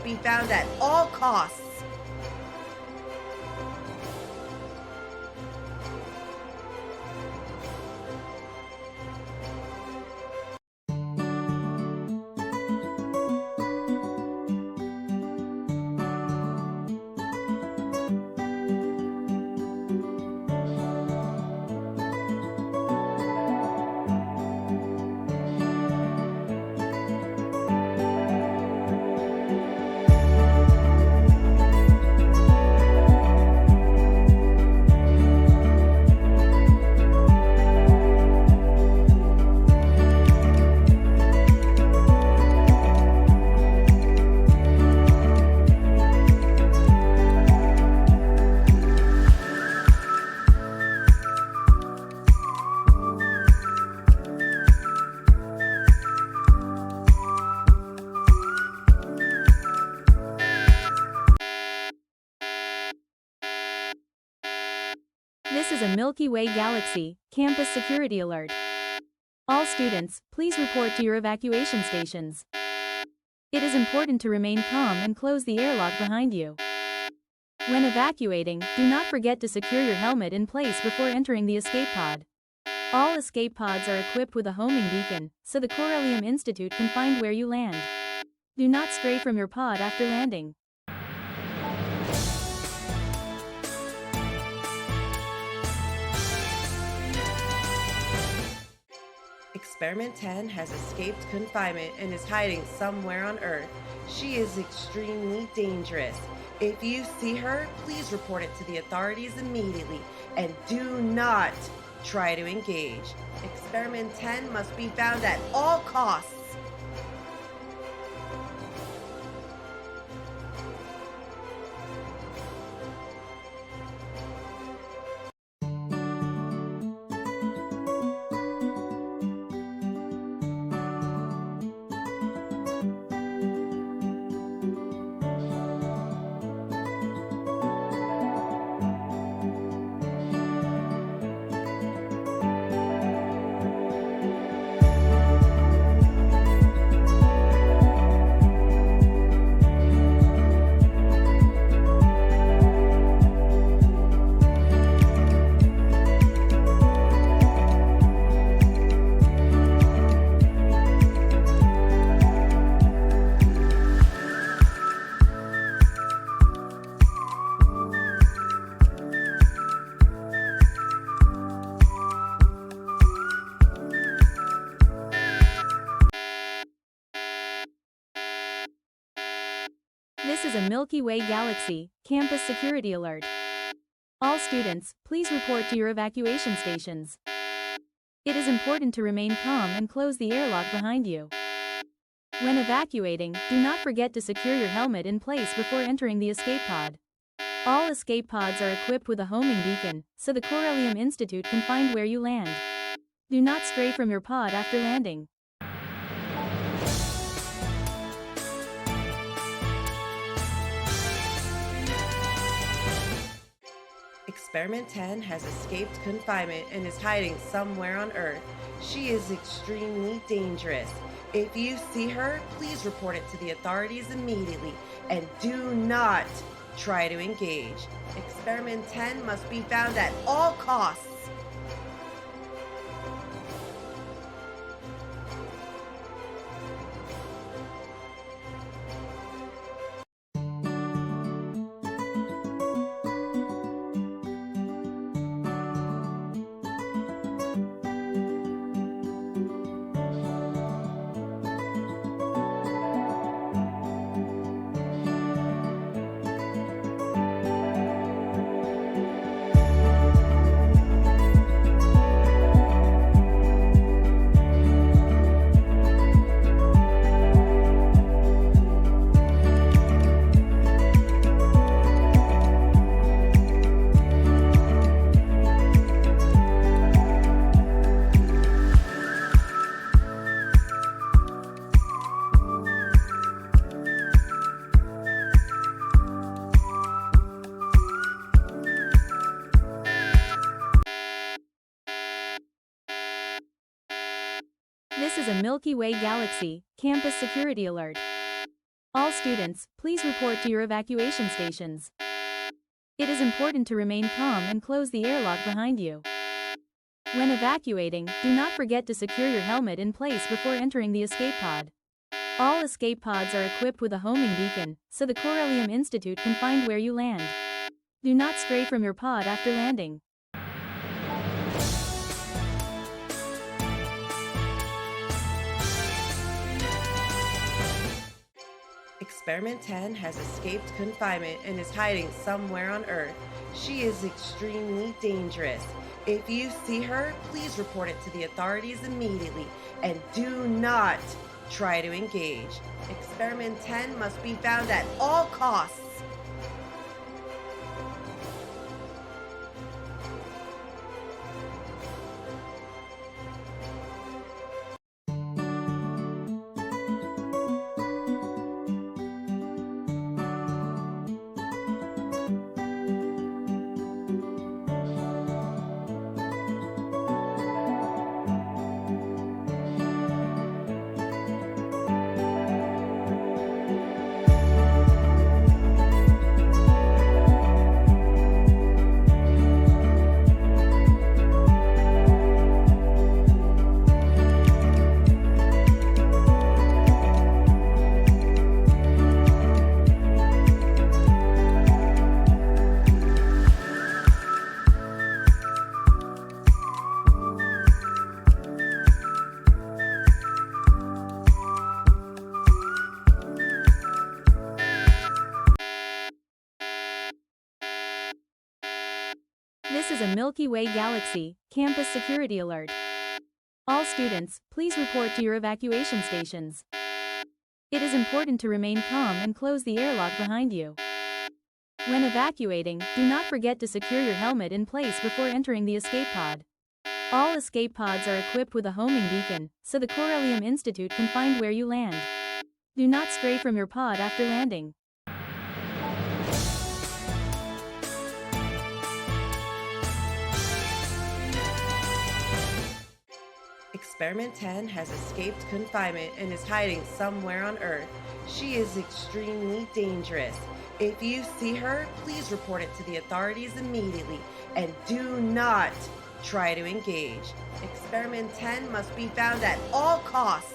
be found at all costs. This is a Milky Way Galaxy campus security alert. All students, please report to your evacuation stations. It is important to remain calm and close the airlock behind you. When evacuating, do not forget to secure your helmet in place before entering the escape pod. All escape pods are equipped with a homing beacon, so the Corellium Institute can find where you land. Do not stray from your pod after landing. Experiment 10 has escaped confinement and is hiding somewhere on Earth. She is extremely dangerous. If you see her, please report it to the authorities immediately and do not try to engage. Experiment 10 must be found at all costs. This is a Milky Way Galaxy campus security alert. All students, please report to your evacuation stations. It is important to remain calm and close the airlock behind you. When evacuating, do not forget to secure your helmet in place before entering the escape pod. All escape pods are equipped with a homing beacon, so the Corellium Institute can find where you land. Do not stray from your pod after landing. Experiment 10 has escaped confinement and is hiding somewhere on Earth. She is extremely dangerous. If you see her, please report it to the authorities immediately and do not try to engage. Experiment 10 must be found at all costs. This is a Milky Way Galaxy campus security alert. All students, please report to your evacuation stations. It is important to remain calm and close the airlock behind you. When evacuating, do not forget to secure your helmet in place before entering the escape pod. All escape pods are equipped with a homing beacon, so the Corellium Institute can find where you land. Do not stray from your pod after landing. Experiment 10 has escaped confinement and is hiding somewhere on Earth. She is extremely dangerous. If you see her, please report it to the authorities immediately and do not try to engage. Experiment 10 must be found at all costs. This is a Milky Way Galaxy campus security alert. All students, please report to your evacuation stations. It is important to remain calm and close the airlock behind you. When evacuating, do not forget to secure your helmet in place before entering the escape pod. All escape pods are equipped with a homing beacon, so the Corellium Institute can find where you land. Do not stray from your pod after landing. Experiment 10 has escaped confinement and is hiding somewhere on Earth. She is extremely dangerous. If you see her, please report it to the authorities immediately and do not try to engage. Experiment 10 must be found at all costs.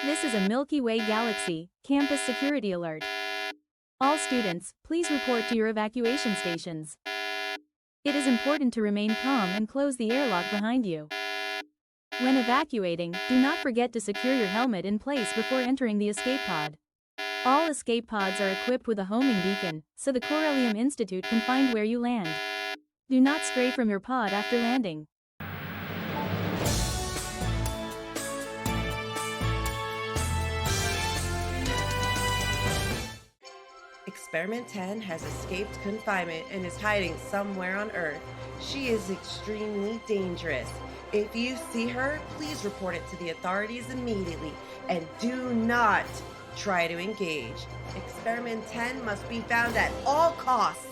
This is a Milky Way Galaxy campus security alert. All students, please report to your evacuation stations. It is important to remain calm and close the airlock behind you. When evacuating, do not forget to secure your helmet in place before entering the escape pod. All escape pods are equipped with a homing beacon, so the Corellium Institute can find where you land. Do not stray from your pod after landing. Experiment 10 has escaped confinement and is hiding somewhere on Earth. She is extremely dangerous. If you see her, please report it to the authorities immediately and do not try to engage. Experiment 10 must be found at all costs.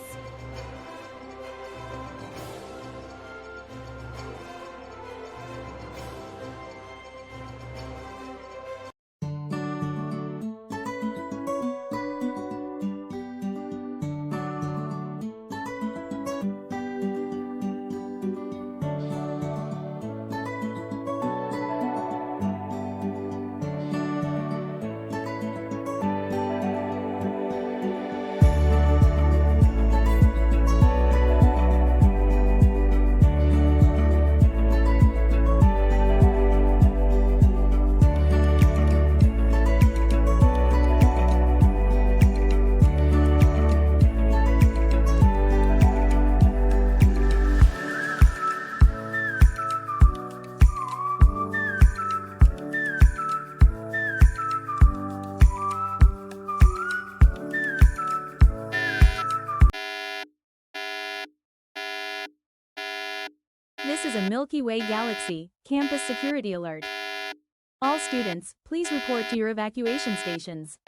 This is a Milky Way galaxy, campus security alert. All students, please report to your evacuation stations.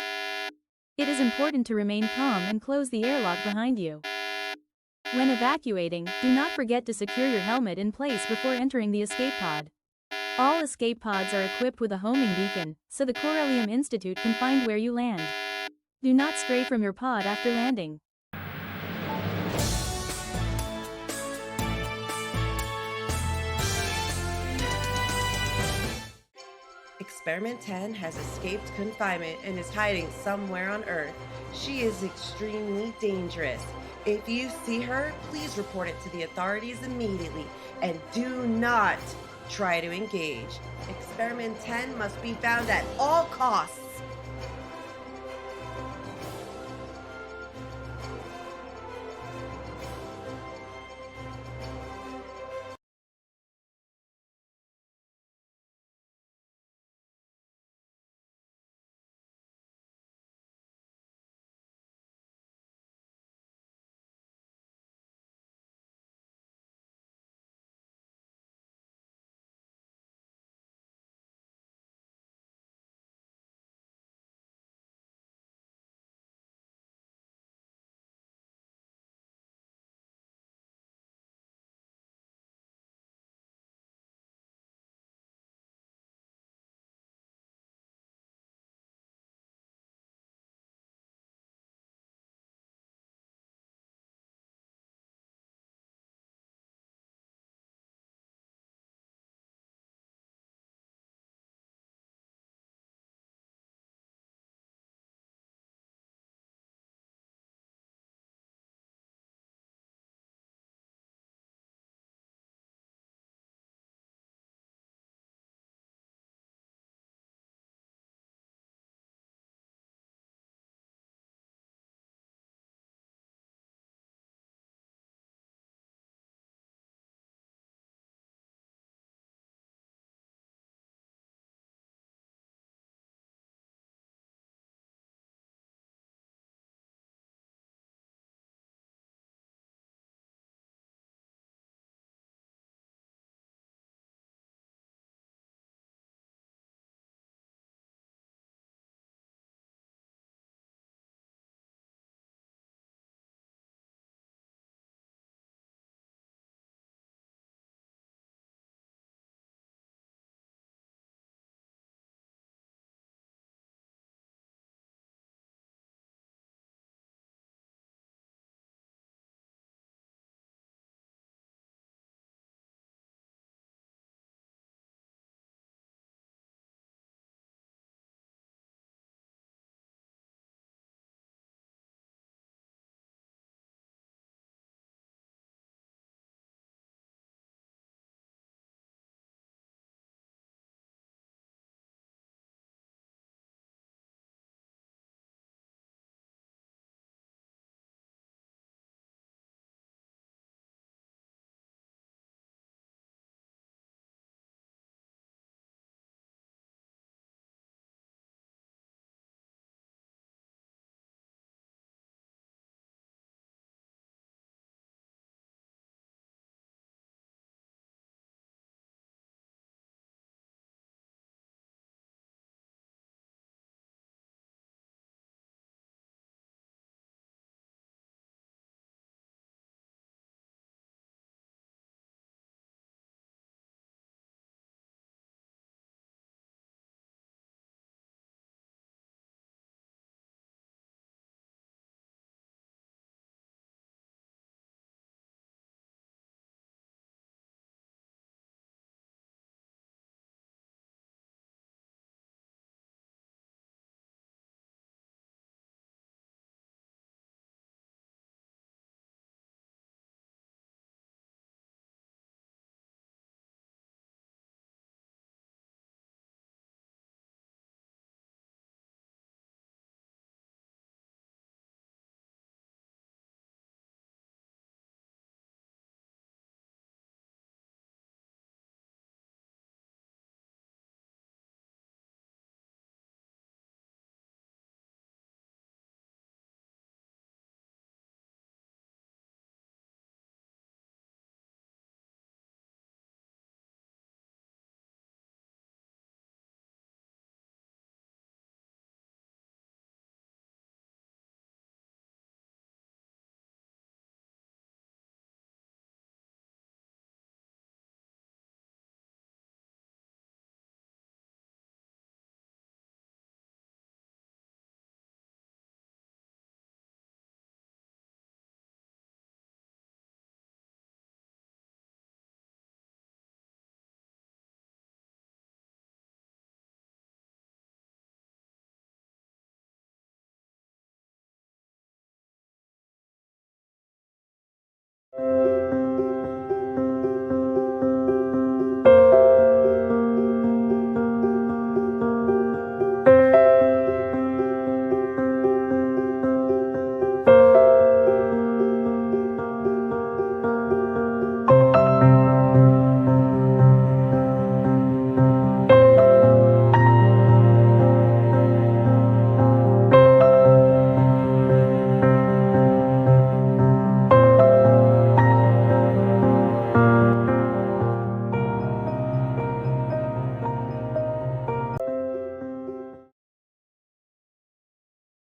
It is important to remain calm and close the airlock behind you. When evacuating, do not forget to secure your helmet in place before entering the escape pod. All escape pods are equipped with a homing beacon, so the Corellium Institute can find where you land. Do not stray from your pod after landing. Experiment 10 has escaped confinement and is hiding somewhere on Earth. She is extremely dangerous. If you see her, please report it to the authorities immediately and do not try to engage. Experiment 10 must be found at all costs.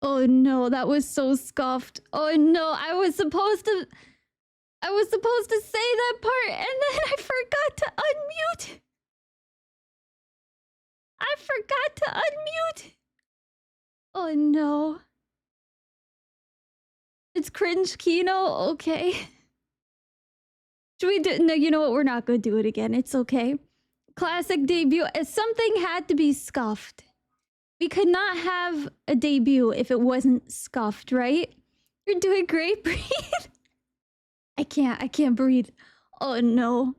Oh no, that was so scuffed. Oh no, I was supposed to say that part and then I forgot to unmute. I forgot to unmute. Oh no. It's cringe Kino, okay. Should we do no, you know what? We're not gonna do it again. It's okay. Classic debut. Something had to be scuffed. We could not have a debut if it wasn't scuffed, right? You're doing great, breathe. I can't breathe. Oh no.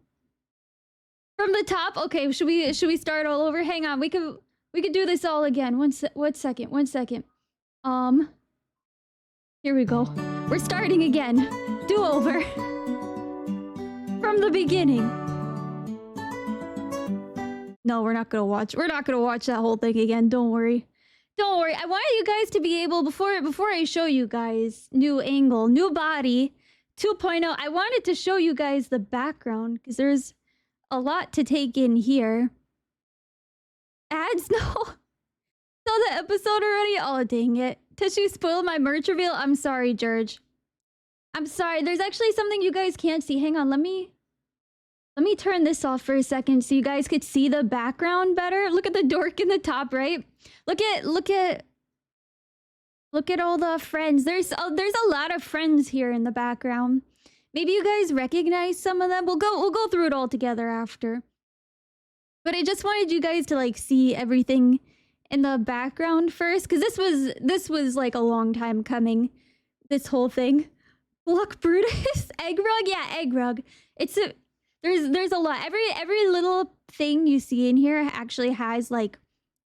From the top? Okay, should we start all over? Hang on, we could do this all again. One second. Here we go. We're starting again. Do over. From the beginning. No, we're not gonna watch that whole thing again. Don't worry. I wanted you guys to be able, before I show you guys new angle, new body 2.0, I wanted to show you guys the background because there's a lot to take in here. Ads? No. Saw the episode already? Oh, dang it. Tishu spoiled my merch reveal? I'm sorry, George. I'm sorry. There's actually something you guys can't see. Hang on, let me turn this off for a second so you guys could see the background better. Look at the dork in the top right. Look at all the friends. There's a lot of friends here in the background. Maybe you guys recognize some of them. We'll go through it all together after. But I just wanted you guys to like see everything in the background first, because this was like a long time coming. This whole thing. Look, Brutus, egg rug, yeah, egg rug. There's a lot. Every little thing you see in here actually has like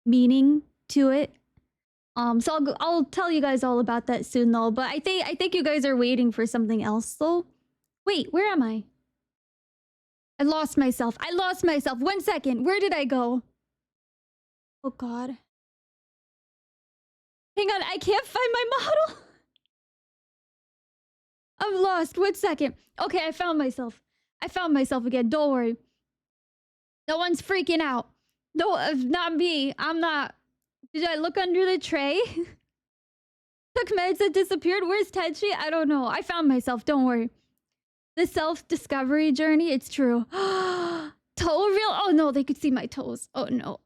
meaning to it. So I'll tell you guys all about that soon though. But I think you guys are waiting for something else though. Wait, where am I? I lost myself. 1 second. Where did I go? Oh god. Hang on, I can't find my model. I'm lost. 1 second. Okay, I found myself again. Don't worry. No one's freaking out. No, not me. I'm not. Did I look under the tray? Took meds that disappeared. Where's Tenchi? I don't know. I found myself. Don't worry. The self-discovery journey. It's true. Toe reveal. Oh no, they could see my toes. Oh no.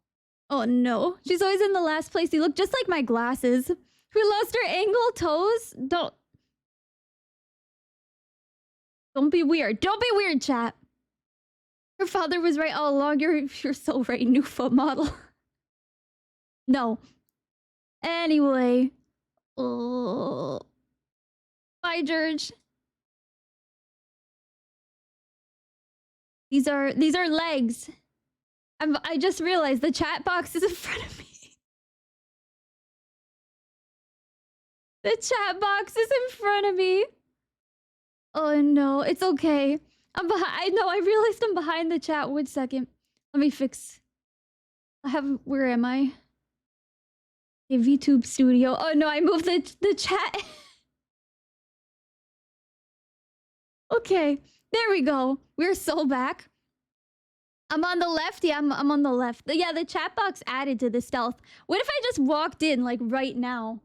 Oh no. She's always in the last place. You look just like my glasses. We lost her angle toes. Don't be weird. Don't be weird, chat. Her father was right all along. You're so right, new foot model. No. Anyway. Oh. Bye, George. These are legs. I just realized the chat box is in front of me. The chat box is in front of me. Oh no, it's okay. I'm behind. I know, I realized I'm behind the chat. 1 second. Let me fix. Where am I? Okay, VTube Studio. Oh no, I moved the chat. Okay, there we go. We're so back. I'm on the left. Yeah, I'm on the left. Yeah, the chat box added to the stealth. What if I just walked in like right now?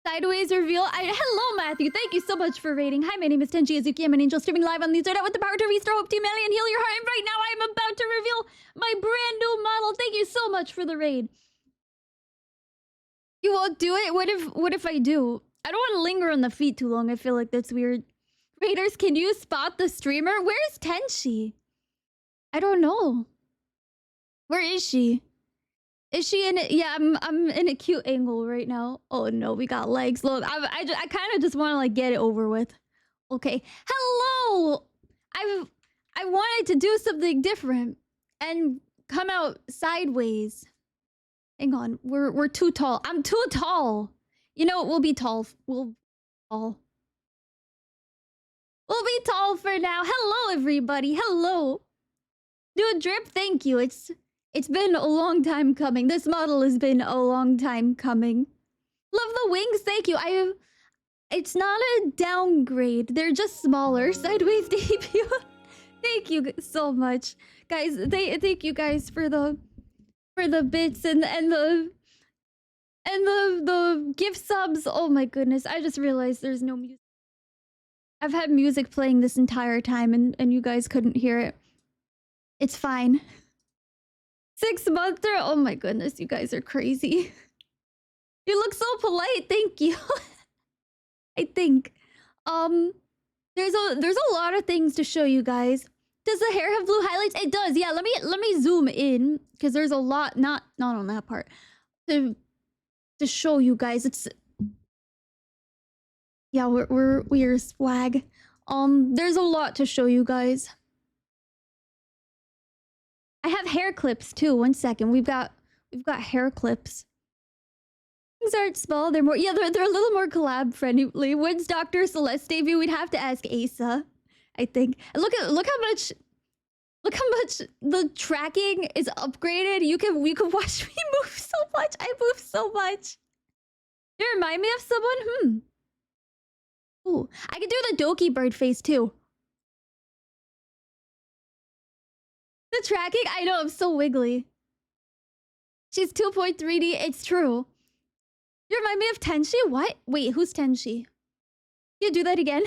Sideways reveal. Hello, Matthew. Thank you so much for rating. Hi, my name is Tenchi Azuki. I'm an angel streaming live on the internet with the power to restore hope to humanity and heal your heart. And right now, I am about to reveal my brand new model. Thank you so much for the raid. You won't do it? What if I do? I don't want to linger on the feet too long. I feel like that's weird. Raiders, can you spot the streamer? Where's Tenchi? I don't know. Where is she? Is she in it? Yeah, I'm in a cute angle right now. Oh no, we got legs. Look, I kind of just want to like get it over with. Okay. Hello. I wanted to do something different and come out sideways. Hang on, we're too tall. I'm too tall. You know, we'll be tall. We'll be tall for now. Hello, everybody. Hello. Do a drip. Thank you. It's been a long time coming. This model has been a long time coming. Love the wings. Thank you. It's not a downgrade. They're just smaller. Sideways debut. Thank you so much, guys. Thank you guys for the bits and the And the gift subs, oh my goodness, I just realized there's no music. I've had music playing this entire time and you guys couldn't hear it. It's fine. 6-monther, oh my goodness, you guys are crazy. You look so polite, thank you. I think. There's a lot of things to show you guys. Does the hair have blue highlights? It does, yeah. Let me zoom in, because there's a lot, not on that part. To show you guys. It's yeah, we're swag. There's a lot to show you guys. I have hair clips too. 1 second. We've got hair clips. Things aren't small. They're more. Yeah, they're a little more collab friendly. When's Dr. Celeste debut? We'd have to ask Asa, I think. And look how much the tracking is upgraded. You can watch me move so much. I move so much. You remind me of someone? Ooh, I can do the Doki bird face too. The tracking, I know, I'm so wiggly. She's 2.3D, it's true. You remind me of Tenshi? What? Wait, who's Tenshi? You do that again?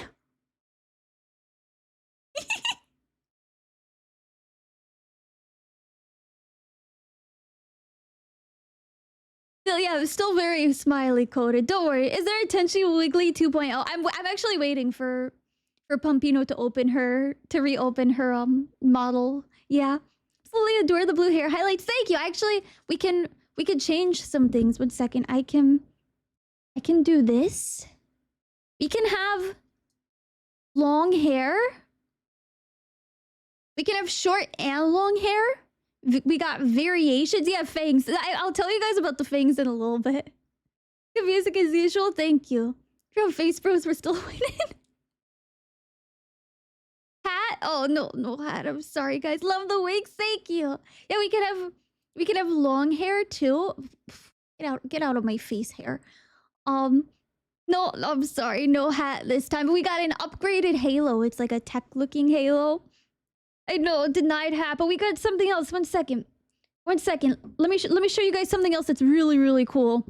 Still, yeah, I'm still very smiley coded. Don't worry. Is there a Tenshi Wiggly 2.0? I'm actually waiting for Pumpino to reopen her model. Yeah. Absolutely adore the blue hair highlights. Thank you. Actually, we can change some things. 1 second. I can do this. We can have long hair. We can have short and long hair. We got variations. Yeah, fangs. I'll tell you guys about the fangs in a little bit. Good music as usual. Thank you. Your face bros, we're still waiting. Hat? Oh, no hat. I'm sorry, guys. Love the wigs. Thank you. Yeah, we can have long hair too. Get out of my face hair. No, I'm sorry. No hat this time. But we got an upgraded halo. It's like a tech-looking halo. I know, denied hat, but we got something else. 1 second. 1 second. Let me show you guys something else that's really, really cool.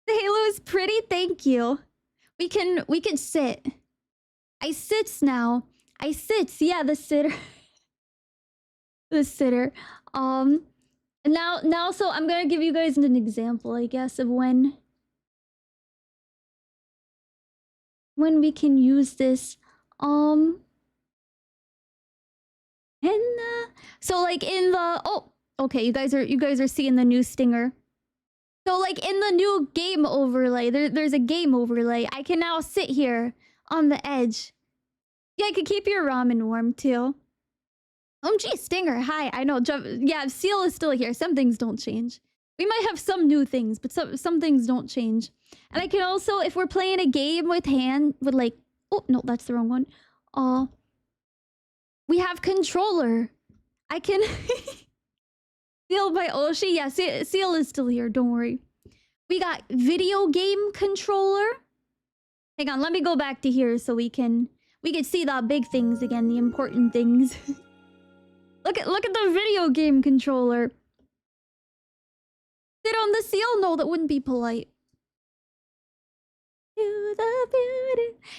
The halo is pretty, thank you. We can sit. I sits now. I sits, yeah, the sitter. The sitter. Now, so I'm gonna give you guys an example, I guess, of when we can use this. So like in the okay, you guys are seeing the new stinger. So like in the new game overlay, there's a game overlay. I can now sit here on the edge. Yeah, I could keep your ramen warm too. Gee, Stinger, hi. I know, yeah, Seal is still here. Some things don't change. We might have some new things, but some things don't change. And I can also, if we're playing a game with like, oh, no, that's the wrong one. We have controller. I can... Seal by Oshi. Yeah, Seal is still here, don't worry. We got video game controller. Hang on, let me go back to here so we can see the big things again, the important things. Look at the video game controller. Sit on the Seal? No, that wouldn't be polite.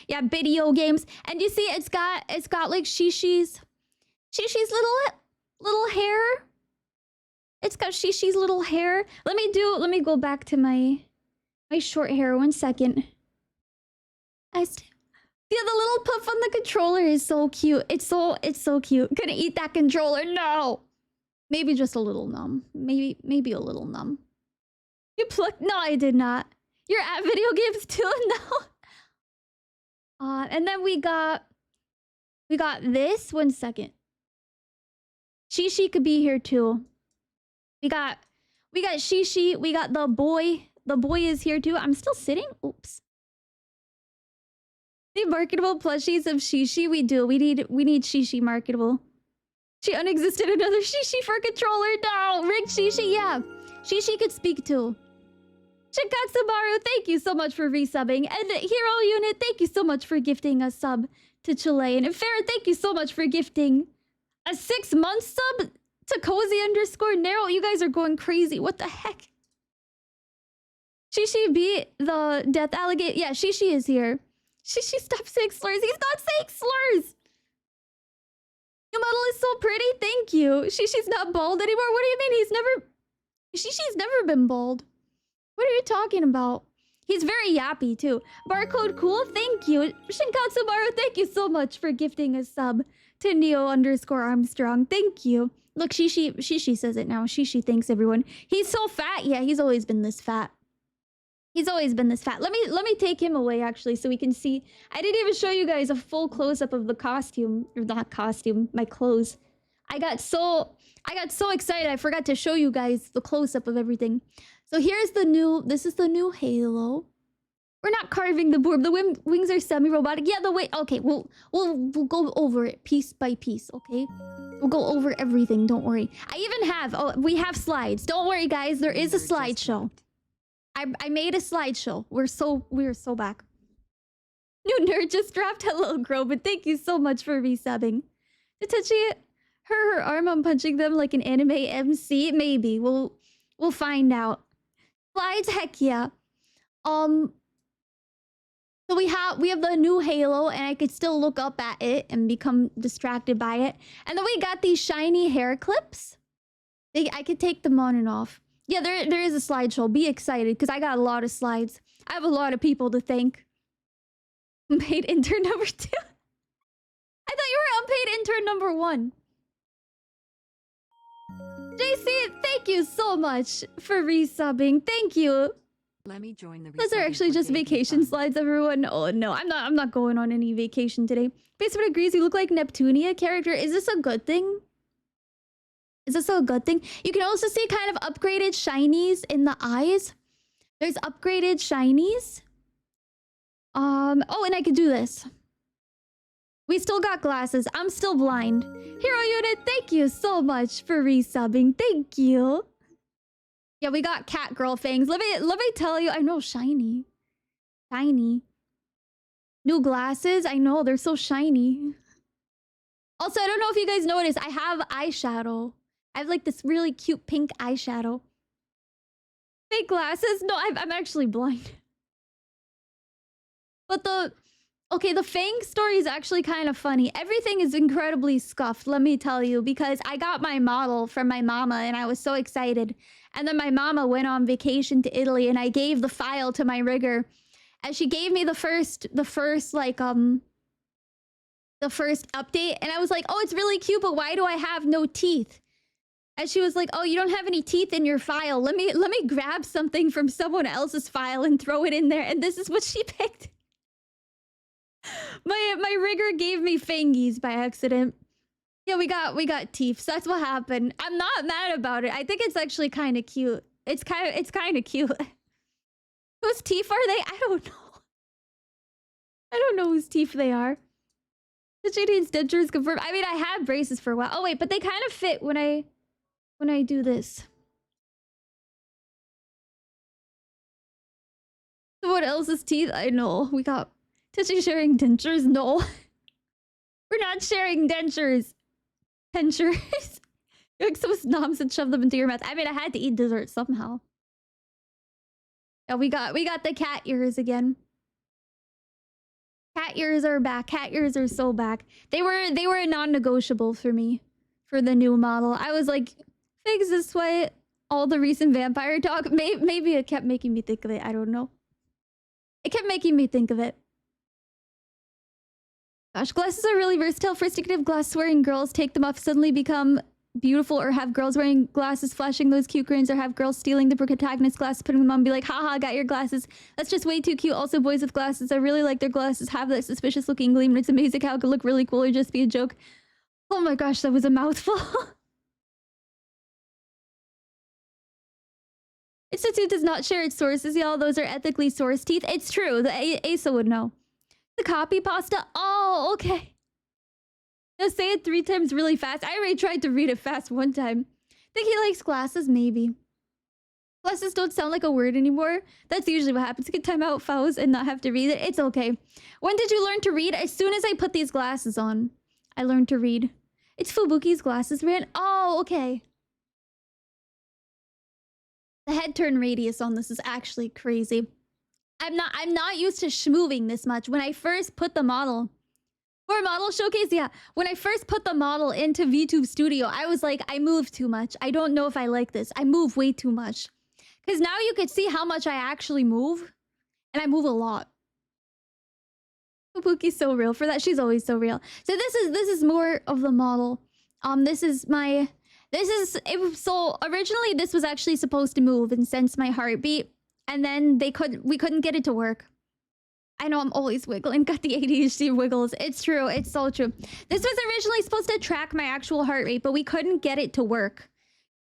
Yeah, video games. And you see it's got like Shishi's little hair. It's got Shishi's little hair. Let me go back to my short hair. 1 second. Yeah, the little puff on the controller is so cute. It's so cute. Gonna eat that controller. No. Maybe just a little numb. Maybe a little numb. You plucked? No, I did not. You're at video games too? No. And then we got this. 1 second. Shishi could be here too. We got Shishi. We got the boy. The boy is here too. I'm still sitting. Oops. The marketable plushies of Shishi. We do. We need Shishi marketable. She unexisted another Shishi for controller. No, rigged Shishi. Yeah, Shishi could speak too. Shikatsumaru, thank you so much for resubbing. And Hero Unit, thank you so much for gifting a sub to Chilean. And Farrah, thank you so much for gifting a 6-month sub To cozy underscore narrow. You guys are going crazy. What the heck? Shishi beat the death alligator. Yeah, Shishi is here. Shishi, stop saying slurs. He's not saying slurs. Your model is so pretty. Thank you. Shishi's not bald anymore. What do you mean? Shishi's never been bald. What are you talking about? He's very yappy too. Barcode cool. Thank you. Shinkatsumaru, thank you so much for gifting a sub to Neo underscore Armstrong. Thank you. Look, Shishi says it now. Shishi thanks everyone. He's so fat. Yeah, he's always been this fat. He's always been this fat. Let me take him away actually so we can see. I didn't even show you guys a full close-up of the costume. Or not costume, my clothes. I got so excited I forgot to show you guys the close-up of everything. So here's the new, this is the new Halo. We're not carving the board. The wings are semi-robotic. Yeah, the way, okay, we'll go over it piece by piece, okay? We'll go over everything, don't worry. I even have, we have slides. Don't worry guys, there is a slideshow. I made a slideshow. We're so back. New nerd just dropped. Hello, Groban. Thank you so much for resubbing. Tatachi, her arm on punching them like an anime MC. Maybe we'll find out. Slides, heck yeah. So we have the new Halo, and I could still look up at it and become distracted by it. And then we got these shiny hair clips. I could take them on and off. Yeah, there is a slideshow. Be excited, because I got a lot of slides. I have a lot of people to thank. Unpaid intern number 2. I thought you were unpaid intern number 1. JC, thank you so much for resubbing. Thank you. Let me join the. Those are actually just vacation slides, everyone. Oh no, I'm not going on any vacation today. Basement agrees. You look like Neptunia character. Is this a good thing? Is this a good thing? You can also see kind of upgraded shinies in the eyes. There's upgraded shinies. Oh, and I could do this. We still got glasses. I'm still blind. Hero Unit, thank you so much for resubbing. Thank you. Yeah, we got cat girl fangs. Let me tell you, I know shiny. Shiny. New glasses. I know, they're so shiny. Also, I don't know if you guys noticed, I have eyeshadow. I have like this really cute pink eyeshadow. Fake glasses? No, I'm actually blind. But the Fang story is actually kind of funny. Everything is incredibly scuffed, let me tell you, because I got my model from my mama and I was so excited. And then my mama went on vacation to Italy and I gave the file to my rigger. And she gave me the first update, and I was like, "Oh, it's really cute, but why do I have no teeth?" And she was like, "Oh, you don't have any teeth in your file. Let me grab something from someone else's file and throw it in there." And this is what she picked. My rigger gave me fangies by accident. Yeah, we got teeth. So that's what happened. I'm not mad about it. I think it's actually kind of cute. It's kind of cute. Whose teeth are they? I don't know. I don't know whose teeth they are. The JD's dentures confirmed. I mean, I had braces for a while. Oh wait, but they kind of fit when I do this. Someone else's teeth? I know. We got Touchy sharing dentures? No. We're not sharing dentures. Dentures. You like some snobs and shove them into your mouth. I mean, I had to eat dessert somehow. Yeah, we got the cat ears again. Cat ears are back. Cat ears are so back. They were a non-negotiable for me for the new model. I was like, figs this way. All the recent vampire talk. Maybe it kept making me think of it. I don't know. It kept making me think of it. Gosh, glasses are really versatile. First, you can have glass-wearing girls take them off, suddenly become beautiful, or have girls wearing glasses flashing those cute grins, or have girls stealing the protagonist's glasses, putting them on, and be like, haha, got your glasses. That's just way too cute. Also, boys with glasses, I really like their glasses, have that suspicious looking gleam, and it's amazing how it could look really cool or just be a joke. Oh my gosh, that was a mouthful. Institute does not share its sources, y'all. Those are ethically sourced teeth. It's true. The Asa would know. The copy pasta? Oh, okay. Now say it 3 times really fast. I already tried to read it fast one time. Think he likes glasses? Maybe. Glasses don't sound like a word anymore. That's usually what happens. You can time out fouls and not have to read it. It's okay. When did you learn to read? As soon as I put these glasses on, I learned to read. It's Fubuki's glasses brand. Oh, okay. The head turn radius on this is actually crazy. I'm not used to moving this much. When I first put the model for model showcase, yeah. When I first put the model into VTube Studio, I was like, I move too much. I don't know if I like this. I move way too much. Because now you could see how much I actually move. And I move a lot. Fubuki's so real. For that, she's always so real. So this is more of the model. So originally this was actually supposed to move and sense my heartbeat, and then we couldn't get it to work. I know I'm always wiggling, got the ADHD wiggles. It's true, it's so true. This was originally supposed to track my actual heart rate, but we couldn't get it to work.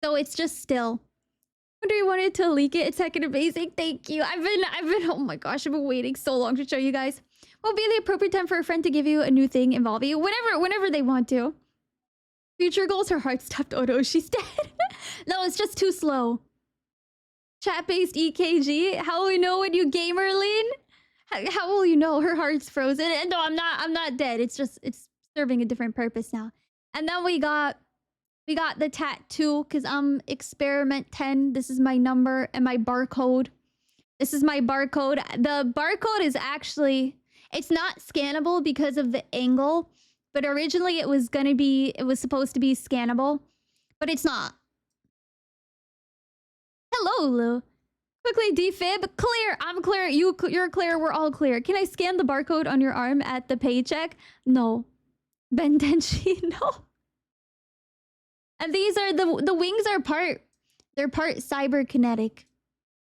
So it's just still. Wonder you wanted to leak it. It's heckin' amazing. Thank you. I've been oh my gosh, I've been waiting so long to show you guys. What would be the appropriate time for a friend to give you a new thing involving you? Whenever they want to. Future goals, her heart stopped auto. She's dead. No, it's just too slow. Chat-based EKG. How will we know when you gamer lean? How will you know her heart's frozen? And no, I'm not dead. It's serving a different purpose now. And then we got the tattoo because I'm experiment 10. This is my number and my barcode. This is my barcode. The barcode is actually, it's not scannable because of the angle. But originally it was supposed to be scannable, but it's not. Hello, Lou. Quickly, defib. Clear. I'm clear. You're clear. We're all clear. Can I scan the barcode on your arm at the paycheck? No. Ben Tenchi, no. And these are the wings are they're part cyberkinetic.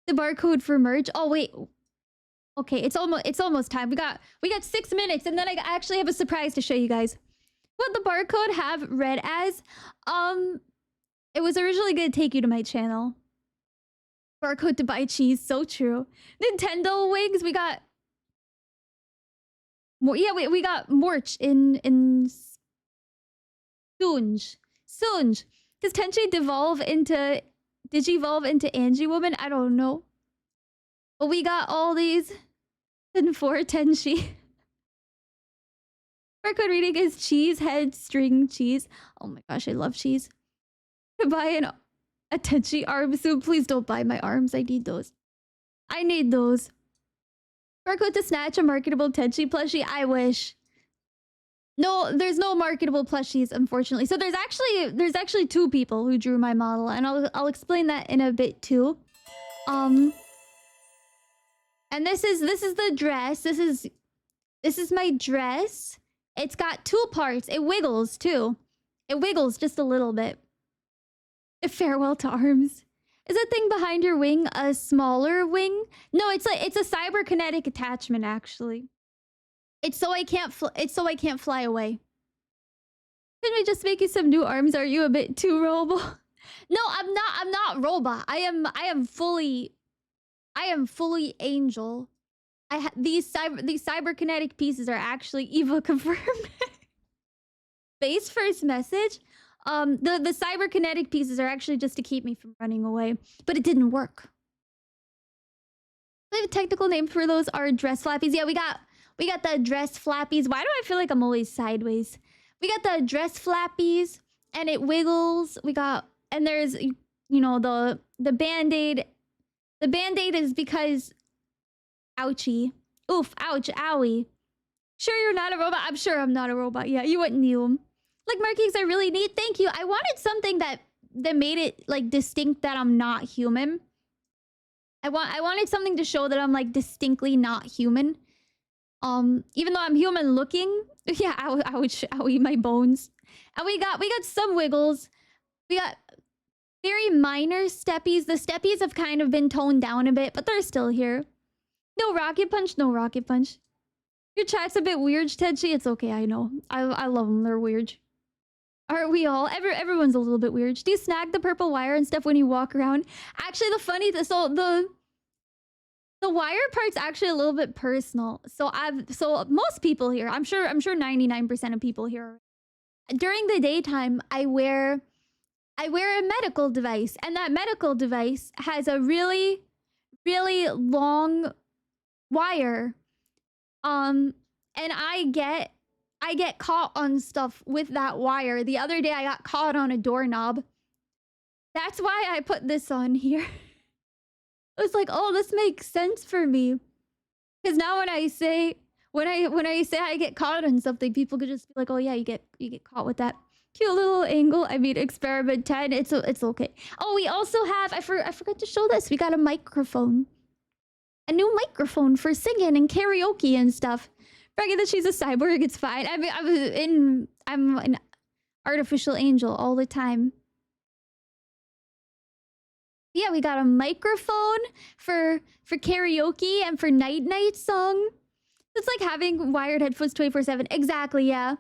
The barcode for merge. Oh wait. Okay, it's almost time. We got 6 minutes, and then I actually have a surprise to show you guys. What the barcode have read as? It was originally gonna take you to my channel. Barcode to buy cheese, so true. Nintendo wings, we got more. Yeah, we got Morch in Soonj. Does Tenchi digivolve into Angie Woman? I don't know. But we got all these. And for Tenchi. Barcode reading is cheese, head, string, cheese. Oh my gosh, I love cheese. To buy a Tenchi arm soon. Please don't buy my arms. I need those. I need those. Barcode to snatch a marketable Tenchi plushie. I wish. No, there's no marketable plushies, unfortunately. So there's actually 2 people who drew my model, and I'll explain that in a bit too. And this is the dress. This is my dress. It's got 2 parts. It wiggles too. It wiggles just a little bit. A farewell to arms. Is that thing behind your wing a smaller wing? No, it's a cyberkinetic attachment actually. It's so I can't fly away. Can we just make you some new arms? Are you a bit too robo? No, I'm not robot. I am fully angel. These cyberkinetic pieces are actually Eva confirmed. Base first message. The cyberkinetic pieces are actually just to keep me from running away, but it didn't work. I believe a technical name for those are dress flappies. Yeah, we got the dress flappies. Why do I feel like I'm always sideways? We got the dress flappies, and it wiggles. And there's, you know, the band-aid. The band-aid is because, ouchie. Oof, ouch, owie. Sure you're not a robot? I'm sure I'm not a robot. Yeah, you wouldn't need them. Like markings are really neat. Thank you. I wanted something that made it like distinct that I'm not human. I wanted something to show that I'm like distinctly not human. Even though I'm human looking. Yeah, I'll eat my bones. And we got some wiggles. We got very minor steppies. The steppies have kind of been toned down a bit, but they're still here. No rocket punch, no rocket punch. Your chat's a bit weird, Tenchi. It's okay, I know. I love them. They're weird. Aren't we all? Everyone's a little bit weird. Do you snag the purple wire and stuff when you walk around? Actually, the wire part's actually a little bit personal. So most people here, I'm sure 99% of people here, during the daytime, I wear a medical device, and that medical device has a really, really long wire. And I get I get caught on stuff with that wire. The other day I got caught on a doorknob. That's why I put this on here. I was like, oh, this makes sense for me. Because now when I say I get caught on something, people could just be like, oh yeah, you get caught with that. Cute little angle. I mean, experiment 10. It's okay. Oh, we also have, I forgot to show this. We got a microphone. A new microphone for singing and karaoke and stuff. Bragging that she's a cyborg, it's fine. I mean, I'm an artificial angel all the time. Yeah, we got a microphone for karaoke and for night song. It's like having wired headphones 24/7. Exactly, yeah.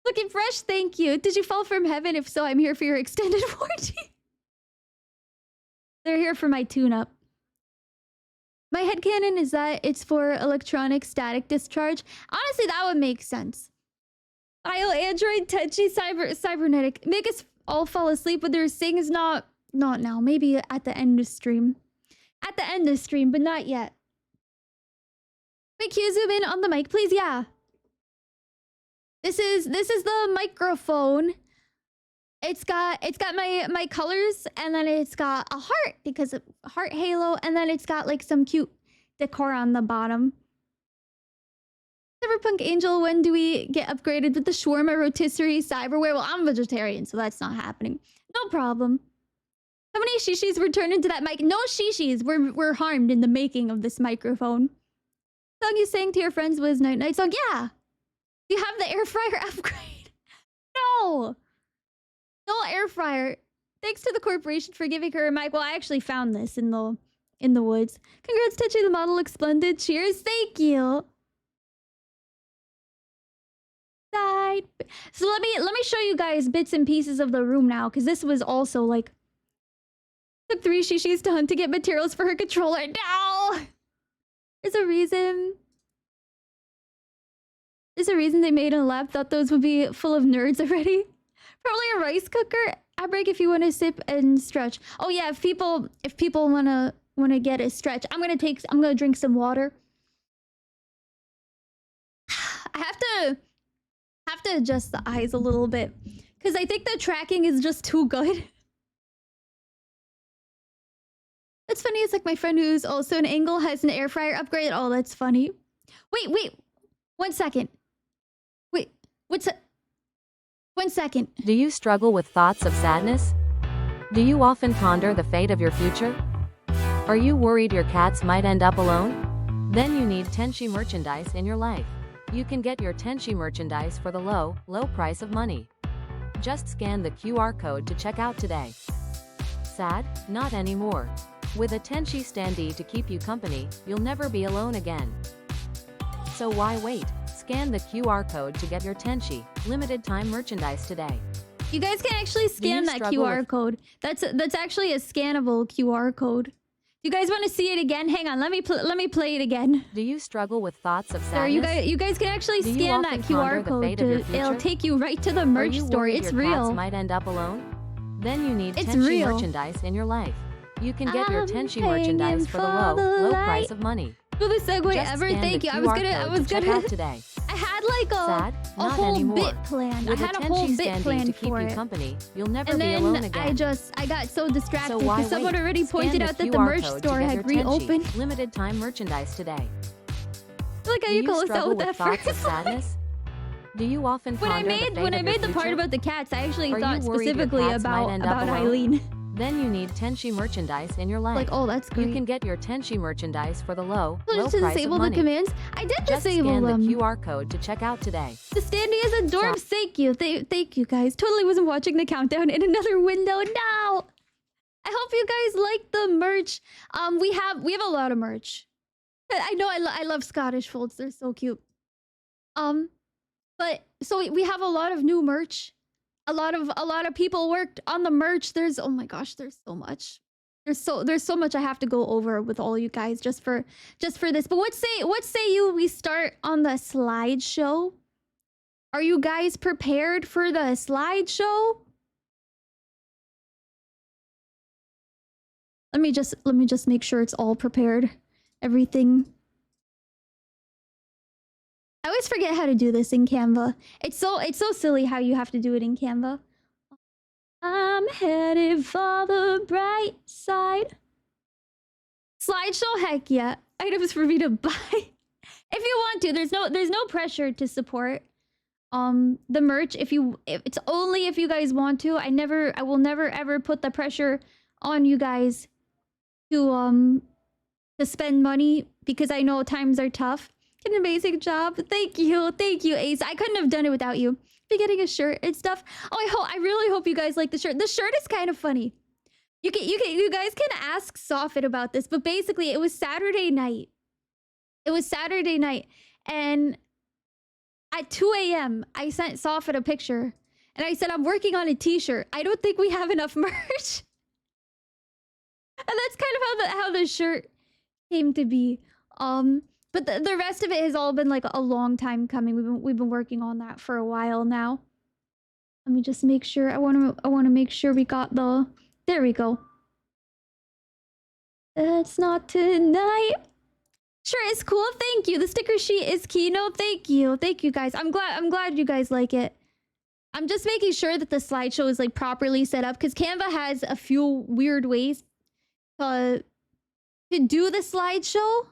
Looking fresh, thank you. Did you fall from heaven? If so, I'm here for your extended warranty. They're here for my tune-up. My headcanon is that it's for electronic static discharge. Honestly, that would make sense. Bio Android Tenchi Cybernetic. Make us all fall asleep with their sings. Not now. Maybe at the end of stream. At the end of stream, but not yet. Wait, can you zoom in on the mic, please? Yeah. This is the microphone. It's got my colors, and then it's got a heart because of heart halo, and then it's got like some cute decor on the bottom. Cyberpunk Angel, when do we get upgraded with the shawarma rotisserie cyberware? Well, I'm vegetarian, so that's not happening. No problem. How many shishis were turned into that mic? No shishis were harmed in the making of this microphone. The song you sang to your friends was Night Song. Yeah. You have the air fryer upgrade. No. No air fryer. Thanks to the corporation for giving her a mic. Well, I actually found this in the woods. Congrats, Tetchy. The model looks splendid. Cheers. Thank you. Side. So let me show you guys bits and pieces of the room now, because this was also like took 3 shishis to hunt to get materials for her controller. No. There's a reason. There's a reason they made a lab. Thought those would be full of nerds already. Probably a rice cooker. Outbreak if you want to sip and stretch. Oh yeah, if people wanna get a stretch, I'm gonna drink some water. I have to adjust the eyes a little bit because I think the tracking is just too good. That's funny. It's like my friend who's also an angle has an air fryer upgrade. Oh, that's funny. Wait. 1 second. Wait. What's that? 1 second. Do you struggle with thoughts of sadness? Do you often ponder the fate of your future? Are you worried your cats might end up alone? Then you need Tenchi merchandise in your life. You can get your Tenchi merchandise for the low price of money. Just scan the QR code to check out today. Sad? Not anymore. With a Tenchi standee to keep you company, you'll never be alone again. So why wait? Scan the QR code to get your Tenchi limited time merchandise today. You guys can actually scan that QR code. That's actually a scannable QR code. You guys want to see it again? Hang on, let me play it again. Do you struggle with thoughts of sadness? There, you guys can actually scan that QR code. It'll take you right to the merch store. It's real. Cats might end up alone? Then you need Tenchi merchandise in your life. You can get your Tenchi merchandise for the low price of money. Coolest segue ever. Thank you. I was gonna check out today. I had like a whole bit planned. With I had a whole bit planned to keep for you it. company, you'll never be alone again. I got so distracted So why because someone wait? already Scan pointed the out that the QR merch code to store get had your Tenchi reopened. limited time merchandise today. I feel like how you call us out with that thoughts of first. sadness? Do you often When I made the part about the cats, I actually thought specifically about alone? Eileen. Then you need Tenchi merchandise in your life. Like, oh, that's great. You can get your Tenchi merchandise for the low just price disable of the money. commands. I did Just disable scan them. the QR code to check out today. The standee is a dorm. Thank you. Thank you guys. Totally wasn't watching the countdown in another window. No. I hope you guys like the merch. We have a lot of merch. I know I love Scottish folds. They're so cute. But so we have a lot of new merch. A lot of people worked on the merch. Oh my gosh, there's so much. There's so much I have to go over with all you guys just for this. But what say we start on the slideshow? Are you guys prepared for the slideshow? Let me just make sure it's all prepared. Everything. I always forget how to do this in Canva. It's so silly how you have to do it in Canva. I'm headed for the bright side. Slideshow, heck yeah. Items for me to buy. If you want to, there's no pressure to support the merch. If it's only if you guys want to. I will never ever put the pressure on you guys to spend money because I know times are tough. An amazing job. Thank you, Ace. I couldn't have done it without you. Be getting a shirt and stuff. Oh, I really hope you guys like the shirt. The shirt is kind of funny. You guys can ask Soffit about this, but basically it was Saturday night. And at 2 a.m. I sent Soffit a picture and I said, I'm working on a t-shirt. I don't think we have enough merch. And that's kind of how the shirt came to be. But the rest of it has all been like a long time coming. We've been working on that for a while now. Let me just make sure. I want to make sure we got the. There we go. That's not tonight. Sure, it's cool. Thank you. The sticker sheet is Kino. Thank you guys. I'm glad you guys like it. I'm just making sure that the slideshow is like properly set up because Canva has a few weird ways to do the slideshow.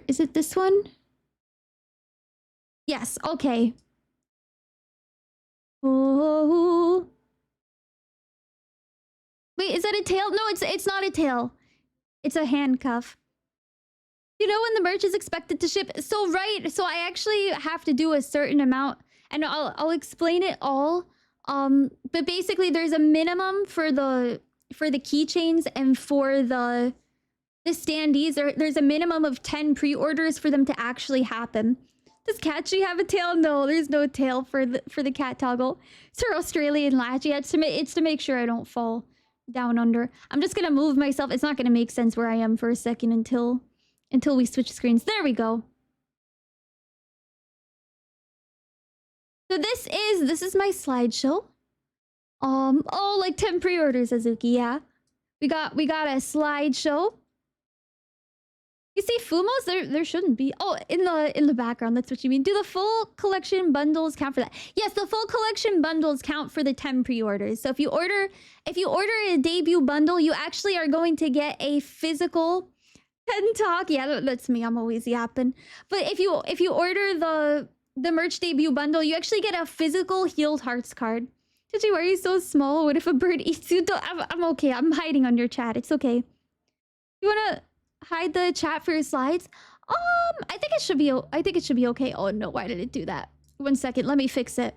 Is it this one? Yes, okay. Oh. Wait, is that a tail? No, it's not a tail. It's a handcuff. You know when the merch is expected to ship? So I actually have to do a certain amount and I'll explain it all. But basically there's a minimum for the keychains and for the standees. There's a minimum of 10 pre-orders for them to actually happen. Does Catchy have a tail? No, there's no tail for the cat toggle. It's her Australian latch. Yeah, it's to make sure I don't fall down under. I'm just gonna move myself. It's not gonna make sense where I am for a second until we switch screens. There we go. So this is my slideshow. Oh, like 10 pre-orders, Azuki. Yeah, we got a slideshow. You see Fumos? There shouldn't be. Oh, in the background. That's what you mean. Do the full collection bundles count for that? Yes, the full collection bundles count for the 10 pre-orders. So if you order a debut bundle, you actually are going to get a physical pen talk. Yeah, that's me. I'm always yapping. But if you order the merch debut bundle, you actually get a physical Healed Hearts card. Did you? Why are you so small? What if a bird eats you? I'm okay. I'm hiding under chat. It's okay. You wanna hide the chat for your slides? I think it should be okay. Oh no, why did it do that? 1 second, let me fix it.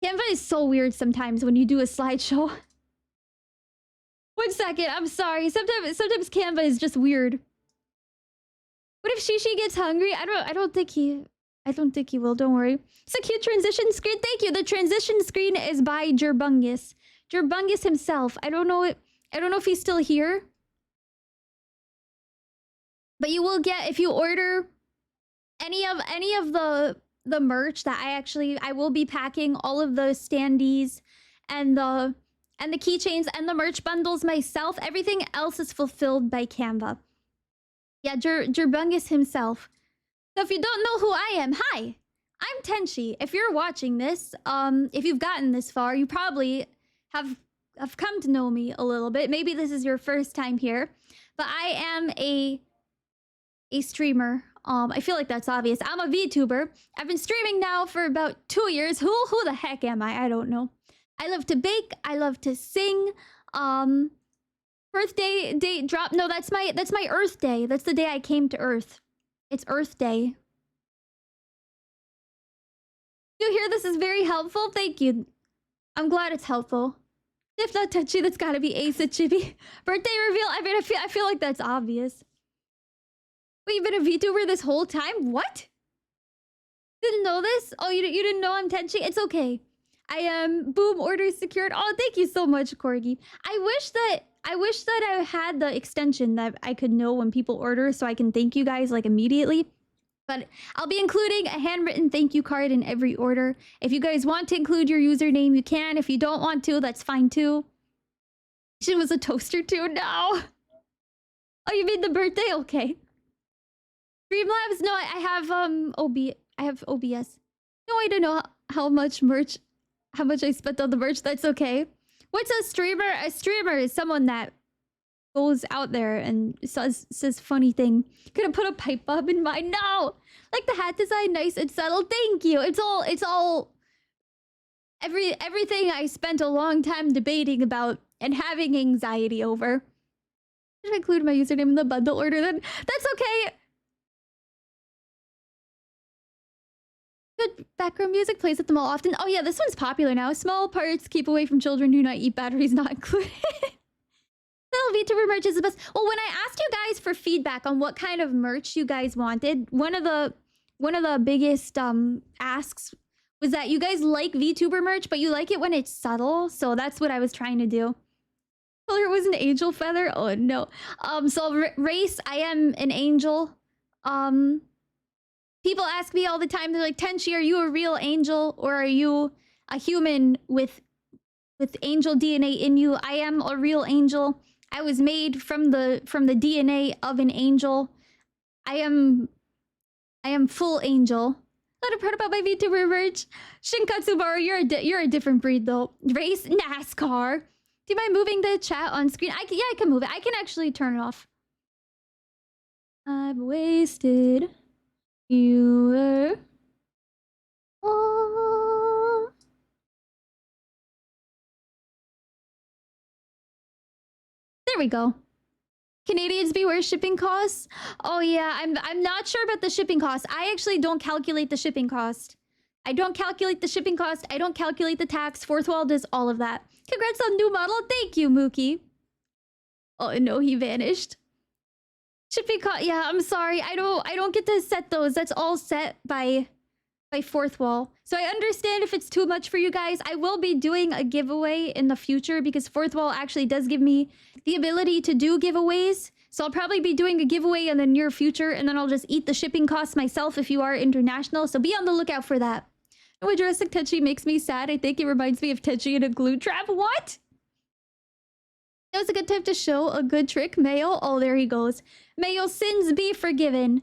Canva is so weird sometimes when you do a slideshow. 1 second, I'm sorry. Sometimes Canva is just weird. What if Shishi gets hungry? I don't think he will, don't worry. It's a cute transition screen. Thank you. The transition screen is by Gerbungus. Gerbungus himself. I don't know if he's still here. But you will get, if you order any of the merch that I will be packing all of the standees and the keychains and the merch bundles myself. Everything else is fulfilled by Canva. Yeah, Gerbungus himself. So if you don't know who I am, hi. I'm Tenchi. If you're watching this, if you've gotten this far, you probably have come to know me a little bit. Maybe this is your first time here, but I am a streamer. I feel like that's obvious. I'm a VTuber. I've been streaming now for about 2 years. Who the heck am I? I don't know. I love to bake. I love to sing. Birthday date drop. No, that's my Earth Day. That's the day I came to Earth. It's Earth Day. You hear this is very helpful? Thank you. I'm glad it's helpful. If not touchy, that's gotta be Ace at Chibi. Birthday reveal. I mean, I feel like that's obvious. Wait, you've been a VTuber this whole time? What? Didn't know this? Oh, you didn't know I'm Tenchi? It's okay. I am boom, order secured. Oh, thank you so much, Corgi. I wish that I had the extension that I could know when people order so I can thank you guys like immediately. But I'll be including a handwritten thank you card in every order. If you guys want to include your username, you can. If you don't want to, that's fine too. She was a toaster too now. Oh, you mean the birthday? Okay. Streamlabs? No, I have I have OBS. No, I don't know how much I spent on the merch. That's okay. What's a streamer? A streamer is someone that goes out there and says funny thing. Could have put a pipe bomb in mine. No, like the hat design, nice and subtle. Thank you. It's all everything I spent a long time debating about and having anxiety over. Should I include my username in the bundle order then? That's okay. Good background music plays at the mall often. Oh yeah, this one's popular now. Small parts, keep away from children, do not eat, batteries not included. Well, VTuber merch is the best. Well, when I asked you guys for feedback on what kind of merch you guys wanted, one of the biggest asks was that you guys like VTuber merch, but you like it when it's subtle. So that's what I was trying to do. Color was an angel feather. Oh no. So race, I am an angel. People ask me all the time, they're like, Tenchi, are you a real angel or are you a human with angel DNA in you? I am a real angel. I was made from the DNA of an angel. I am full angel. Not a part about my VTuber merch. Shinkatsubaru, you're a different breed though. Race NASCAR. Do you mind moving the chat on screen? Yeah, I can move it. I can actually turn it off. I've wasted you were. Oh. There we go. Canadians beware shipping costs. Oh yeah, I'm not sure about the shipping cost. I actually don't calculate the shipping cost. I don't calculate the shipping cost. I don't calculate the tax. Fourth Wall does all of that. Congrats on new model. Thank you, Mookie. Oh no, he vanished. Shipping cost. Yeah, I'm sorry. I don't get to set those. That's all set by Fourth Wall. So I understand if it's too much for you guys. I will be doing a giveaway in the future because Fourth Wall actually does give me the ability to do giveaways. So I'll probably be doing a giveaway in the near future and then I'll just eat the shipping costs myself if you are international. So be on the lookout for that. And when Jurassic Tenchi makes me sad, I think it reminds me of Tenchi in a glue trap. What? That was a good time to show a good trick. Mayo. Oh, there he goes. May your sins be forgiven.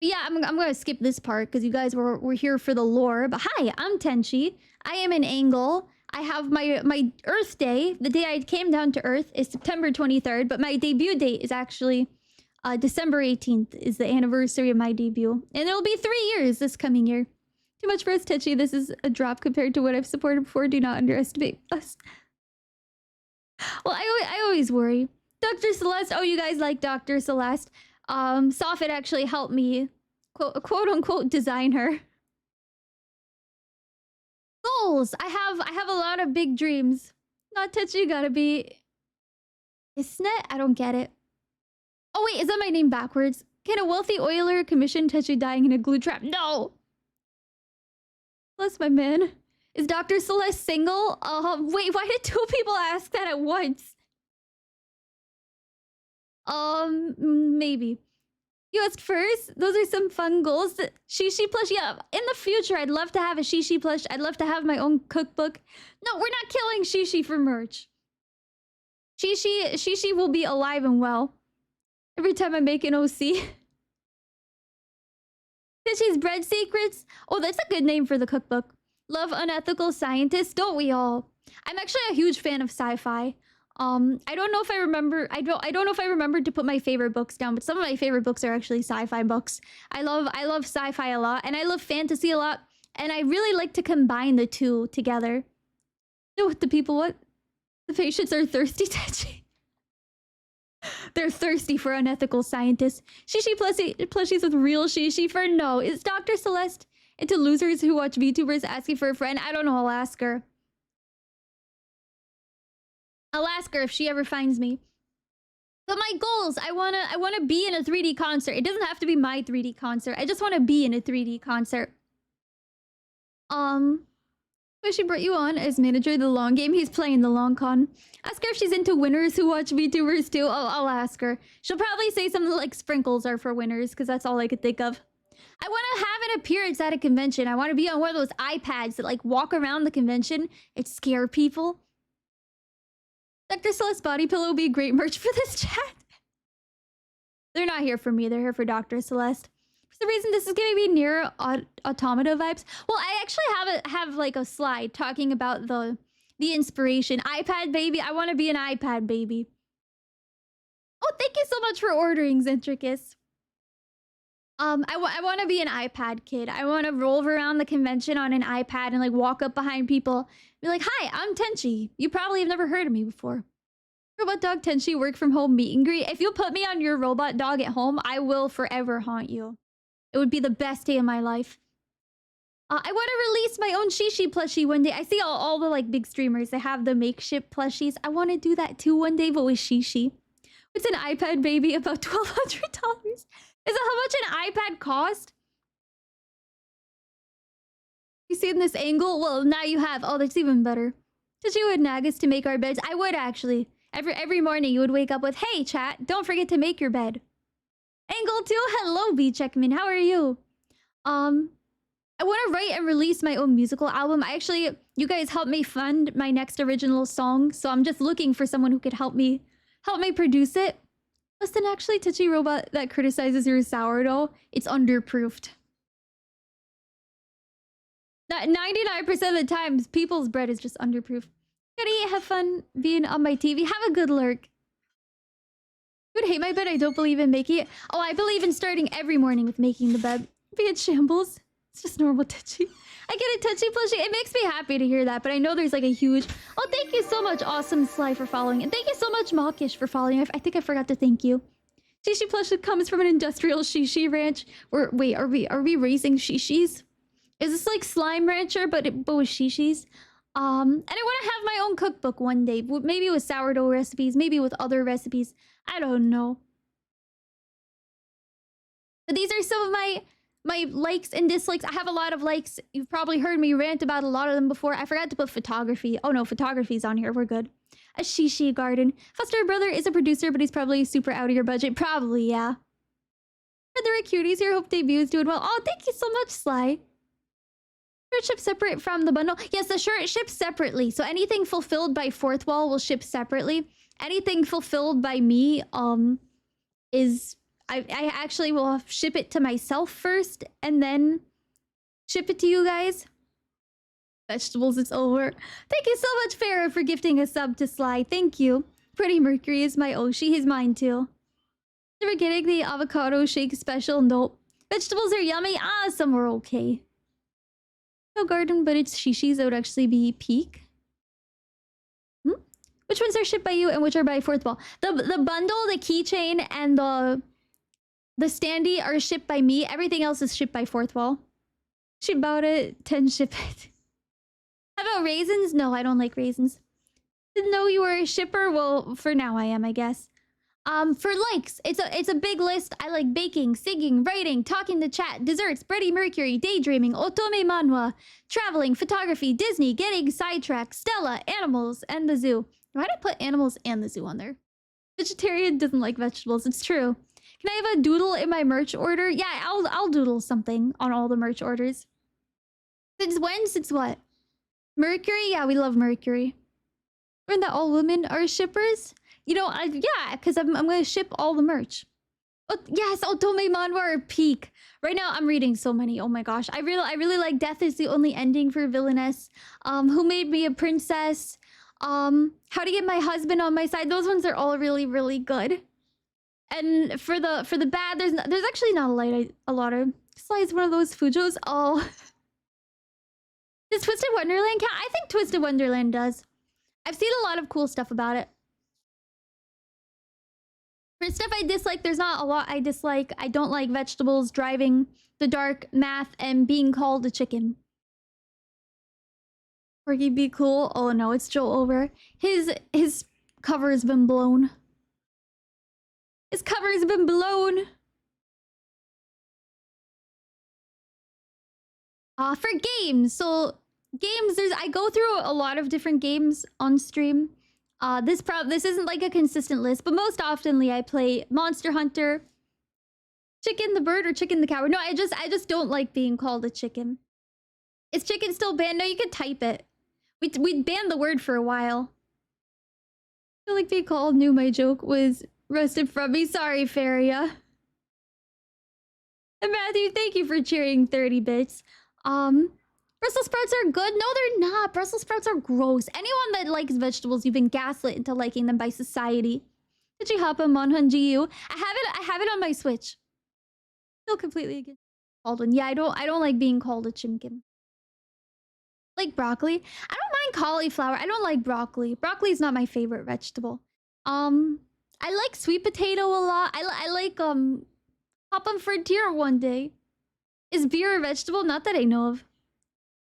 Yeah, I'm gonna skip this part because you guys were here for the lore. But hi, I'm Tenchi. I am an Angle. I have my Earth Day. The day I came down to Earth is September 23rd, but my debut date is actually December 18th is the anniversary of my debut. And it'll be 3 years this coming year. Too much for us, Tenchi. This is a drop compared to what I've supported before. Do not underestimate us. Well, I always worry. Dr. Celeste. Oh, you guys like Dr. Celeste. Soffit actually helped me quote unquote design her. Goals. I have a lot of big dreams. Not Tenchi, gotta be Isnet? I don't get it. Oh wait, is that my name backwards? Can a wealthy oiler commission Tenchi dying in a glue trap? No! Bless my man. Is Dr. Celeste single? Wait, why did 2 people ask that at once? Maybe. You asked first? Those are some fun goals. Shishi plush, yeah. In the future, I'd love to have a Shishi plush. I'd love to have my own cookbook. No, we're not killing Shishi for merch. Shishi will be alive and well. Every time I make an OC. Shishi's Bread Secrets. Oh, that's a good name for the cookbook. Love unethical scientists, don't we all? I'm actually a huge fan of sci-fi. I don't know if I remember. I don't know if I remembered to put my favorite books down, but some of my favorite books are actually sci-fi books. I love sci-fi a lot, and I love fantasy a lot, and I really like to combine the two together. You know what the people want? The patients are thirsty, Tenchi. They're thirsty for unethical scientists. Shishi plushies with real Shishi for no. Is Dr. Celeste into losers who watch VTubers asking for a friend? I don't know. I'll ask her. I'll ask her if she ever finds me. But my goals, I wanna be in a 3D concert. It doesn't have to be my 3D concert. I just want to be in a 3D concert. Wish she brought you on as manager of the long game. He's playing the long con. Ask her if she's into winners who watch VTubers too. I'll ask her. She'll probably say something like sprinkles are for winners, because that's all I could think of. I want to have an appearance at a convention. I want to be on one of those iPads that like walk around the convention and scare people. Dr. Celeste body pillow would be great merch for this chat. They're not here for me. They're here for Dr. Celeste. For some reason, this is giving me near automata vibes. Well, I actually have like a slide talking about the inspiration. iPad baby. I want to be an iPad baby. Oh, thank you so much for ordering, Zentricus. I want to be an iPad kid. I want to roll around the convention on an iPad and like walk up behind people, be like, "Hi, I'm Tenchi. You probably have never heard of me before. Robot dog Tenchi work from home meet and greet. If you'll put me on your robot dog at home, I will forever haunt you. It would be the best day of my life." I want to release my own Shishi plushie one day. I see all the like big streamers. They have the makeshift plushies. I want to do that too one day, but with Shishi. It's an iPad baby, about $1,200. Is that how much an iPad cost? You see in this angle? Well, now you have. Oh, that's even better. Did you would nag us to make our beds? I would actually. Every morning you would wake up with, "Hey chat, don't forget to make your bed." Angle 2, hello B Checkman, how are you? I want to write and release my own musical album. You guys helped me fund my next original song, so I'm just looking for someone who could help me produce it. Listen, actually, Touchy Robot that criticizes your sourdough, it's underproofed. 99% of the times, people's bread is just underproofed. Gotta have fun being on my TV. Have a good lurk. You would hate my bed. I don't believe in making it. Oh, I believe in starting every morning with making the bed. Be it shambles. It's just normal touchy. I get a touchy plushie. It makes me happy to hear that, but I know there's like a huge... Oh, thank you so much, Awesome Sly, for following. And thank you so much, Mawkish, for following. I think I forgot to thank you. Shishi plushie comes from an industrial shishi ranch. Wait, are we raising shishis? Is this like Slime Rancher, but with shishis? And I want to have my own cookbook one day. Maybe with sourdough recipes, maybe with other recipes. I don't know. But these are some of my likes and dislikes. I have a lot of likes. You've probably heard me rant about a lot of them before. I forgot to put photography. Oh no, photography's on here. We're good. A shishi garden. Foster brother is a producer, but he's probably super out of your budget. Probably, yeah. There are cuties here. Hope debut is doing well. Oh, thank you so much, Sly. Shirt ships separate from the bundle. Yes, the shirt ships separately. So anything fulfilled by Fourth Wall will ship separately. Anything fulfilled by me, is... I actually will ship it to myself first and then ship it to you guys. Vegetables, it's over. Thank you so much, Farah, for gifting a sub to Sly. Thank you. Pretty Mercury is my Oshi. He's mine too. Never getting the avocado shake special. Nope. Vegetables are yummy. Some are okay. No garden, but it's shishis. That would actually be peak. Which ones are shipped by you and which are by Fourth Wall? The bundle, the keychain, and the standee are shipped by me. Everything else is shipped by Fourth Wall. Ship about it. 10 ship it. How about raisins? No, I don't like raisins. Didn't know you were a shipper. Well, for now I am, I guess. For likes, it's a big list. I like baking, singing, writing, talking to chat, desserts, Freddie Mercury, daydreaming, otome manhwa, traveling, photography, Disney, getting sidetracked, Stella, animals, and the zoo. Why did I put animals and the zoo on there? Vegetarian doesn't like vegetables. It's true. Can I have a doodle in my merch order? Yeah, I'll doodle something on all the merch orders. Since when? Since what? Mercury? Yeah, we love Mercury. Learned that all women are shippers? You know, yeah, because I'm going to ship all the merch. Oh, yes, Otome Manhwa or Peak. Right now, I'm reading so many. Oh my gosh. I really like Death is the Only Ending for Villainess. Who Made Me a Princess? How to Get My Husband on My Side. Those ones are all really, really good. And for the bad, there's actually not a lot of... Slide's one of those Fujos. Oh. Does Twisted Wonderland count? I think Twisted Wonderland does. I've seen a lot of cool stuff about it. For stuff I dislike, there's not a lot I dislike. I don't like vegetables, driving, the dark, math, and being called a chicken. Porky be cool. Oh no, it's Joe over. His cover has been blown. His cover has been blown. For games. So games, I go through a lot of different games on stream. This isn't like a consistent list, but most oftenly I play Monster Hunter, Chicken the Bird, or Chicken the Coward. No, I just don't like being called a chicken. Is chicken still banned? No, you could type it. We'd banned the word for a while. feel like they called knew my joke was wrested from me. Sorry, Faria. And Matthew, thank you for cheering 30 bits. Brussels sprouts are good. No, they're not. Brussels sprouts are gross. Anyone that likes vegetables, you've been gaslit into liking them by society. Did you hop on Monhun GU? I have it on my Switch. Still completely against called one. Yeah, I don't like being called a chimkin. Like broccoli. I don't mind cauliflower. I don't like broccoli. Broccoli is not my favorite vegetable. I like sweet potato a lot. I like hop on Frontier one day. Is beer a vegetable? Not that I know of.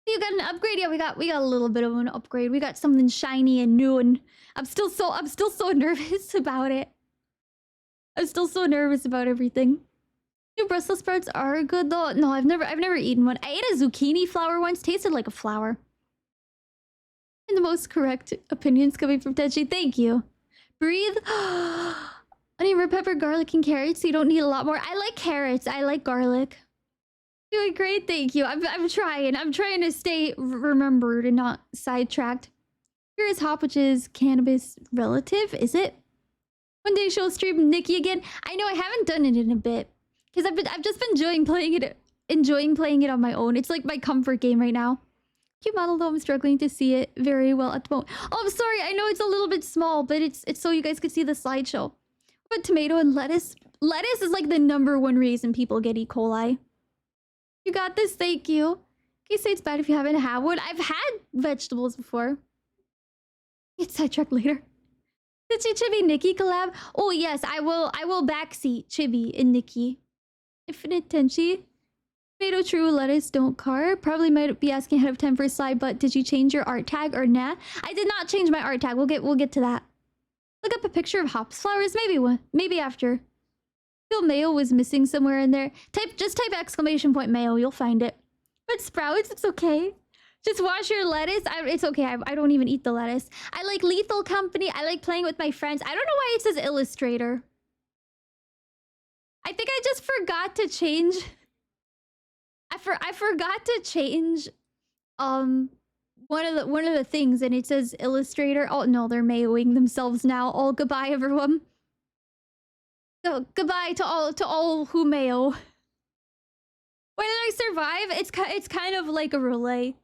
You got an upgrade? Yeah, we got a little bit of an upgrade. We got something shiny and new, and I'm still so nervous about it. I'm still so nervous about everything. New Brussels sprouts are good though. No, I've never eaten one. I ate a zucchini flower once. Tasted like a flower. And the most correct opinions coming from Tenchi. Thank you. Breathe. Onion, red pepper, garlic, and carrots. So you don't need a lot more. I like carrots. I like garlic. Doing great, thank you. I'm trying. I'm trying to stay remembered and not sidetracked. Here is Hop, which is cannabis relative. Is it? One day she'll stream Nikki again. I know I haven't done it in a bit because I've just been enjoying playing it on my own. It's like my comfort game right now. Cute model though. I'm struggling to see it very well at the moment. Oh, I'm sorry. I know it's a little bit small, but it's so you guys could see the slideshow. But tomato and lettuce. Lettuce is like the #1 reason people get E. coli. You got this, thank you. Can you say it's bad if you haven't had one? I've had vegetables before. Get sidetracked later. Did you Chibi Nikki collab? Oh yes, I will backseat Chibi and Nikki. Infinite Tenchi. Tomato, true, lettuce, don't carb. Probably might be asking ahead of time for a slide, but did you change your art tag or nah? I did not change my art tag. We'll get to that. Look up a picture of hops flowers, maybe after. Feel mayo was missing somewhere in there. Just type exclamation point mayo, you'll find it. But sprouts, it's okay. Just wash your lettuce. It's okay. I don't even eat the lettuce. I like Lethal Company. I like playing with my friends. I don't know why it says Illustrator. I think I just forgot to change. I forgot to change one of the things, and it says Illustrator. Oh no, they're mayoing themselves now. Oh, goodbye everyone. So, goodbye to all who mayo. Why did I survive? It's kind of like a relay.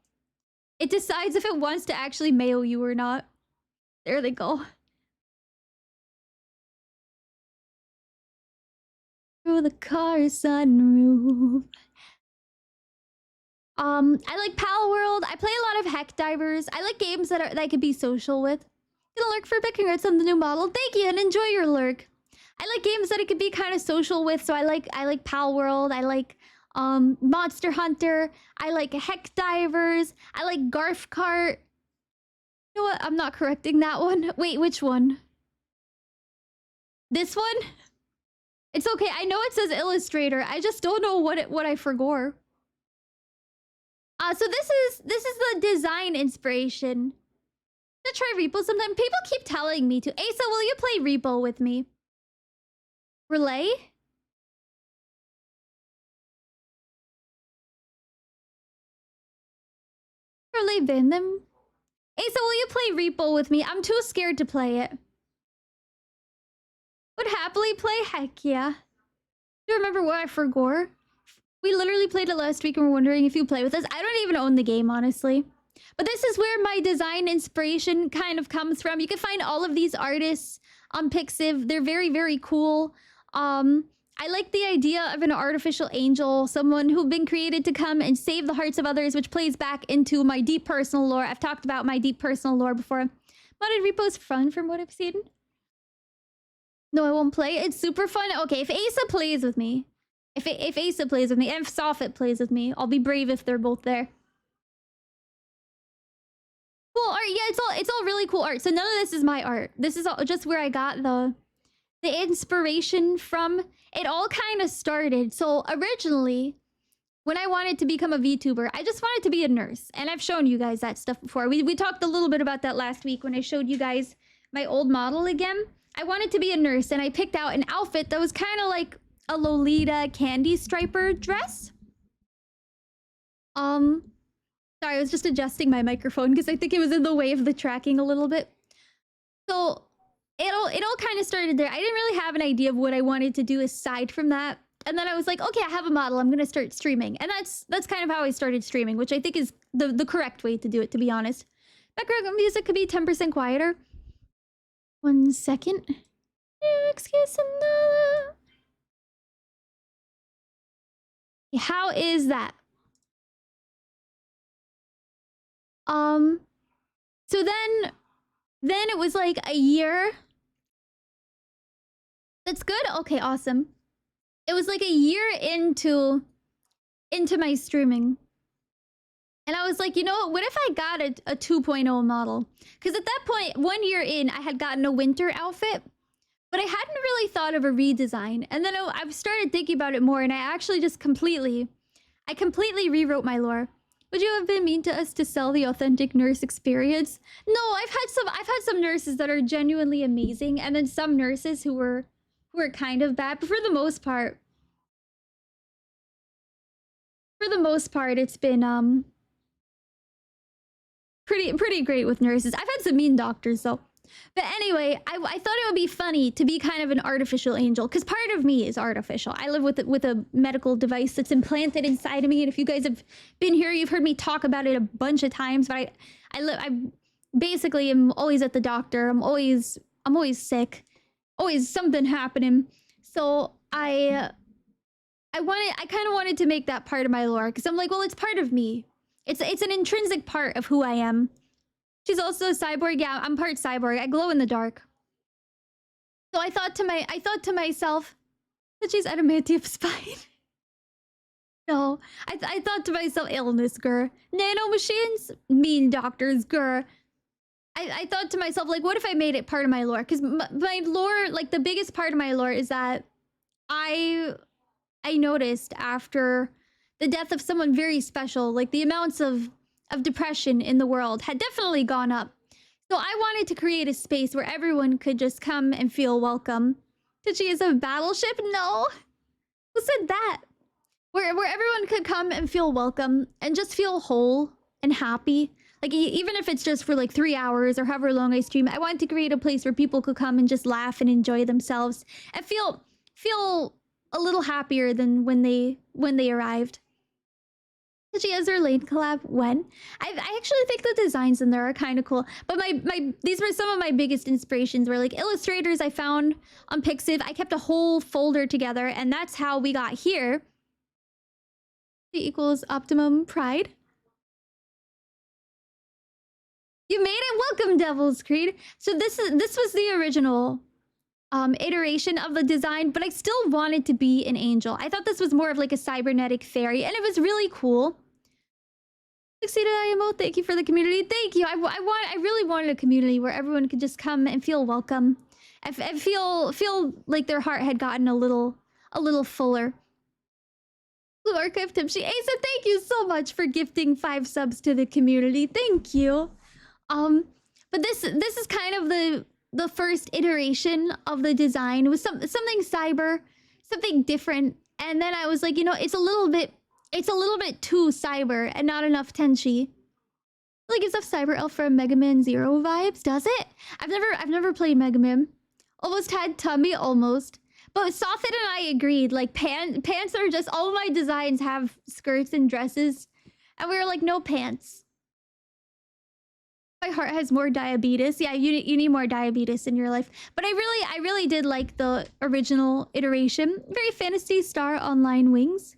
It decides if it wants to actually mayo you or not. There they go. Through the car sunroof. I like Pal World. I play a lot of Heck Divers. I like games that I could be social with. Gonna lurk for a bit. Congrats on the new model. Thank you and enjoy your lurk. I like games that I could be kind of social with, so I like Pal World. I like Monster Hunter. I like Heck Divers. I like Garf Kart. You know what? I'm not correcting that one. Wait, which one? This one? It's okay. I know it says Illustrator. I just don't know what I forgot. So this is the design inspiration. To try Repo sometime. People keep telling me to. Asa, will you play Repo with me? Relay? Relay ban them? Asa, will you play Repo with me? I'm too scared to play it. Would happily play? Heck yeah. Do you remember what I forgot? We literally played it last week and we're wondering if you play with us. I don't even own the game, honestly. But this is where my design inspiration kind of comes from. You can find all of these artists on Pixiv. They're very, very cool. I like the idea of an artificial angel, someone who've been created to come and save the hearts of others, which plays back into my deep personal lore. I've talked about my deep personal lore before. Modded Repo's fun from what I've seen. No, I won't play. It's super fun. Okay, if Asa plays with me, if Asa plays with me, and if Soffit plays with me, I'll be brave if they're both there. Cool art. Yeah, it's all really cool art. So none of this is my art. This is all just where I got the inspiration from. It all kind of started. So originally, when I wanted to become a VTuber, I just wanted to be a nurse. And I've shown you guys that stuff before. We talked a little bit about that last week when I showed you guys my old model again. I wanted to be a nurse and I picked out an outfit that was kind of like a Lolita candy striper dress. Sorry, I was just adjusting my microphone because I think it was in the way of the tracking a little bit. So it all kind of started there. I didn't really have an idea of what I wanted to do aside from that. And then I was like, okay, I have a model. I'm gonna start streaming. And that's kind of how I started streaming, which I think is the correct way to do it, to be honest. Background music could be 10% quieter. 1 second. Excuse another. How is that? So then it was like a year. That's good. Okay, awesome. It was like a year into my streaming. And I was like, you know what if I got a 2.0 model? Because at that point, 1 year in, I had gotten a winter outfit, but I hadn't really thought of a redesign. And then I've started thinking about it more, and I actually just completely rewrote my lore. Would you have been mean to us to sell the authentic nurse experience? No, I've had some nurses that are genuinely amazing, and then some nurses who were kind of bad, but for the most part, it's been pretty great with nurses. I've had some mean doctors though. But anyway, I thought it would be funny to be kind of an artificial angel, because part of me is artificial. I live with a medical device that's implanted inside of me, and if you guys have been here, you've heard me talk about it a bunch of times. But I basically am always at the doctor. I'm always sick, always something happening. So I kind of wanted to make that part of my lore, because I'm like, well, it's part of me. It's an intrinsic part of who I am. She's also a cyborg. Yeah, I'm part cyborg. I glow in the dark. So I thought to myself that she's adamantium spine. No, I thought to myself, illness, grr. Nano machines, mean doctors, grr. I thought to myself, like, what if I made it part of my lore? Because my lore, like, the biggest part of my lore is that I noticed after the death of someone very special, like, the amounts of depression in the world had definitely gone up. So I wanted to create a space where everyone could just come and feel welcome. Did she use a battleship? No. Who said that? Where everyone could come and feel welcome and just feel whole and happy. Like, even if it's just for like 3 hours or however long I stream, I wanted to create a place where people could come and just laugh and enjoy themselves and feel a little happier than when they arrived. She has her Lane collab when? I actually think the designs in there are kind of cool. But these were some of my biggest inspirations, were like illustrators I found on Pixiv. I kept a whole folder together, and that's how we got here. C equals Optimum Pride. You made it. Welcome, Devil's Creed. So this was the original iteration of the design, but I still wanted to be an angel. I thought this was more of like a cybernetic fairy, and it was really cool. Succeeded IMO, thank you for the community. Thank you. I really wanted a community where everyone could just come and feel welcome, and feel like their heart had gotten a little fuller. Blue Archive Timshi Asa, thank you so much for gifting 5 subs to the community. Thank you. But this is kind of the first iteration of the design. It was something cyber, something different. And then I was like, you know, it's a little bit too cyber and not enough Tenchi. Like, gives off Cyber Elf from Mega Man Zero vibes, does it? I've never played Mega Man. Almost had tummy, almost. But Sofit and I agreed, like, pants are just, all of my designs have skirts and dresses. And we were like, no pants. My heart has more diabetes. Yeah, you need more diabetes in your life. But I really did like the original iteration. Very Fantasy Star Online wings.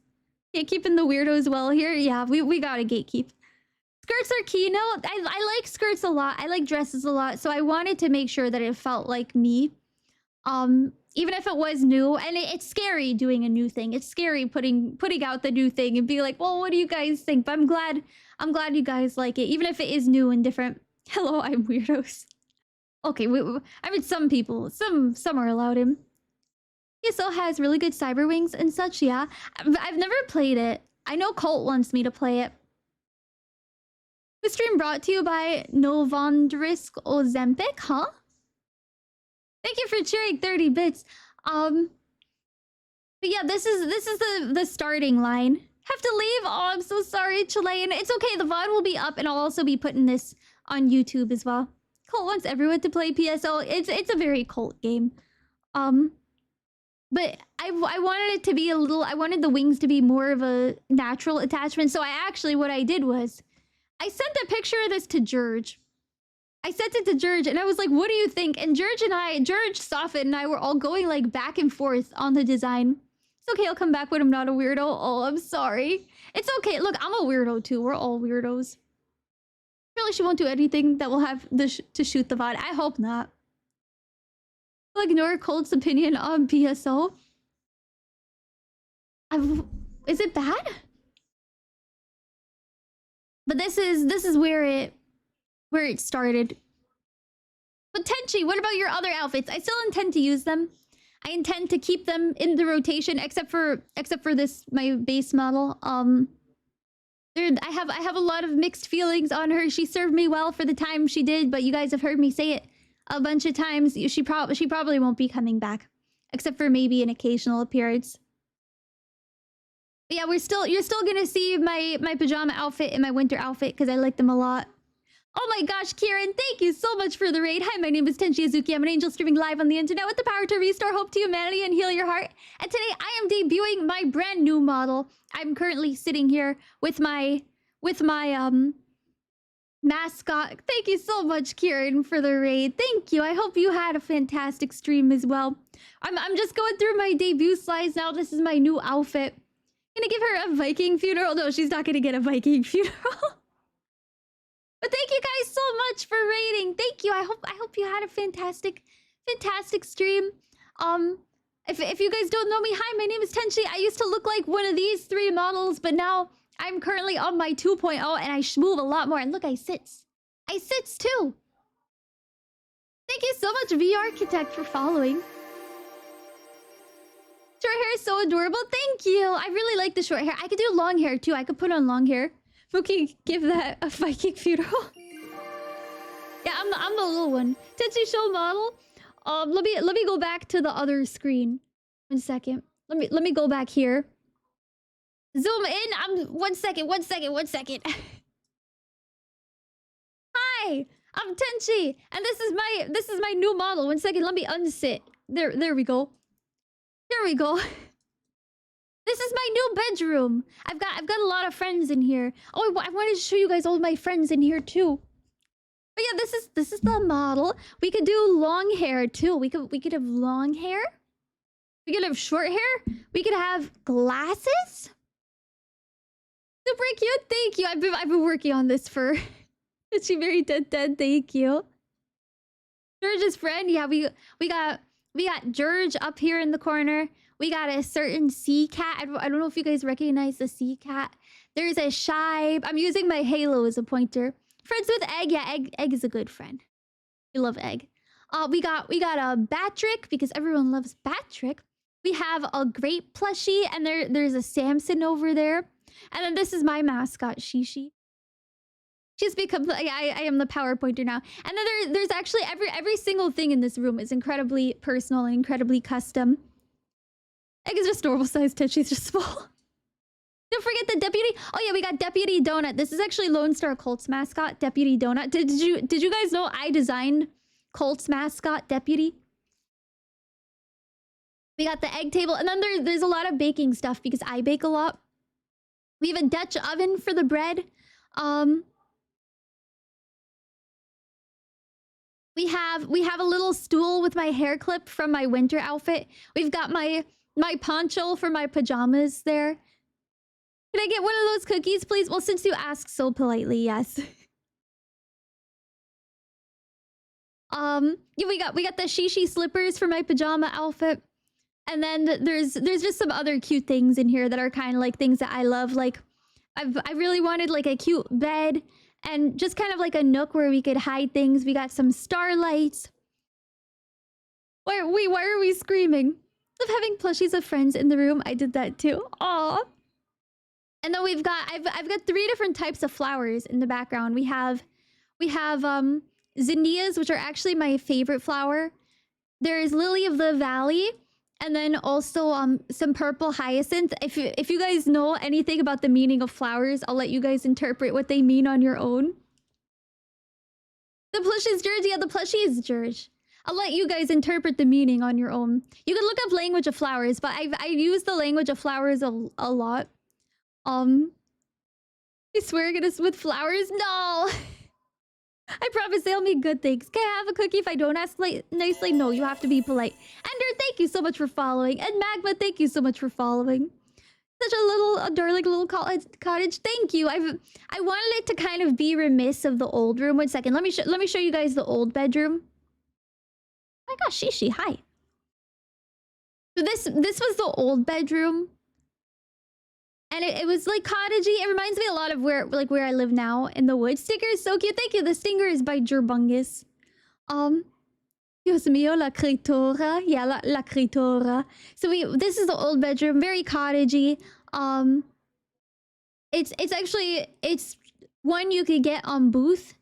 Gatekeeping the weirdos well here. Yeah, we gotta gatekeep. Skirts are key. No, I like skirts a lot. I like dresses a lot. So I wanted to make sure that it felt like me. Even if it was new, and it's scary doing a new thing. It's scary putting out the new thing and be like, well, what do you guys think? But I'm glad you guys like it, even if it is new and different. Hello, I'm weirdos. Okay, I mean, some people, some are allowed in. He still has really good cyber wings and such, yeah. I've never played it. I know Colt wants me to play it. This stream brought to you by Novondrisk Ozempic, huh? Thank you for cheering 30 bits. But yeah, this is the starting line. Have to leave? Oh, I'm so sorry, Chilean. It's okay, the VOD will be up, and I'll also be putting this on YouTube as well. Colt wants everyone to play PSO. It's a very Colt game. But I wanted it to be a little... I wanted the wings to be more of a natural attachment. So what I did was... I sent a picture of this to George. I sent it to George and I was like, what do you think? And George, Safin, and I were all going like back and forth on the design. It's okay, I'll come back when I'm not a weirdo. Oh, I'm sorry. It's okay. Look, I'm a weirdo too. We're all weirdos. Really, she won't do anything that will have to shoot the VOD. I hope not. I'll ignore Colt's opinion on PSO. Is it bad? But this is where it started. But Tenchi, what about your other outfits? I still intend to use them. I intend to keep them in the rotation, except for this, my base model. I have a lot of mixed feelings on her. She served me well for the time she did, but you guys have heard me say it a bunch of times. She probably won't be coming back, except for maybe an occasional appearance. But yeah, you're still gonna see my pajama outfit and my winter outfit because I like them a lot. Oh my gosh, Kieran, thank you so much for the raid. Hi, my name is Tenchi Azuki. I'm an angel streaming live on the internet with the power to restore hope to humanity and heal your heart. And today I am debuting my brand new model. I'm currently sitting here with my mascot. Thank you so much, Kieran, for the raid. Thank you. I hope you had a fantastic stream as well. I'm just going through my debut slides now. This is my new outfit. Gonna give her a Viking funeral. No, she's not gonna get a Viking funeral. But thank you guys so much for raiding. Thank you. I hope you had a fantastic stream. If you guys don't know me, hi, my name is Tenchi. I used to look like one of these 3 models, but now I'm currently on my 2.0 and I move a lot more. And look, I sits too. Thank you so much, V Architect, for following. Short hair is so adorable. Thank you. I really like the short hair. I could do long hair too. I could put on long hair. Mookie, give that a Viking funeral. Yeah, I'm the little one. Tenchi show model. Let me go back to the other screen. 1 second. Let me go back here. Zoom in. 1 second. Hi, I'm Tenchi, and this is my new model. 1 second. Let me unsit. There we go. There we go. This is my new bedroom. I've got a lot of friends in here. Oh, I wanted to show you guys all my friends in here too. But yeah, this is the model. We could do long hair too. We could have long hair. We could have short hair. We could have glasses. Super cute. Thank you. I've been working on this for. Is she very dead? Thank you. George's friend. Yeah, we got George up here in the corner. We got a certain sea cat. I don't know if you guys recognize the sea cat. There's a Shibe. I'm using my halo as a pointer. Friends with Egg. Yeah, Egg is a good friend. We love Egg. We got a Batrick because everyone loves Batrick. We have a great plushie, and there's a Samson over there. And then this is my mascot, Shishi. She's become... I am the power pointer now. And then there's actually... Every single thing in this room is incredibly personal and incredibly custom. Egg is just normal size. She's just small. Don't forget the deputy. Oh yeah, we got Deputy Donut. This is actually Lone Star Colt's mascot, Deputy Donut. Did you guys know I designed Colt's mascot, Deputy? We got the egg table, and then there's a lot of baking stuff because I bake a lot. We have a Dutch oven for the bread. We have a little stool with my hair clip from my winter outfit. We've got my poncho for my pajamas there. Can I get one of those cookies, please? Well, since you asked so politely, yes. Yeah, we got the Shishi slippers for my pajama outfit. And then there's just some other cute things in here that are kind of like things that I love. Like, I really wanted like a cute bed and just kind of like a nook where we could hide things. We got some starlights. Why are we screaming? Love having plushies of friends in the room. I did that too. Aw. And then I've got 3 different types of flowers in the background. We have zinnias, which are actually my favorite flower. There's Lily of the Valley, and then also some purple hyacinth. If you guys know anything about the meaning of flowers, I'll let you guys interpret what they mean on your own. The plush is George. Yeah, the plushie is George. I'll let you guys interpret the meaning on your own. You can look up language of flowers, but I've used the language of flowers a lot. I swear it's with flowers. No. I promise they'll mean good things. Can I have a cookie if I don't ask nicely? No, you have to be polite. Ender, thank you so much for following. And Magma, thank you so much for following. Such a darling little cottage. Thank you. I wanted it to kind of be remiss of the old room. 1 second. Let me show you guys the old bedroom. Oh my gosh, Shishi, hi. So this was the old bedroom. And it was like cottagey. It reminds me a lot of where I live now in the woods. Sticker is so cute. Thank you. The stinger is by Gerbungus. Dios mío, la criatura. Yeah, la criatura. So this is the old bedroom, very cottagey. It's one you could get on Booth.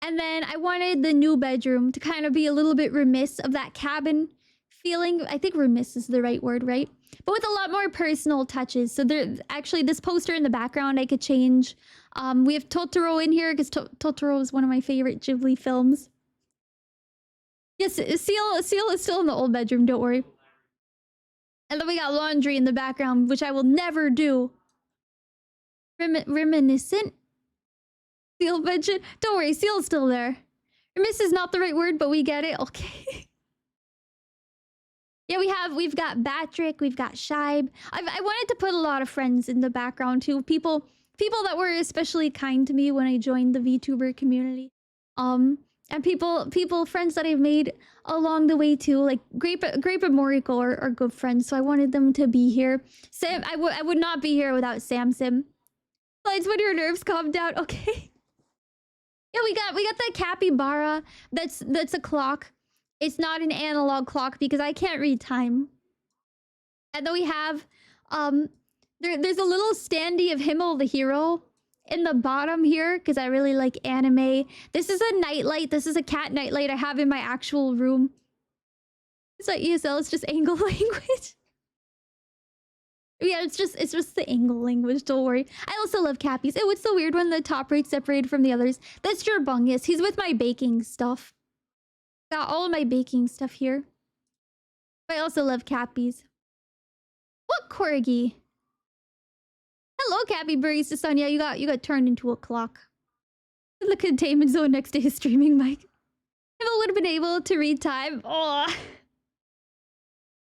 And then I wanted the new bedroom to kind of be a little bit remiss of that cabin feeling. I think remiss is the right word, right? But with a lot more personal touches. So there, actually, this poster in the background I could change. We have Totoro in here because Totoro is one of my favorite Ghibli films. Yes, Seal is still in the old bedroom. Don't worry. And then we got laundry in the background, which I will never do. Reminiscent. Seal mentioned. Don't worry, Seal's still there. Remiss is not the right word, but we get it. Okay. Yeah, we've got Batrick, we've got Shibe. I wanted to put a lot of friends in the background too. People that were especially kind to me when I joined the VTuber community. And friends that I've made along the way too. Like Grape and Moriko are good friends, so I wanted them to be here. Sam, I would not be here without Samsim. It's when your nerves calm down. Okay. Yeah, we got that capybara. That's a clock. It's not an analog clock because I can't read time. And then we have there's a little standee of Himmel the hero in the bottom here because I really like anime. This is a nightlight. This is a cat nightlight I have in my actual room. It's not ESL, it's just angle language. Yeah, it's just the angle language, don't worry. I also love Cappies. Oh, it's so weird when the top rate's separated from the others. That's Gerbungus. He's with my baking stuff. Got all of my baking stuff here. I also love Cappies. What corgi? Hello, Cappy Barista Son. Yeah, you got turned into a clock. In the containment zone next to his streaming mic. If I would have been able to read time. Oh.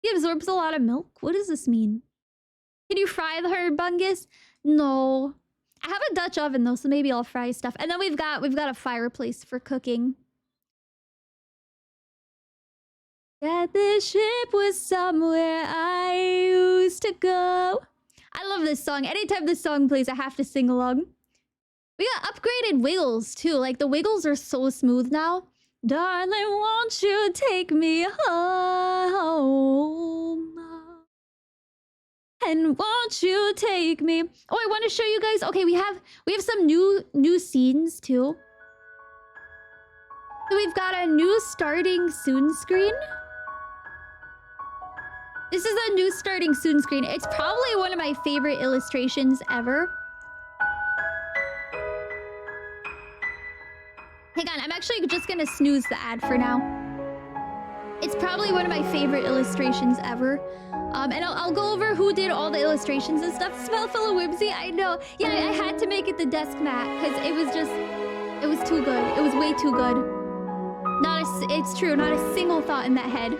He absorbs a lot of milk. What does this mean? Can you fry the Gerbungus? No. I have a Dutch oven though, so maybe I'll fry stuff. And then we've got a fireplace for cooking. That the ship was somewhere I used to go. I love this song. Anytime this song plays, I have to sing along. We got upgraded wiggles too. Like the wiggles are so smooth now. Darling, won't you take me home? And won't you take me? Oh, I want to show you guys. Okay, we have some new scenes too. So we've got a new starting soon screen. This is a new starting soon screen. It's probably one of my favorite illustrations ever. Hang on, I'm actually just gonna snooze the ad for now. It's probably one of my favorite illustrations ever. And I'll go over who did all the illustrations and stuff. Smell full of whimsy, I know. Yeah, I had to make it the desk mat because it was too good. It was way too good. It's true, not a single thought in that head.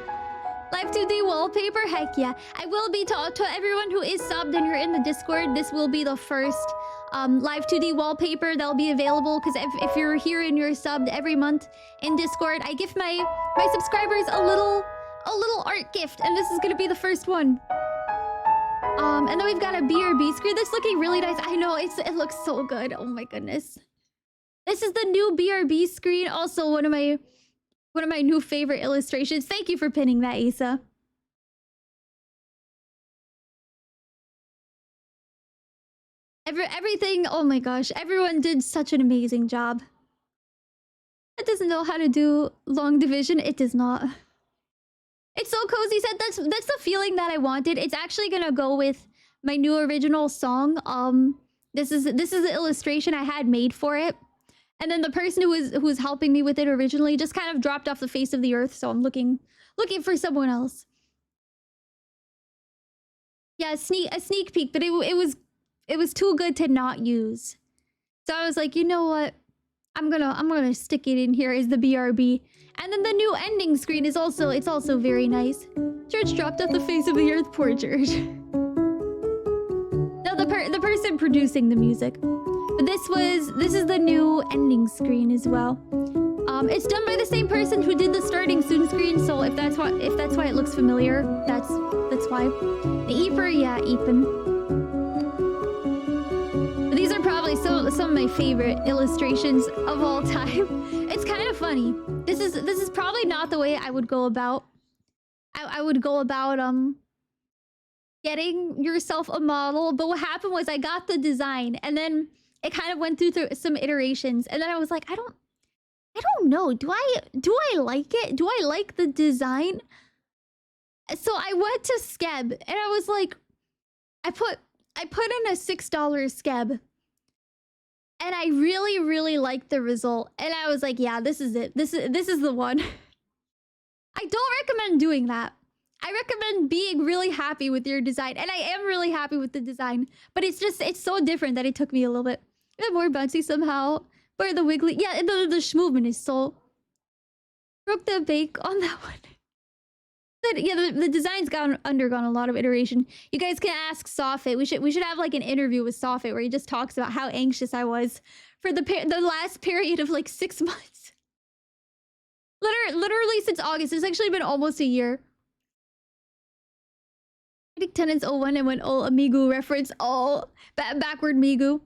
Live 2D wallpaper? Heck yeah. I will be to everyone who is subbed and you're in the Discord, this will be the first live 2D wallpaper that'll be available because if you're here and you're subbed every month in Discord, I give my subscribers a little art gift, and this is gonna be the first one. And then we've got a BRB screen that's looking really nice. I know, it looks so good. Oh my goodness. This is the new BRB screen, also one of my new favorite illustrations. Thank you for pinning that, Asa. Everything, oh my gosh, everyone did such an amazing job. It doesn't know how to do long division. It does not. It's so cozy. Said that's the feeling that I wanted. It's actually gonna go with my new original song. This is the illustration I had made for it. And then the person who was helping me with it originally just kind of dropped off the face of the earth, so I'm looking for someone else. Yeah, a sneak peek, but it was too good to not use. So I was like, you know what? I'm gonna stick it in here as the BRB. And then the new ending screen is also very nice. Church dropped off the face of the earth, poor Church. No, the person producing the music. But this is the new ending screen as well. It's done by the same person who did the starting soon screen, so if that's why it looks familiar, that's why. The Eeper, yeah, Eepin. These are probably some of my favorite illustrations of all time. It's kind of funny. This is probably not the way I would go about. I would go about getting yourself a model, but what happened was I got the design and then it kind of went through some iterations, and then I was like, I don't know. Do I like it? Do I like the design? So I went to Skeb and I was like, I put in a $6 Skeb. And I really, really liked the result. And I was like, yeah, this is it. This is the one. I don't recommend doing that. I recommend being really happy with your design. And I am really happy with the design. But it's so different that it took me a little bit more bouncy somehow. But the wiggly, yeah, the movement is so... Broke the bake on that one. But yeah, the design's undergone a lot of iteration. You guys can ask Soffit. We should have like an interview with Soffit where he just talks about how anxious I was for the last period of like 6 months. Literally since August. It's actually been almost a year. I think Tenants 01 and went all Amigu reference, all backward Migu.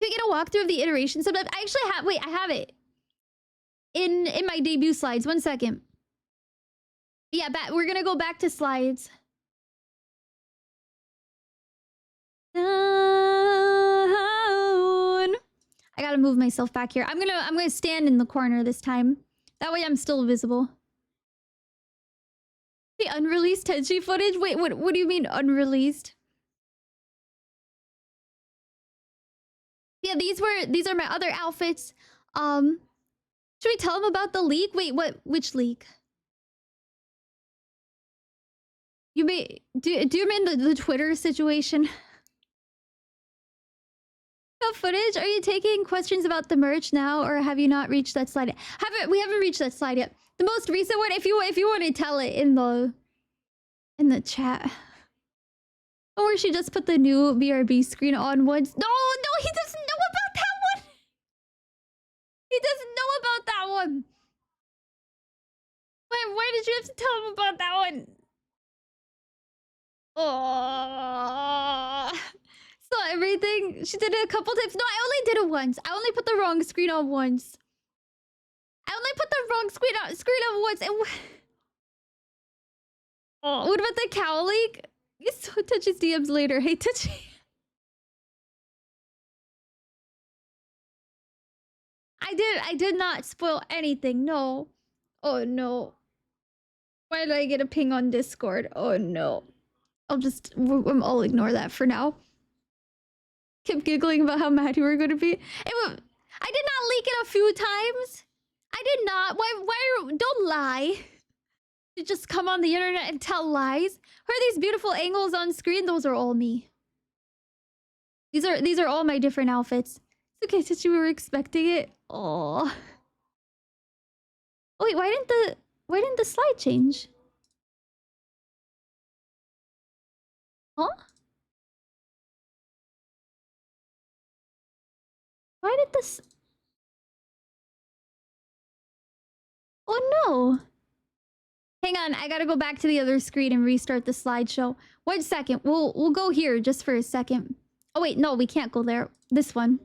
Can we get a walkthrough of the iteration sometimes? I actually have, wait, I have it in my debut slides. 1 second. Yeah, we're gonna go back to slides. Down. I gotta move myself back here. I'm gonna stand in the corner this time. That way I'm still visible. The unreleased Tenchi footage? Wait, what do you mean unreleased? Yeah, these are my other outfits. Should we tell them about the leak? Wait, which leak? Do you mean the Twitter situation? About footage? Are you taking questions about the merch now, or have you not reached that slide yet? We haven't reached that slide yet. The most recent one, if you want to tell it in the chat. Or she just put the new BRB screen on once. No, he doesn't know about that one. He doesn't know about that one. Why did you have to tell him about that one? Oh. So everything, she did it a couple times. No, I only did it once. I only put the wrong screen on once. Oh, what about the cow leak? So Touchy's DMs later. Hey, Touchy. I did not spoil anything. No. Oh, no. Why did I get a ping on Discord? Oh, no. I'll ignore that for now. Kept giggling about how mad you were going to be. I did not leak it a few times. I did not. Why don't lie. You just come on the internet and tell lies. Who are these beautiful angles on screen? Those are all me. These are all my different outfits. It's okay, since you were expecting it. Oh. Oh wait, why didn't the slide change? Huh? Why did this... Oh no! Hang on, I gotta go back to the other screen and restart the slideshow. 1 second, we'll go here just for a second. Oh wait, no, we can't go there. This one.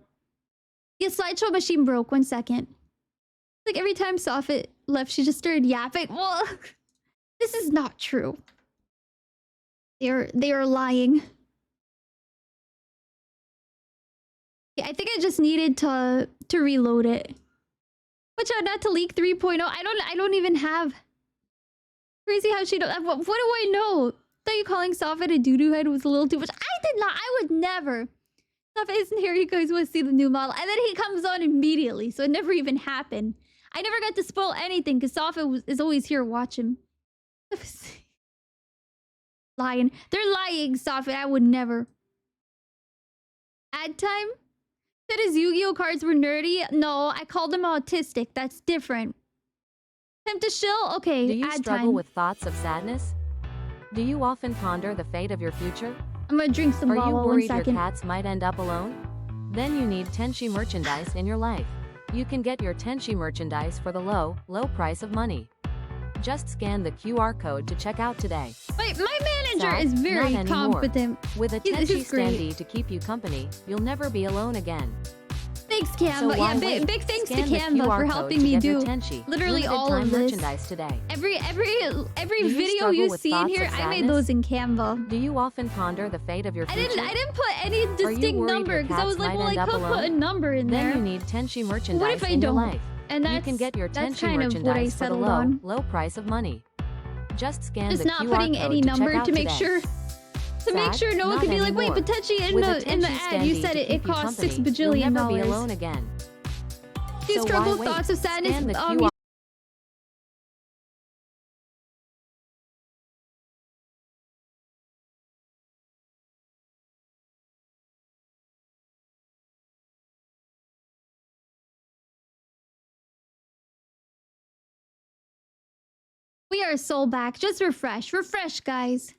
The slideshow machine broke. 1 second. Like every time Soffit left, she just started yapping. Well, this is not true. They are lying. Yeah, I think I just needed to reload it. Watch out not to leak 3.0. I don't even have. Crazy how she don't. What do I know? Thought you calling Soffit a doo-doo head was a little too much. I did not. I would never. Stuff isn't here. You guys want to see the new model. And then he comes on immediately, so it never even happened. I never got to spoil anything because Safa is always here watching. Lying. They're lying, Safa. I would never. Ad time? Said his Yu-Gi-Oh cards were nerdy. No, I called them autistic. That's different. Time to shill? Okay, Do you ad struggle time. with thoughts of sadness? Do you often ponder the fate of your future? I'm gonna drink some Are you bubble. 1 worried your second. cats might end up alone? Then you need Tenchi merchandise in your life. You can get your Tenchi merchandise for the low price of money. Just scan the QR code to check out today. My manager Sad? is very Not anymore. competent. With a He's Tenchi great. standee to keep you company, you'll never be alone again. Thanks, Canva. So why Yeah, wait? big thanks to Scan the Canva QR for code helping to me get your do Tenchi literally limited all time of this. merchandise today. every Do you video struggle you with see in thoughts here. of I made sadness? those in Canva. Do you often ponder the fate of your I future? didn't put any Are you distinct worried number your because I was cats like, might well, I end up could put a alone? number in Then there. you need Tenchi merchandise What if I in your don't? life. And You can get your that's Tenchi kind of what I merchandise for the settled on. low price of money. Just scan Just the not QR putting code any to number check out to make today. sure. To make Sad? sure no one Not could be like, wait, anymore. but Tenchi in With a the Tenchi ad, you standee said to it keep you costs $6 company, bajillion. You'll never be alone again. Do you So struggle why with thoughts of wait? sadness? Scan the QR We are soul back. Just refresh. Refresh, guys.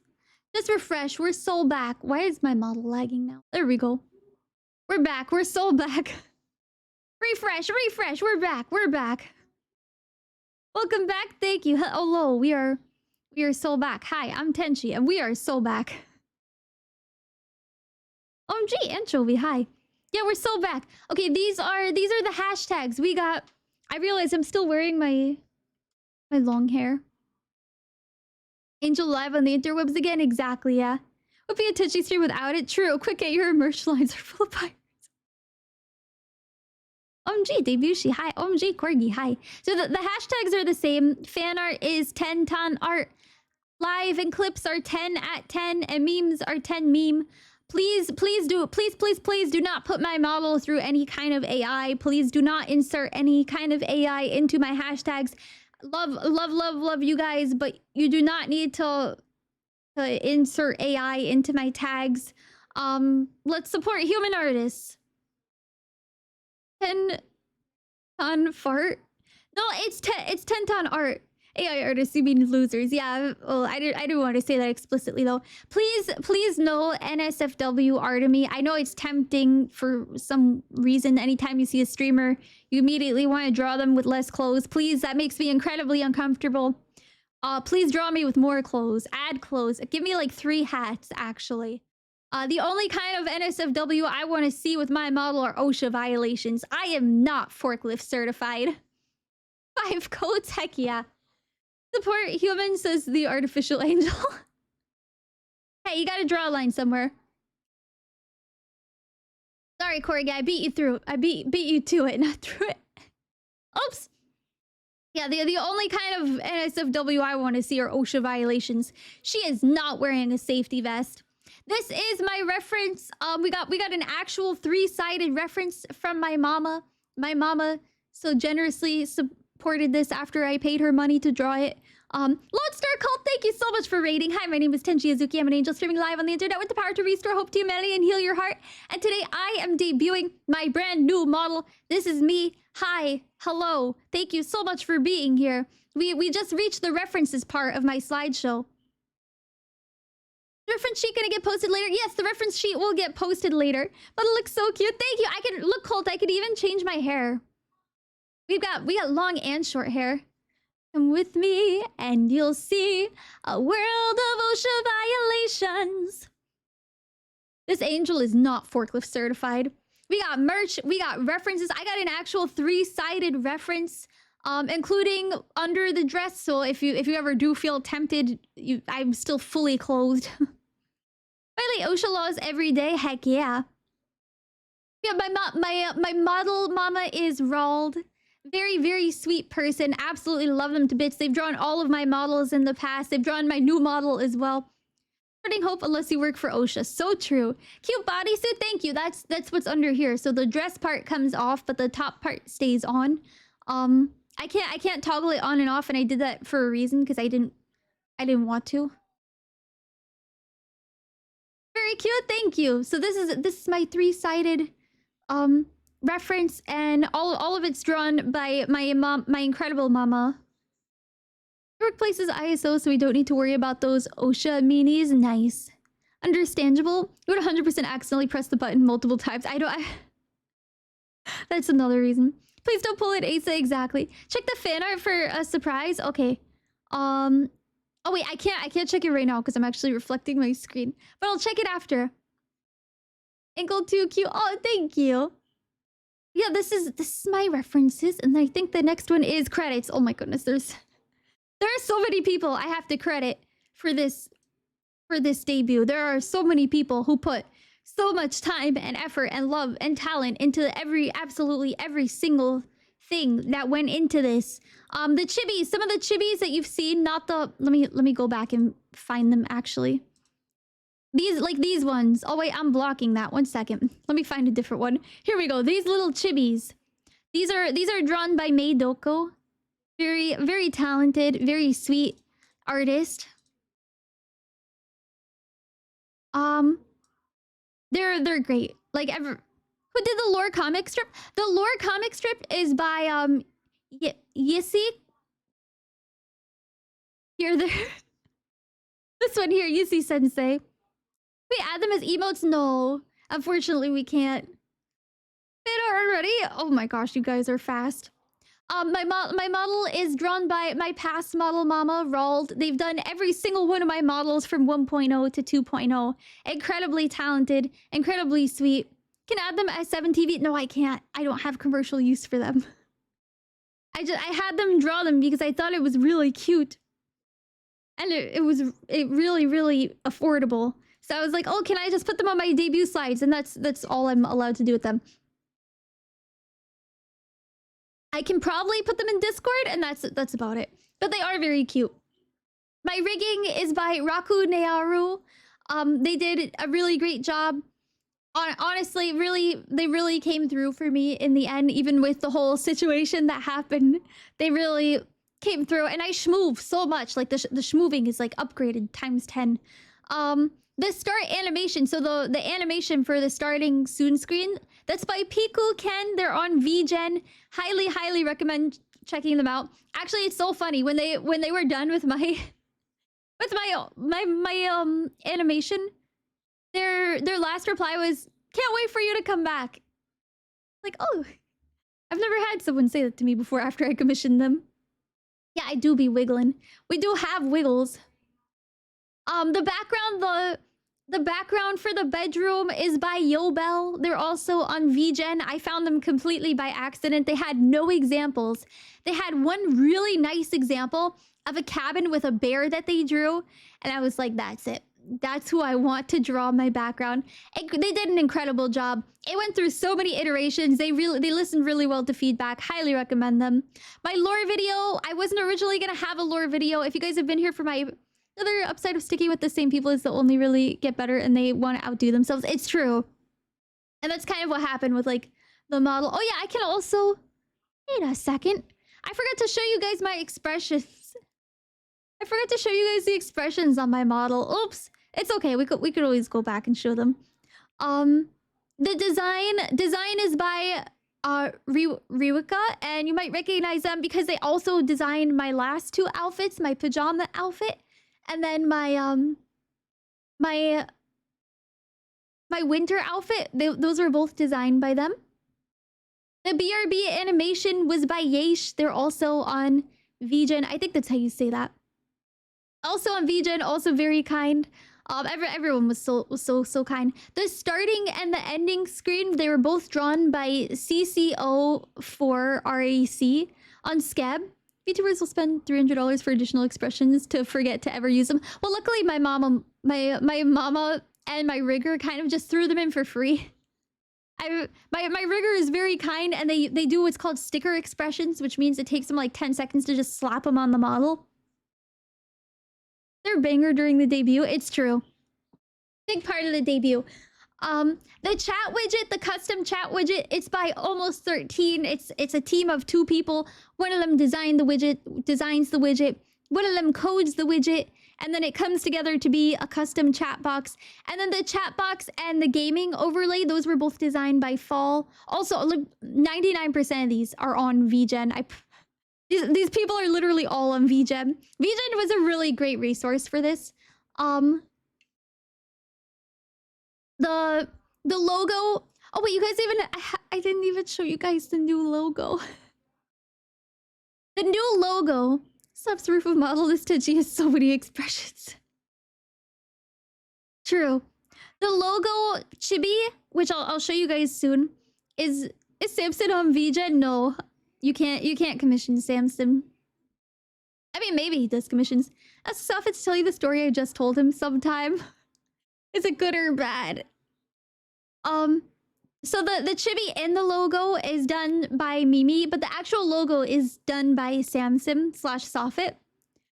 Just refresh. We're soul back. Why is my model lagging now? There we go. We're back. We're soul back. Refresh. Refresh. We're back. We're back. Welcome back. Thank you. Hello. We are soul back. Hi, I'm Tenchi, and we are soul back. OMG, Anchovy. Hi. Yeah, we're soul back. Okay, these are the hashtags we got. I realize I'm still wearing my long hair. Angel live on the interwebs again? Exactly, yeah. Would be a touchy stream without it. True. Quick, get your merch lines are full of pirates. OMG, Debushi, hi. OMG, Corgi, hi. So the hashtags are the same. Fan art is 10 ton art. Live and clips are 10 at 10. And memes are 10 meme. Please do not put my model through any kind of AI. Please do not insert any kind of AI into my hashtags. Love you guys, but you do not need to insert AI into my tags. Let's support human artists. 10 ton fart? No, it's 10 ton art. AI artists, you mean losers. Yeah, well, I didn't want to say that explicitly though. Please no NSFW Artemy. I know it's tempting for some reason. Anytime you see a streamer, you immediately want to draw them with less clothes. Please, that makes me incredibly uncomfortable. Please draw me with more clothes. Add clothes. Give me like 3 hats, actually. The only kind of NSFW I want to see with my model are OSHA violations. I am not forklift certified. 5 coats? Heck yeah. Support human, says the artificial angel. Hey, you gotta draw a line somewhere. Sorry, Corey, I beat you through. I beat you to it, not through it. Oops. Yeah, the only kind of NSFW I want to see are OSHA violations. She is not wearing a safety vest. This is my reference. We got an actual 3-sided reference from my mama. My mama so generously supported this after I paid her money to draw it. Lodestar Cult, thank you so much for raiding. Hi, my name is Tenchi Azuki. I'm an angel streaming live on the internet with the power to restore hope to humanity and heal your heart. And today I am debuting my brand new model. This is me. Hi, hello. Thank you so much for being here. We just reached the references part of my slideshow. The reference sheet gonna get posted later? Yes, the reference sheet will get posted later. But it looks so cute. Thank you. I can look, Colt. I could even change my hair. We got long and short hair. Come with me and you'll see a world of OSHA violations. This angel is not forklift certified. We got merch, we got references. I got an actual 3-sided reference, including under the dress. So if you ever do feel tempted, I'm still fully clothed. Violate OSHA laws every day. Heck yeah. Yeah, my model mama is Rald. Very, very sweet person. Absolutely love them to bits. They've drawn all of my models in the past. They've drawn my new model as well. Putting hope unless you work for OSHA. So true. Cute bodysuit. Thank you. That's what's under here. So the dress part comes off, but the top part stays on. I can't toggle it on and off, and I did that for a reason because I didn't want to. Very cute. Thank you. So this is my 3-sided reference, and all of it's drawn by my incredible mama. Workplace is ISO, so we don't need to worry about those OSHA meanies. Nice. Understandable. You would 100% accidentally press the button multiple times. That's another reason. Please don't pull it, Asa. Exactly. Check the fan art for a surprise. Okay. Oh wait, I can't check it right now because I'm actually reflecting my screen. But I'll check it after. Ankle 2 cute. Oh, thank you. Yeah, this is my references, and I think the next one is credits. Oh my goodness, there are so many people I have to credit for this debut. There are so many people who put so much time and effort and love and talent into absolutely every single thing that went into this. The chibis, some of the chibis that you've seen, not the let me go back and find them actually. These ones. Oh wait, I'm blocking that. 1 second. Let me find a different one. Here we go. These little chibis. These are drawn by Mei Doko. Very, very talented, very sweet artist. They're great. Like who did the lore comic strip? The lore comic strip is by Yissy. Here there. This one here, Yissy Sensei. We add them as emotes? No. Unfortunately, we can't. Fit already? Oh my gosh, you guys are fast. My model is drawn by my past model mama, Rald. They've done every single one of my models from 1.0 to 2.0. Incredibly talented, incredibly sweet. Can add them as 7TV? No, I can't. I don't have commercial use for them. I had them draw them because I thought it was really cute. And it was really, really affordable. So I was like, oh, can I just put them on my debut slides? And that's all I'm allowed to do with them. I can probably put them in Discord, and that's about it. But they are very cute. My rigging is by Raku Nearu. They did a really great job. Honestly, they really came through for me in the end, even with the whole situation that happened. They really came through, and I schmoove so much. Like the schmooving is like upgraded times 10. The start animation, so the animation for the starting soon screen, that's by Piku Ken. They're on VGen. Highly recommend checking them out. Actually, it's so funny when they were done with my animation, their last reply was, "Can't wait for you to come back." Like, oh, I've never had someone say that to me before after I commissioned them. Yeah, I do be wiggling. We do have wiggles. The background for the bedroom is by Yobel. They're also on VGen. I found them completely by accident. They had no examples. They had one really nice example of a cabin with a bear that they drew, and I was like, that's it. That's who I want to draw my background. They did an incredible job. It went through so many iterations. They listened really well to feedback. Highly recommend them. My lore video, I wasn't originally gonna have a lore video. If you guys have been here for my other upside of sticking with the same people is they'll only really get better and they want to outdo themselves. It's true. And that's kind of what happened with like the model. Oh yeah, I can also... Wait a second. I forgot to show you guys my expressions. I forgot to show you guys the expressions on my model. Oops. It's okay. We could always go back and show them. The design is by Riwika, and you might recognize them because they also designed my last 2 outfits, my pajama outfit, and then my my winter outfit. Those were both designed by them. The BRB animation was by Yesh. They're also on VGen. I think that's how you say that. Also on VGen, also very kind. Everyone was so kind. The starting and the ending screen, they were both drawn by CCO for RAC on Scab. VTubers will spend $300 for additional expressions to forget to ever use them. Well, luckily my mama and my rigger kind of just threw them in for free. My rigger is very kind, and they do what's called sticker expressions, which means it takes them like 10 seconds to just slap them on the model. They're banger during the debut. It's true. Big part of the debut. The chat widget, the custom chat widget, it's by Almost 13. It's a team of 2 people. One of them designs the widget. One of them codes the widget, and then it comes together to be a custom chat box. And then the chat box and the gaming overlay, those were both designed by Fall. Also, 99% of these are on VGen. These people are literally all on VGen. VGen was a really great resource for this. The logo. Oh wait, you guys I didn't even show you guys the new logo. The new logo. Sub's roof of model is touchy has so many expressions. True. The logo chibi, which I'll show you guys soon, is Samson on VGen? No, you can't commission Samson. I mean, maybe he does commissions. Ask Soph to tell you the story I just told him sometime. Is it good or bad? So the chibi in the logo is done by Mimi, but the actual logo is done by Samsim/Soffit.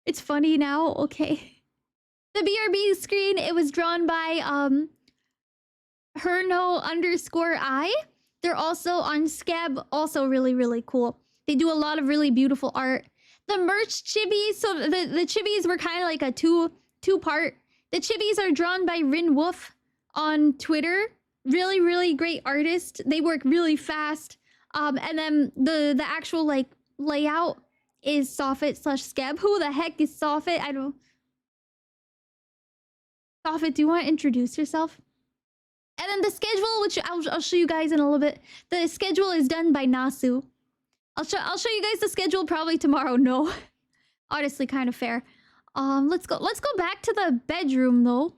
It's funny now, okay. The BRB screen, it was drawn by Herno_I. They're also on Scab, also really, really cool. They do a lot of really beautiful art. The merch chibi, so the chibis were kind of like a two-part. The chibis are drawn by Rin Wolf on Twitter. Really, really great artist. They work really fast. And then the actual like layout is Soffit/Scab. Who the heck is Soffit? I don't. Soffit, do you want to introduce yourself? And then the schedule, which I'll show you guys in a little bit. The schedule is done by Nasu. I'll show you guys the schedule probably tomorrow. No, honestly, kind of fair. Let's go back to the bedroom though,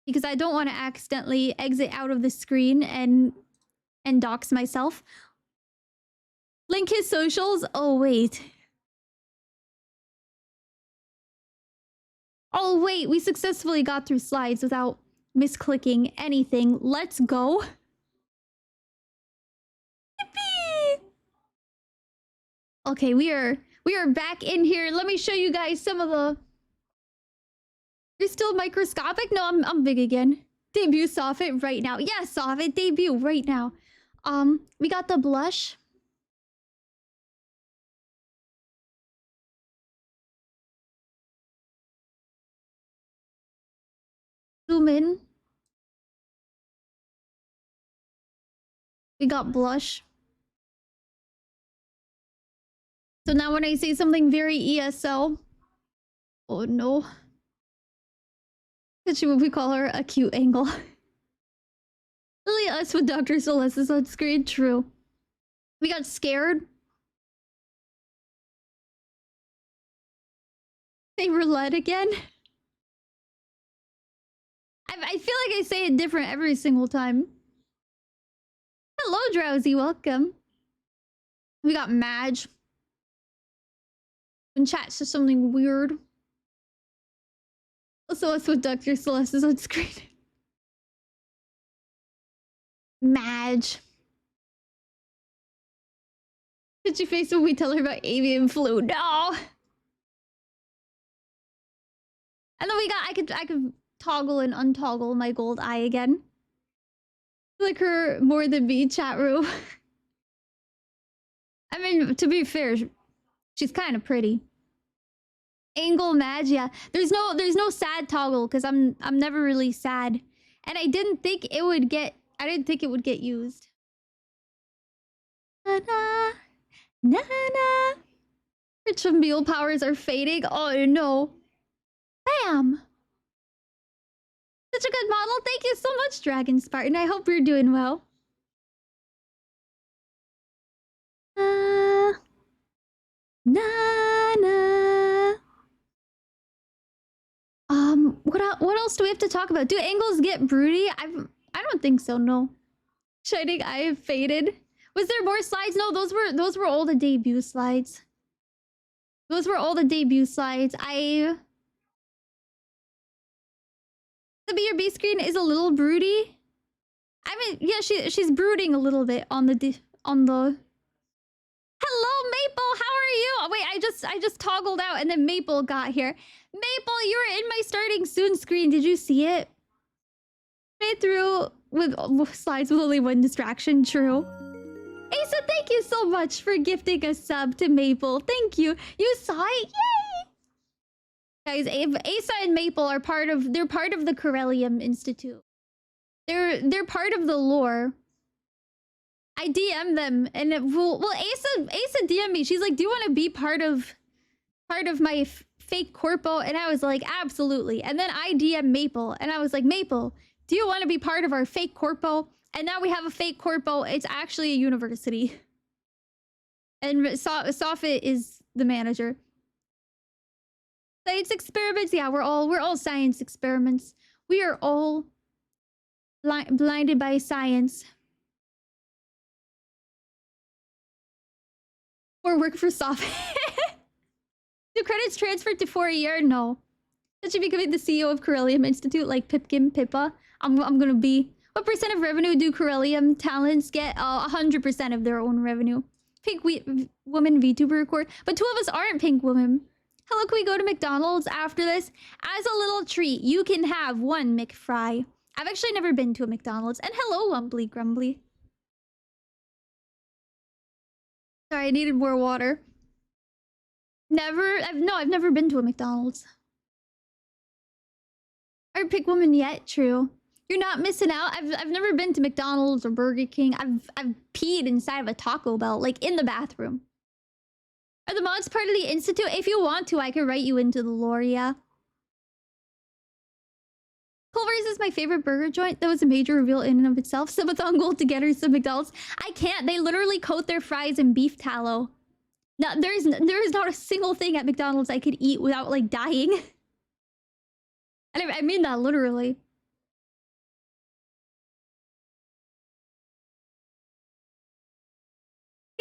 because I don't want to accidentally exit out of the screen and dox myself. Link his socials. Oh wait. Oh wait, we successfully got through slides without misclicking anything. Let's go. Yippee! Okay, we are back in here. Let me show you guys some of the. You're still microscopic? No, I'm big again. Debut Soffit right now. Yeah, Soffit debut right now. We got the blush. Zoom in. We got blush. So now when I say something very ESL, oh no. That's what we call her, a cute angle. Lily us with Dr. Celeste on screen, true. We got scared. Say roulette again. I feel like I say it different every single time. Hello, Drowsy, welcome. We got Madge. When chat says something weird. Also, us with Dr. Celeste on screen. Madge. Did she face when we tell her about avian flu? No! And then we got, I could toggle and untoggle my gold eye again. Like her more than me, chat room. I mean, to be fair, she's kind of pretty. Angle Madge, yeah. There's no sad toggle because I'm never really sad, and I didn't think it would get used. Na na na na. Rich meal powers are fading. Oh no. Bam. Such a good model. Thank you so much, Dragon Spartan. I hope you're doing well. Na na. What else do we have to talk about? Do angles get broody? I don't think so, no. Shining Eye faded. Was there more slides? No, those were all the debut slides. Those were all the debut slides. The BRB screen is a little broody. I mean, yeah, she's brooding a little bit on the Hello, Maple. How are you? Oh, wait, I just toggled out and then Maple got here. Maple, you were in my starting soon screen. Did you see it? Made through with slides with only one distraction, true. Asa, thank you so much for gifting a sub to Maple. Thank you. You saw it? Yay! Guys, Asa and Maple are part of the Corellium Institute. They're part of the lore. I DM them and Asa DM me. She's like, "Do you want to be part of my fake corpo?" And I was like, "Absolutely." And then I DM Maple and I was like, "Maple, do you want to be part of our fake corpo?" And now we have a fake corpo. It's actually a university. And Sofit is the manager. Science experiments, yeah, we're all science experiments. We are all blinded by science. Or work for Sofit. Do credits transferred to 4 a year? No. That should be becoming the CEO of Corellium Institute, like Pipkin Pippa. I'm gonna be. What percent of revenue do Corellium talents get? 100% of their own revenue. Pink woman VTuber record. But 2 of us aren't pink women. Hello, can we go to McDonald's after this? As a little treat, you can have 1 McFry. I've actually never been to a McDonald's. And hello, Wumbly Grumbly. Sorry, I needed more water. I've never been to a McDonald's. Aren't pink woman yet? True. You're not missing out. I've never been to McDonald's or Burger King. I've peed inside of a Taco Bell, like in the bathroom. Are the mods part of the Institute? If you want to, I can write you into the lore, yeah. Culver's is my favorite burger joint. That was a major reveal in and of itself. Subathon Gold to get her some McDonald's. I can't. They literally coat their fries in beef tallow. No, there is not a single thing at McDonald's I could eat without, like, dying. And I mean that literally.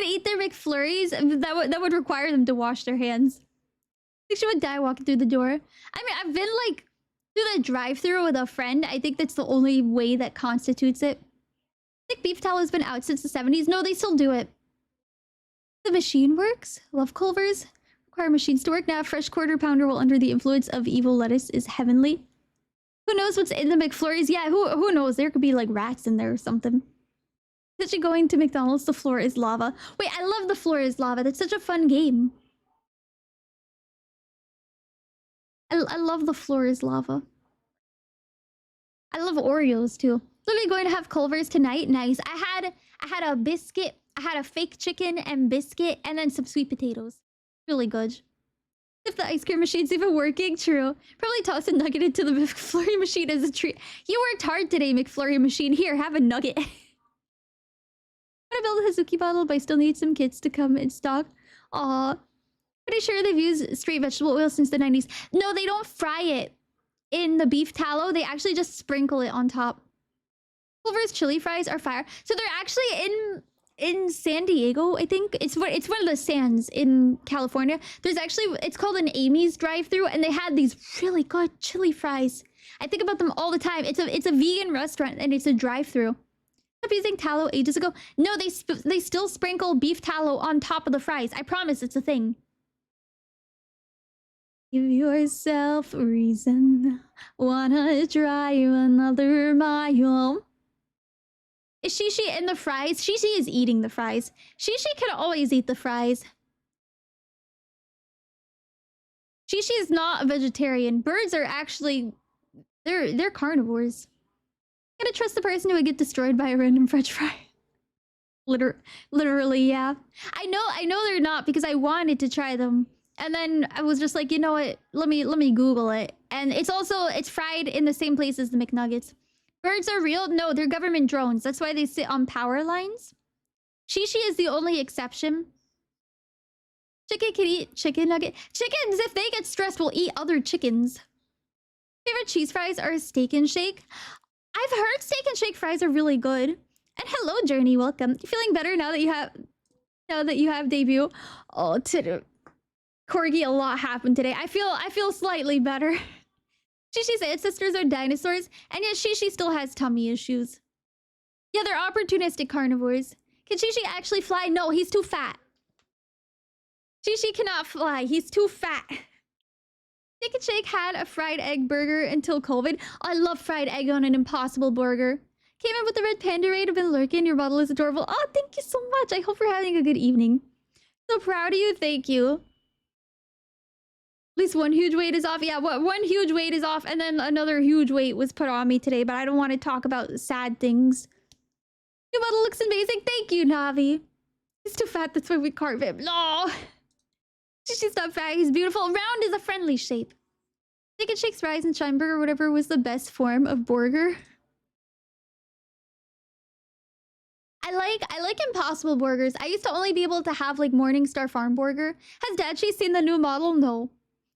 Eat their McFlurries, that would require them to wash their hands. I think she would die walking through the door. I mean, I've been like through the drive-thru with a friend. I think that's the only way that constitutes it. I think beef tallow has been out since the 70s. No, they still do it. The machine works. Love Culver's. Require machines to work now. Fresh quarter pounder while under the influence of evil lettuce is heavenly. Who knows what's in the McFlurries? Yeah, who knows? There could be like rats in there or something. Such a going to McDonald's, the floor is lava. Wait, I love the floor is lava. That's such a fun game. I love the floor is lava. I love Oreos too. Literally going to have Culver's tonight. Nice. I had a biscuit. I had a fake chicken and biscuit and then some sweet potatoes. Really good. If the ice cream machine's even working, true. Probably toss a nugget into the McFlurry machine as a treat. You worked hard today, McFlurry machine. Here, have a nugget. I'm gonna build a Hazuki bottle, but I still need some kits to come in stock. Aw. Pretty sure they've used straight vegetable oil since the 90s. No, they don't fry it in the beef tallow. They actually just sprinkle it on top. Culver's chili fries are fire. So they're actually in San Diego, I think. It's one of the Sands in California. There's actually, it's called an Amy's drive-thru, and they had these really good chili fries. I think about them all the time. It's a vegan restaurant, and it's a drive-thru. Stopped using tallow ages ago. No, they still sprinkle beef tallow on top of the fries. I promise it's a thing. Give yourself a reason. Wanna drive another mile. Is Shishi in the fries? Shishi is eating the fries. Shishi can always eat the fries. Shishi is not a vegetarian. Birds are actually... They're carnivores. I'm gonna trust the person who would get destroyed by a random french fry. Literally, yeah. I know they're not because I wanted to try them. And then I was just like, you know what? Let me Google it. And it's fried in the same place as the McNuggets. Birds are real? No, they're government drones. That's why they sit on power lines. Shishi is the only exception. Chicken can eat chicken nugget. Chickens, if they get stressed, will eat other chickens. Favorite cheese fries are steak and shake. I've heard steak and shake fries are really good. And hello, Journey, welcome. You feeling better now that you have debut? Oh, Corgi, a lot happened today. I feel slightly better. Shishi's ancestors are dinosaurs, and yet Shishi still has tummy issues. Yeah, they're opportunistic carnivores. Can Shishi actually fly? No, he's too fat. Shishi cannot fly. He's too fat. Steak and Shake had a fried egg burger until COVID. I love fried egg on an Impossible Burger. Came in with the red panda raid. Have been lurking. Your bottle is adorable. Oh, thank you so much. I hope you're having a good evening. So proud of you. Thank you. At least one huge weight is off. Yeah, one huge weight is off, and then another huge weight was put on me today, but I don't want to talk about sad things. Your bottle looks amazing. Thank you, Navi. He's too fat. That's why we carve him. No. She's not fat. He's beautiful. Round is a friendly shape. Steak and Shake's Rise and Shine Burger, whatever was the best form of burger. I like Impossible Burgers. I used to only be able to have like Morningstar Farm Burger. Has Dad seen the new model? No.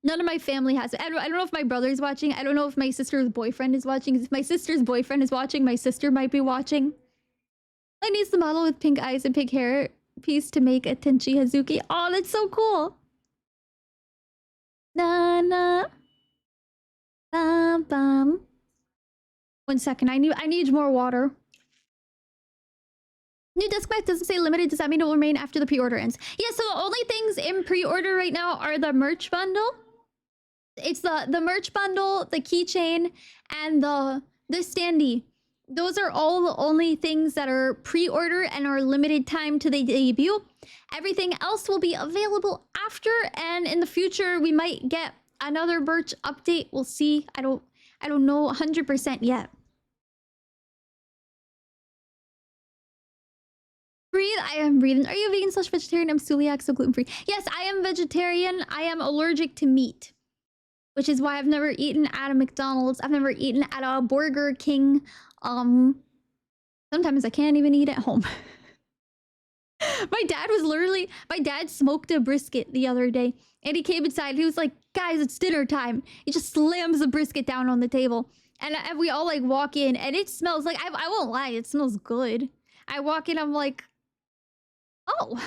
None of my family has it. I don't know if my brother's watching. I don't know if my sister's boyfriend is watching. If my sister's boyfriend is watching, my sister might be watching. I need the model with pink eyes and pink hair piece to make a Tenchi Hazuki. Oh, that's so cool. Na na. Bum bum. 1 second. I need more water. New disc pack doesn't say limited. Does that mean it will remain after the pre-order ends? Yeah, so the only things in pre-order right now are the merch bundle. It's the merch bundle, the keychain, and the standee. Those are all the only things that are pre-order and are limited time to the debut. Everything else will be available after, and in the future we might get another merch update. We'll see. I don't know 100% yet. Breathe. I am breathing. Are you vegan / vegetarian? I'm celiac, so gluten free. Yes, I am vegetarian. I am allergic to meat, which is why I've never eaten at a McDonald's. I've never eaten at a Burger King. Sometimes I can't even eat at home. My dad smoked a brisket the other day, and he came inside. He was like, "Guys, it's dinner time." He just slams the brisket down on the table, and we all like walk in, and it smells like I won't lie, it smells good. I walk in, I'm like, oh,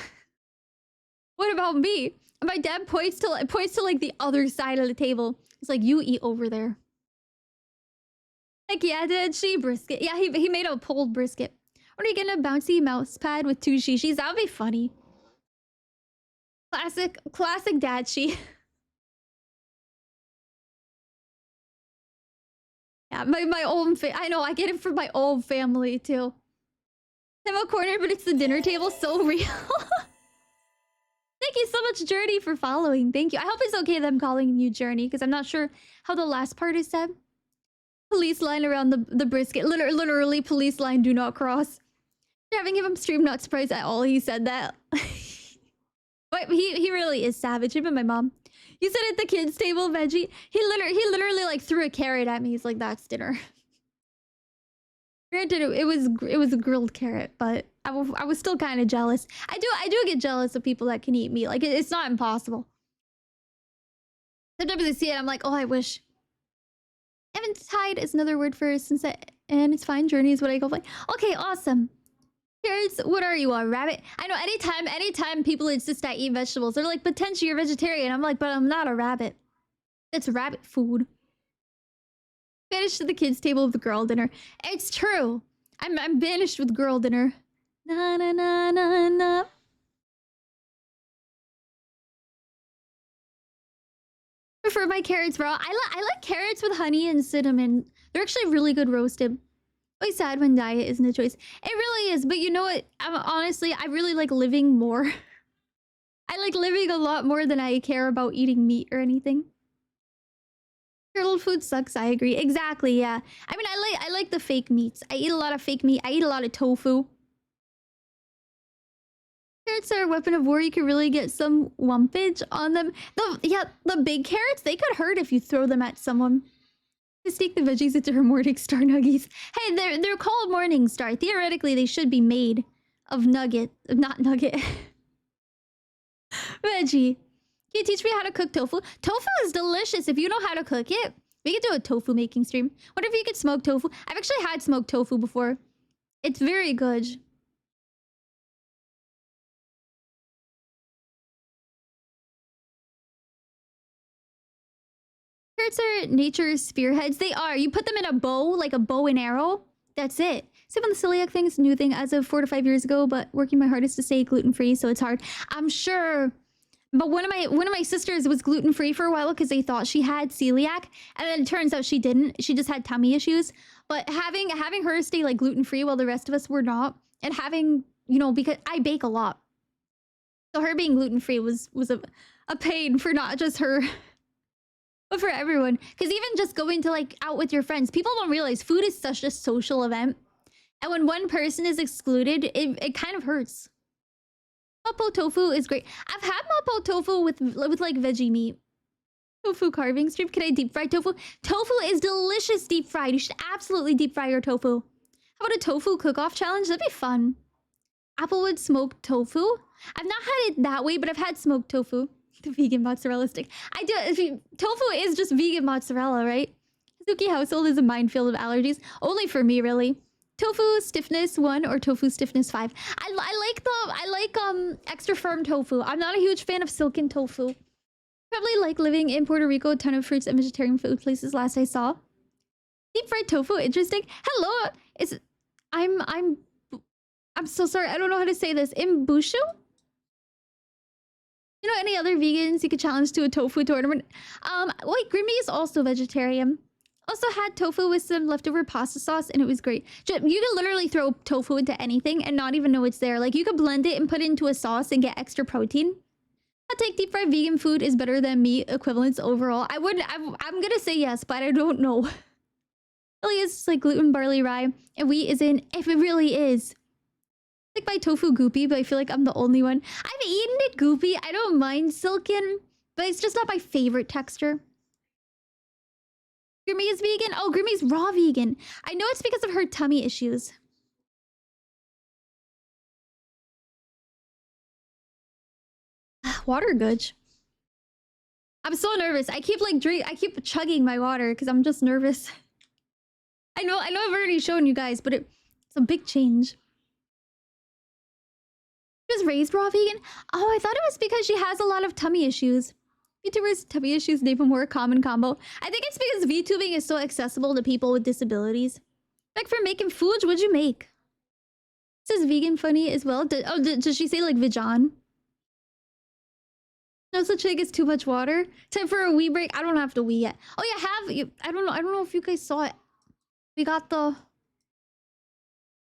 what about me? And my dad points to like the other side of the table. He's like, "You eat over there." Like, yeah, did she brisket? Yeah, he made a pulled brisket. What are you getting, a bouncy mouse pad with 2 shishis? That would be funny. Classic dad she. Yeah, my own I know, I get it from my own family too. I'm a corner, but it's the dinner table. So real. Thank you so much, Journey, for following. Thank you. I hope it's okay that I'm calling you Journey, because I'm not sure how the last part is said. Police line around the brisket. Literally, police line, do not cross. Having him stream, not surprised at all he said that. But he really is savage. Even my mom. You said at the kids' table, veggie. He literally like threw a carrot at me. He's like, "That's dinner." Granted, it was a grilled carrot, but I was still kind of jealous. I do get jealous of people that can eat meat. Like, it's not impossible. Sometimes I see it, I'm like, oh, I wish. Eventide is another word for sunset, and it's fine. Journey is what I go by. Okay, awesome. Carrots, what are you, a rabbit? I know anytime people insist I eat vegetables, they're like, potentially you're vegetarian. I'm like, but I'm not a rabbit. It's rabbit food. Banished to the kids' table of the girl dinner. It's true. I'm banished with girl dinner. Na na na na na. Prefer my carrots raw. I like carrots with honey and cinnamon. They're actually really good roasted. Always sad when diet isn't a choice. It really is, but you know what? Honestly, I really like living more. I like living a lot more than I care about eating meat or anything. Turtle food sucks, I agree. Exactly, yeah. I mean, I like the fake meats. I eat a lot of fake meat. I eat a lot of tofu. Carrots are a weapon of war. You can really get some wumpage on them. The big carrots, they could hurt if you throw them at someone. To sneak the veggies into her Morningstar nuggies. Hey, they're called Morningstar. Theoretically, they should be made of nugget. Not nugget. Veggie. Can you teach me how to cook tofu? Tofu is delicious if you know how to cook it. We could do a tofu making stream. What if you could smoke tofu? I've actually had smoked tofu before. It's very good. Carrots are nature's spearheads. They are. You put them in a bow, like a bow and arrow. That's it. Same on the celiac thing. It's a new thing as of 4 to 5 years ago, but working my hardest to stay gluten-free, so it's hard. I'm sure But one of my sisters was gluten free for a while because they thought she had celiac, and then it turns out she didn't. She just had tummy issues. But having her stay like gluten free while the rest of us were not, and having, you know, because I bake a lot, so her being gluten free was a pain for not just her, but for everyone. Because even just going to like out with your friends, people don't realize food is such a social event, and when one person is excluded, it kind of hurts. Mapo tofu is great. I've had mapo tofu with like veggie meat. Tofu carving stream. Can I deep fry tofu? Tofu is delicious deep fried. You should absolutely deep fry your tofu. How about a tofu cook-off challenge? That'd be fun. Applewood smoked tofu. I've not had it that way, but I've had smoked tofu. The vegan mozzarella stick. I do. Tofu is just vegan mozzarella, right? Suki household is a minefield of allergies. Only for me, really. Tofu stiffness 1 or tofu stiffness 5. I like extra firm tofu. I'm not a huge fan of silken tofu. Probably like living in Puerto Rico, a ton of fruits and vegetarian food places last I saw. Deep fried tofu, interesting. Hello, I'm so sorry. I don't know how to say this. Imbushu? You know any other vegans you could challenge to a tofu tournament? Wait, Grimmy is also vegetarian. Also had tofu with some leftover pasta sauce, and it was great. You can literally throw tofu into anything and not even know it's there. Like, you could blend it and put it into a sauce and get extra protein. I take deep fried vegan food is better than meat equivalents overall. I'm gonna say yes, but I don't know. Really is like gluten, barley, rye, and wheat isn't. If it really is. I like my tofu goopy, but I feel like I'm the only one. I've eaten it goopy. I don't mind silken, but it's just not my favorite texture. Grimmy is vegan? Oh, Grimmy's raw vegan. I know it's because of her tummy issues. Water good. I'm so nervous. I keep chugging my water because I'm just nervous. I know I've already shown you guys, but it's a big change. She was raised raw vegan? Oh, I thought it was because she has a lot of tummy issues. VTubers' tummy issues name a more common combo. I think it's because VTubing is so accessible to people with disabilities. Like, for making foods, what'd you make? This is vegan funny as well. Does she say like vegan? No such thing as too much water. Time for a wee break. I don't have to wee yet. Oh yeah, I don't know if you guys saw it. We got the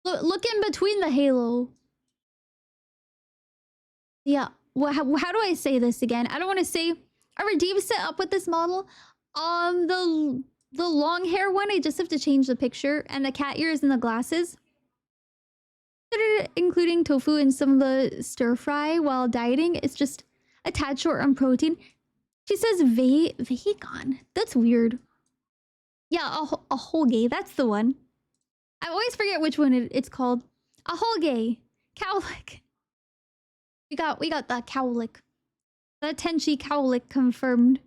look in between the halo. Yeah. How do I say this again? I don't want to say. Are redeemed set up with this model? The long hair one, I just have to change the picture, and the cat ears and the glasses. Including tofu in some of the stir fry while dieting. It's just a tad short on protein. She says vegan. That's weird. Yeah, a whole gay. That's the one. I always forget which one it's called. A whole gay. Cowlick. We got the cowlick. The Tenchi cowlick confirmed.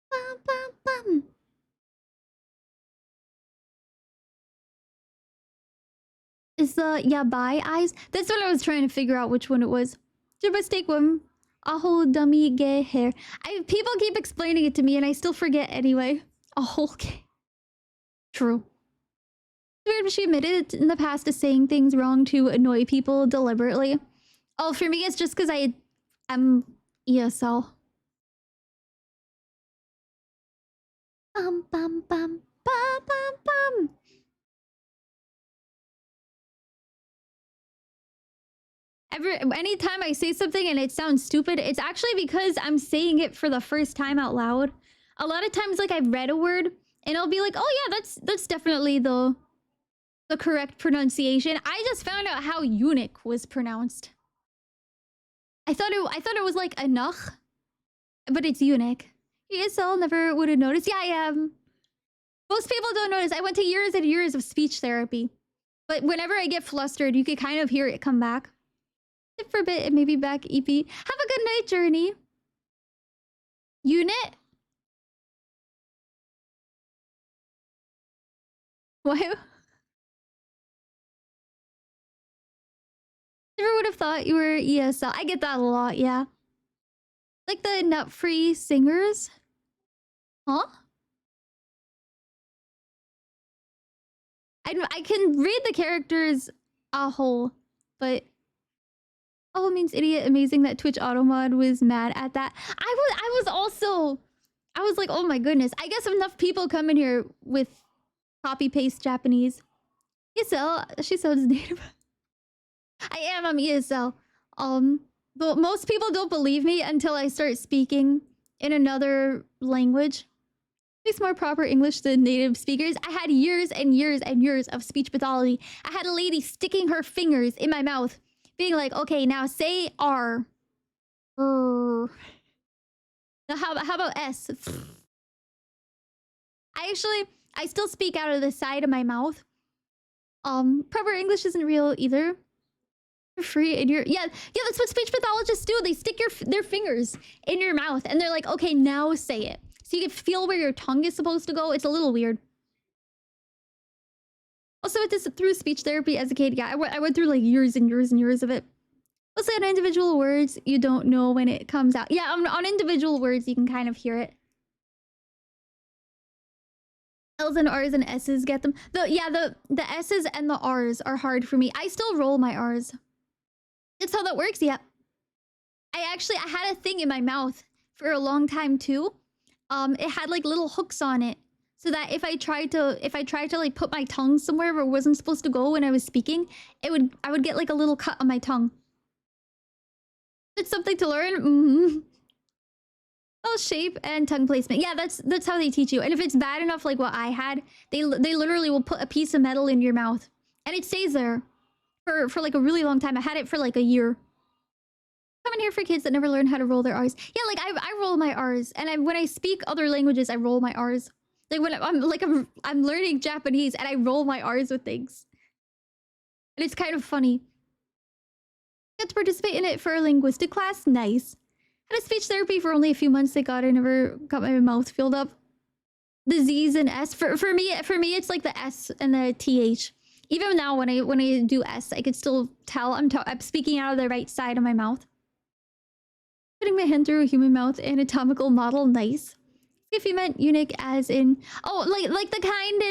Bum, bum, bum. Is the yabai eyes? That's what I was trying to figure out which one it was. Mistake one. A whole dummy gay hair. People keep explaining it to me and I still forget anyway. A whole gay. True. She admitted in the past to saying things wrong to annoy people deliberately. Oh, for me, it's just because I'm ESL. Bum, bum, bum, bum, bum, bum. Anytime I say something and it sounds stupid, it's actually because I'm saying it for the first time out loud. A lot of times, like, I've read a word and I'll be like, oh yeah, that's definitely the correct pronunciation. I just found out how eunuch was pronounced. I thought it was like enough, but it's eunuch. ESL never would have noticed. Yeah, I am. Most people don't notice. I went to years and years of speech therapy. But whenever I get flustered, you can kind of hear it come back. Sit for a bit and maybe back EP. Have a good night, Journey. Unit? Why? Never would have thought you were ESL. I get that a lot, yeah. Like the nut-free singers? Huh? I can read the characters a whole, but Oh means idiot. Amazing that Twitch Automod was mad at that. I was also I was like, oh my goodness. I guess enough people come in here with copy paste Japanese. ESL, she sounds native. I am, I'm ESL. But most people don't believe me until I start speaking in another language. Speaks more proper English than native speakers. I had years and years and years of speech pathology. I had a lady sticking her fingers in my mouth, being like, okay, now say R. Now how about S? I still speak out of the side of my mouth. Proper English isn't real either. For free in your yeah, that's what speech pathologists do. They stick their fingers in your mouth and they're like, okay, now say it. So you can feel where your tongue is supposed to go. It's a little weird. Also, with this through speech therapy as a kid, yeah, I went through like years and years and years of it. Also, on individual words, you don't know when it comes out. Yeah, on individual words, you can kind of hear it. L's and R's and S's get them. The S's and the R's are hard for me. I still roll my R's. That's how that works, yeah. I had a thing in my mouth for a long time too. It had like little hooks on it. So that if I tried to like put my tongue somewhere where it wasn't supposed to go when I was speaking, I would get like a little cut on my tongue. It's something to learn. Oh, shape and tongue placement. Yeah, that's how they teach you. And if it's bad enough like what I had, they literally will put a piece of metal in your mouth. And it stays there for like a really long time. I had it for like a year. Coming here for kids that never learn how to roll their R's. Yeah, like I roll my R's. And when I speak other languages, I roll my R's. Like when I'm learning Japanese and I roll my R's with things. And it's kind of funny. Got to participate in it for a linguistic class. Nice. Had a speech therapy for only a few months. Thank God I never got my mouth filled up. The Z's and S. For me, it's like the S and the TH. Even now when I do S, I could still tell I'm speaking out of the right side of my mouth. Putting my hand through a human mouth anatomical model. Nice. If you meant eunuch as in like the kind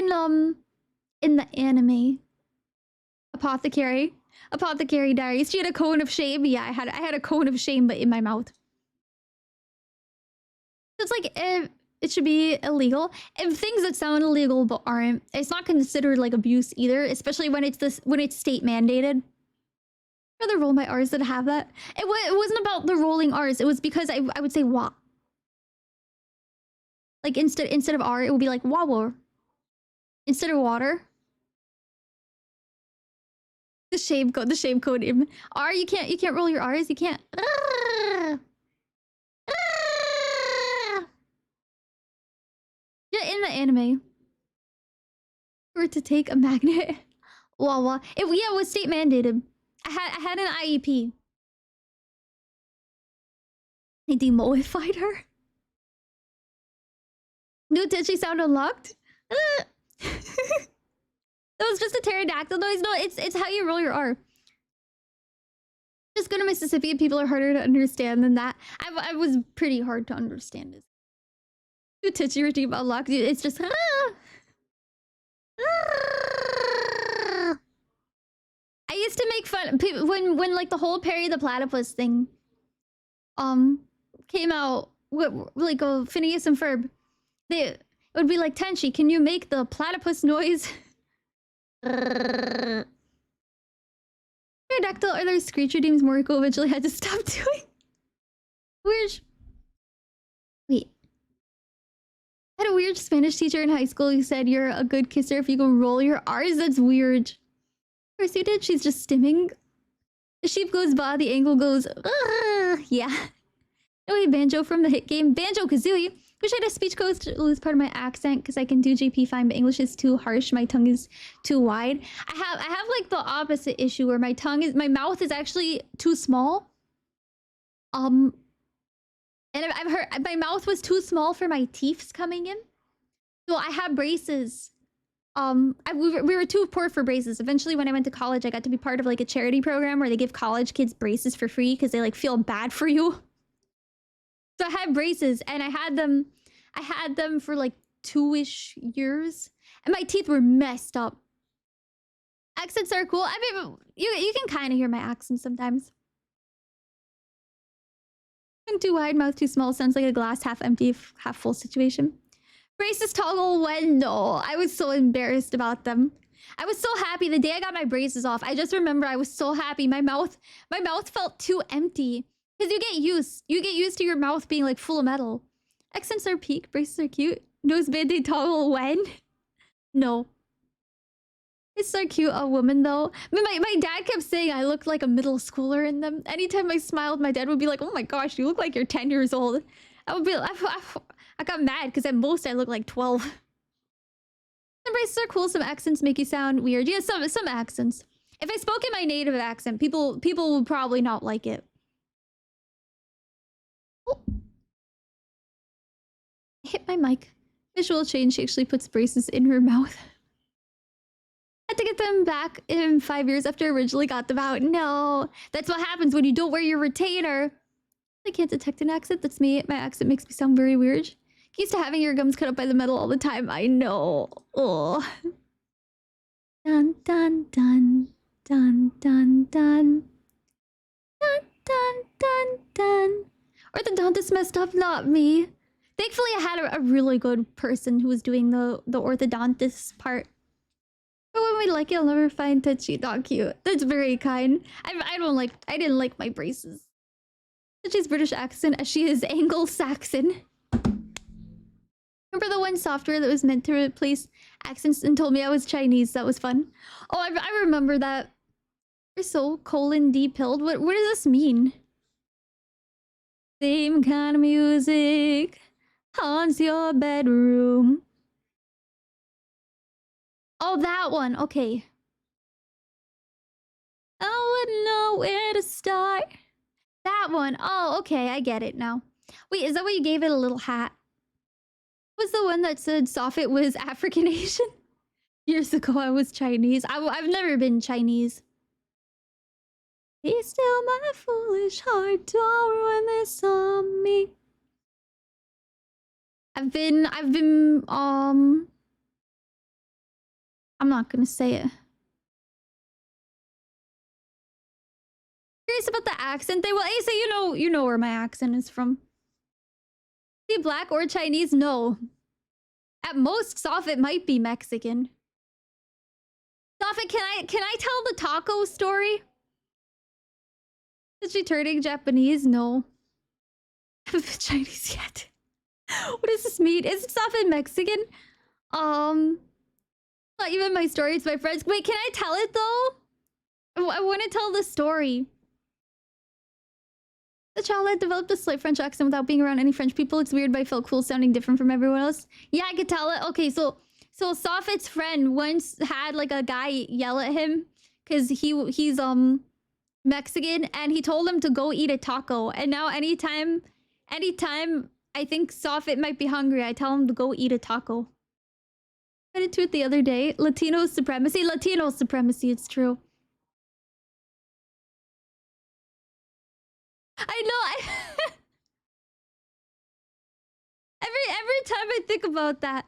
in the anime. Apothecary Diaries. She had a cone of shame. Yeah, I had a cone of shame, but in my mouth. It's like it should be illegal. And things that sound illegal but aren't, it's not considered like abuse either, especially when it's state mandated. I'd rather roll my R's than have that. It wasn't about the rolling R's. It was because I would say wa. Like instead of R, it would be like wawa. Instead of water. The shame code. R, you can't roll your R's. You can't. Yeah, in the anime. Or to take a magnet. Wawa. It was state mandated. I had an IEP. They demoified her. New Tetchy sound unlocked? That was just a pterodactyl noise. No, it's how you roll your R. Just go to Mississippi and people are harder to understand than that. I was pretty hard to understand. New Tetchy routine unlocked. It's just... I used to make fun when like the whole Perry the Platypus thing came out, like Phineas and Ferb. It would be like, Tenchi, can you make the platypus noise? Pterodactyl, are there screecher names Moriko eventually had to stop doing? Weird. Wait. I had a weird Spanish teacher in high school who said you're a good kisser if you can roll your R's. That's weird. Of course you did, she's just stimming. The sheep goes by, the angle goes, yeah. No way, Banjo from the hit game. Banjo-Kazooie. Wish I had a speech coach to lose part of my accent because I can do JP fine, but English is too harsh. My tongue is too wide. I have like the opposite issue where my mouth is actually too small. And I've heard my mouth was too small for my teeth coming in. So I have braces. We were too poor for braces. Eventually, when I went to college, I got to be part of like a charity program where they give college kids braces for free because they like feel bad for you. So I had braces and I had them for like 2-ish years and my teeth were messed up. Accents are cool. I mean, you can kind of hear my accent sometimes. Tongue too wide, mouth too small. Sounds like a glass half empty, half full situation. Braces toggle when? No, I was so embarrassed about them. I was so happy the day I got my braces off. I just remember I was so happy. My mouth felt too empty. Because you get used to your mouth being like full of metal. Accents are peak, braces are cute. Nose band-aid toggle when? No. It's so cute, a woman though. My dad kept saying I looked like a middle schooler in them. Anytime I smiled, my dad would be like, "Oh my gosh, you look like you're 10 years old." I got mad because at most I look like 12. Some braces are cool, some accents make you sound weird. Yeah, some accents. If I spoke in my native accent, people would probably not like it. Oh. I hit my mic. Visual change, she actually puts braces in her mouth. I had to get them back in 5 years after I originally got them out. No, that's what happens when you don't wear your retainer. I can't detect an accent. That's me. My accent makes me sound very weird. Used to having your gums cut up by the metal all the time. I know. Oh. Dun dun dun dun dun dun dun dun dun dun. Orthodontist messed up, not me. Thankfully, I had a really good person who was doing the orthodontist part. But when we like it, I'll never find Touchy not cute. That's very kind. I didn't like my braces. Touchy's British accent as she is Anglo-Saxon. Remember the one software that was meant to replace accents and told me I was Chinese? That was fun. Oh, I remember that. You're so :D-pilled. What does this mean? Same kind of music haunts your bedroom. Oh, that one. Okay. I wouldn't know where to start. That one. Oh, okay. I get it now. Wait, is that what you gave it a little hat? Was the one that said Soffit was African Asian? Years ago, I was Chinese. I've never been Chinese. Be still my foolish heart, don't ruin this on me. I've been, I'm not gonna say it. Curious about the accent. They will, Asa, you know where my accent is from. Be black or Chinese? No. At most, Soffit might be Mexican. Soffit, can I tell the taco story? Is she turning Japanese? No. I haven't been Chinese yet. What does this mean? Is Soffit Mexican? Not even my story, it's my friends. Wait, can I tell it though? I want to tell the story. The child had developed a slight French accent without being around any French people. It's weird, but I felt cool sounding different from everyone else. Yeah, I could tell it. Okay, so Soffit's friend once had like a guy yell at him because he's Mexican, and he told him to go eat a taco. And now anytime I think Soffit might be hungry, I tell him to go eat a taco. I did to it the other day. Latino supremacy, it's true. I know. Every time I think about that,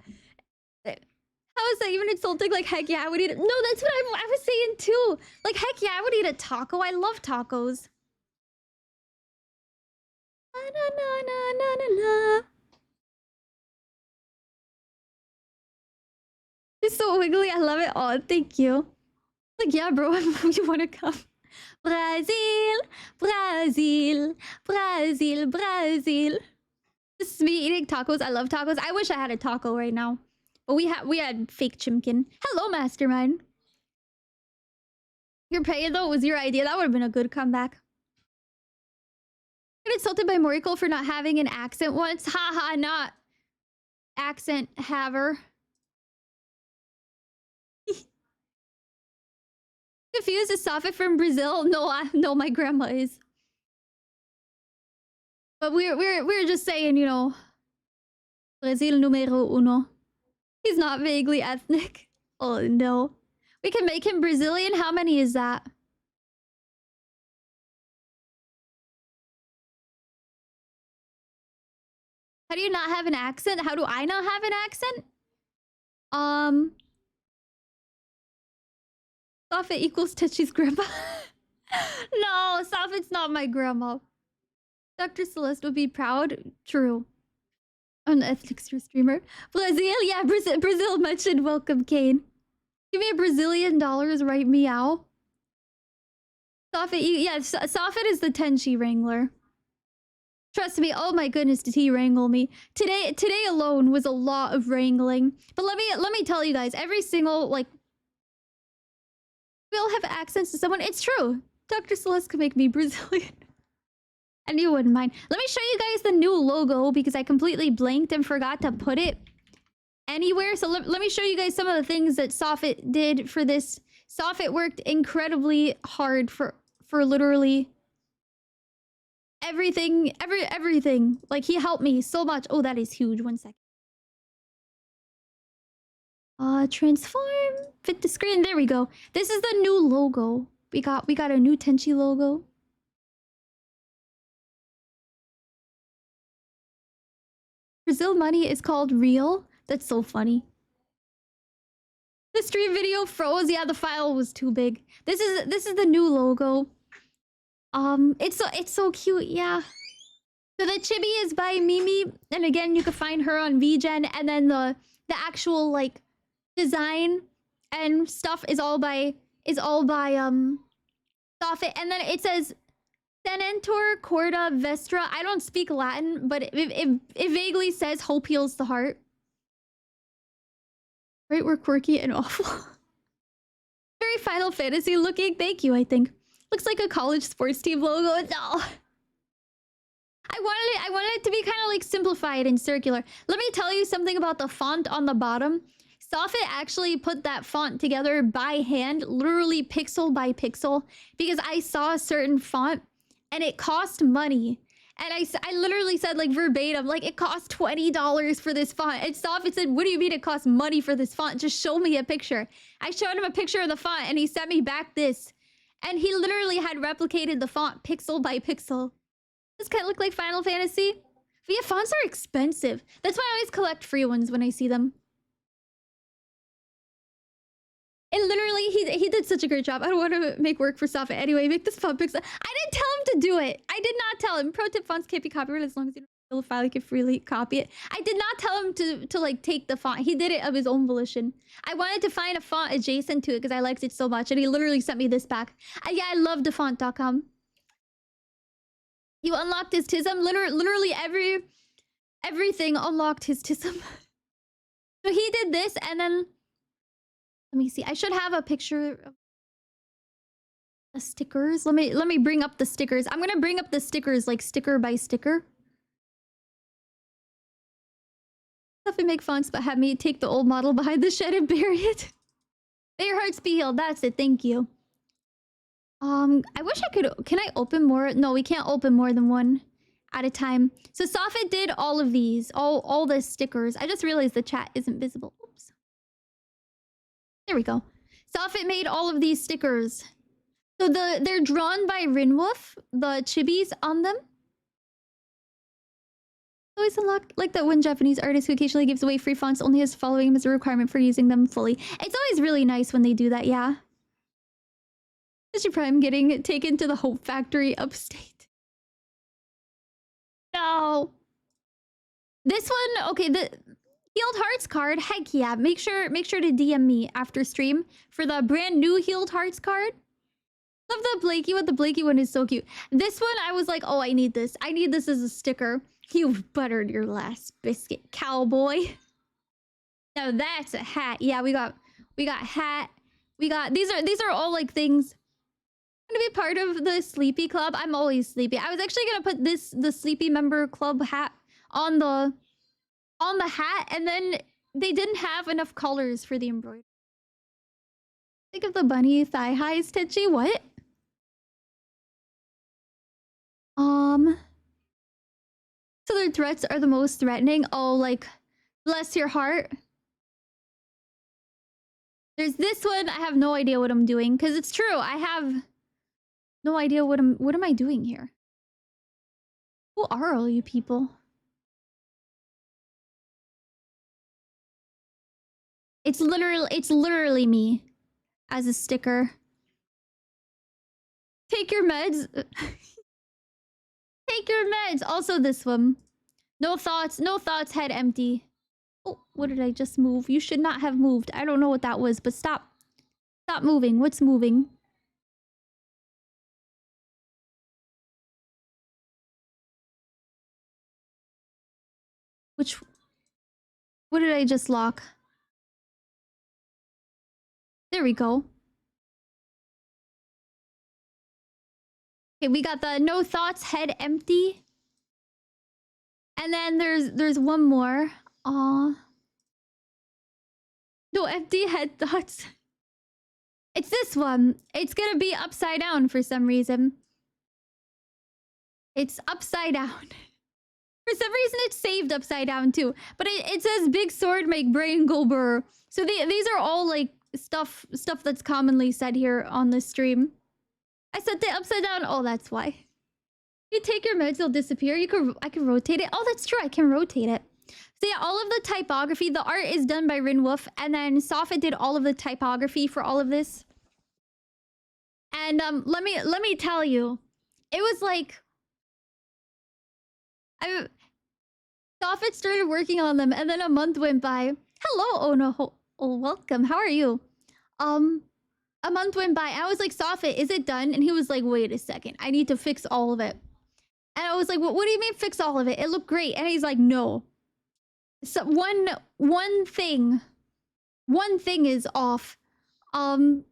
how is that even insulting? Like, heck yeah, I would eat it. No, that's what I was saying too. Like, heck yeah, I would eat a taco. I love tacos. Na na na na na na. It's so wiggly. I love it. Oh, thank you. Like, yeah, bro, you want to come? Brazil, Brazil, Brazil, Brazil. This is me eating tacos. I love tacos. I wish I had a taco right now. But we had fake chimkin. Hello, Mastermind. You're paying though? It was your idea. That would have been a good comeback. I got insulted by Moriko for not having an accent once. Haha, not accent haver. Confused, is Soffit from Brazil? No, my grandma is. But we're just saying, you know, Brazil numero uno. He's not vaguely ethnic. Oh no. We can make him Brazilian? How many is that? How do you not have an accent? How do I not have an accent? Soffit equals Tetchy's grandma. No, Soffit's not my grandma. Dr. Celeste would be proud. True. An ethnic streamer. Brazil, yeah, Brazil mentioned welcome, Kane. Give me a Brazilian dollars, right? Meow. Soffit, yeah, Soffit is the Tenchi Wrangler. Trust me, oh my goodness, did he wrangle me. Today alone was a lot of wrangling. But let me tell you guys, every single, like, we all have access to someone. It's true. Dr. Celeste could make me Brazilian. And you wouldn't mind. Let me show you guys the new logo because I completely blanked and forgot to put it anywhere. So let me show you guys some of the things that Soffit did for this. Soffit worked incredibly hard for literally everything. Like, he helped me so much. Oh, that is huge. 1 second. Transform. Fit the screen. There we go. This is the new logo. We got a new Tenchi logo. Brazil money is called real. That's so funny. The stream video froze. Yeah, the file was too big. This is the new logo. It's so cute. Yeah. So the chibi is by Mimi, and again, you can find her on VGen, and then the actual like design and stuff is all by Soffit, and then it says Senentor Corda Vestra. I don't speak Latin, but it vaguely says hope heals the heart. Right, we're quirky and awful. Very Final Fantasy looking. Thank you, I think. Looks like a college sports team logo. No. I wanted it to be kind of like simplified and circular. Let me tell you something about the font on the bottom. Soffit actually put that font together by hand, literally pixel by pixel, because I saw a certain font and it cost money. And I literally said, like, verbatim, like, it cost $20 for this font. And Soffit said, what do you mean it costs money for this font? Just show me a picture. I showed him a picture of the font and he sent me back this. And he literally had replicated the font pixel by pixel. This kind of look like Final Fantasy. But yeah, fonts are expensive. That's why I always collect free ones when I see them. And literally, he did such a great job. I don't want to make work for Soffit. Anyway, make this font pixel. I didn't tell him to do it. I did not tell him. Pro tip, fonts can't be copyrighted as long as you don't fill a file, you can freely copy it. I did not tell him to like take the font. He did it of his own volition. I wanted to find a font adjacent to it because I liked it so much, and he literally sent me this back. Yeah, I love defont.com. You unlocked his TISM. Literally everything unlocked his TISM. So he did this, and then let me see. I should have a picture of the stickers. Let me bring up the stickers. I'm gonna bring up the stickers like sticker by sticker. Stuff and make fonts, but have me take the old model behind the shed and bury it. May your hearts be healed. That's it. Thank you. I wish I could. Can I open more? No, we can't open more than one at a time. So Soffit did all of these, all the stickers. I just realized the chat isn't visible. Oops. There we go. Soffit made all of these stickers. So they're drawn by Rinwolf, the chibis on them. Always unlocked like that one Japanese artist who occasionally gives away free fonts only has following him as a requirement for using them fully. It's always really nice when they do that, yeah. Mr. Prime getting taken to the Hope Factory upstate. No. This one, okay, the Healed Hearts card, heck yeah. Make sure to DM me after stream for the brand new Healed Hearts card. Love the Blakey one. The Blakey one is so cute. This one, I was like, oh, I need this. I need this as a sticker. You've buttered your last biscuit, cowboy. Now that's a hat. Yeah, we got hat. We got these are all like things. I'm gonna be part of the Sleepy Club. I'm always sleepy. I was actually gonna put the Sleepy Member Club hat on the hat, and then they didn't have enough colors for the embroidery. Think of the bunny thigh highs, Tenchi. What? So their threats are the most threatening. Oh, like, bless your heart. There's this one. I have no idea what I'm doing because it's true. I have no idea what am I doing here. Who are all you people? It's literally me as a sticker. Take your meds. Take take your meds. Also this one. No thoughts, head empty. Oh, what did I just move? You should not have moved. I don't know what that was, but stop. Stop moving. What's moving? What did I just lock? There we go. Okay, we got the no thoughts, head empty. And then there's one more. Aw. No empty head thoughts. It's this one. It's gonna be upside down for some reason. It's upside down. For some reason, it's saved upside down too. But it says big sword make brain go burr. So these are all like stuff that's commonly said here on the stream. I set it upside down. Oh, that's why. You take your meds, they'll disappear. I can rotate it. Oh, that's true. I can rotate it. So yeah, all of the typography, the art is done by Rinwolf, and then Soffit did all of the typography for all of this. And let me tell you, it was like Soffit started working on them, and then a month went by. Hello, oh no, oh, welcome. How are you? A month went by. I was like, Soffit, is it done? And he was like, wait a second, I need to fix all of it. And I was like, what do you mean fix all of it? It looked great. And he's like, no. So one thing is off. So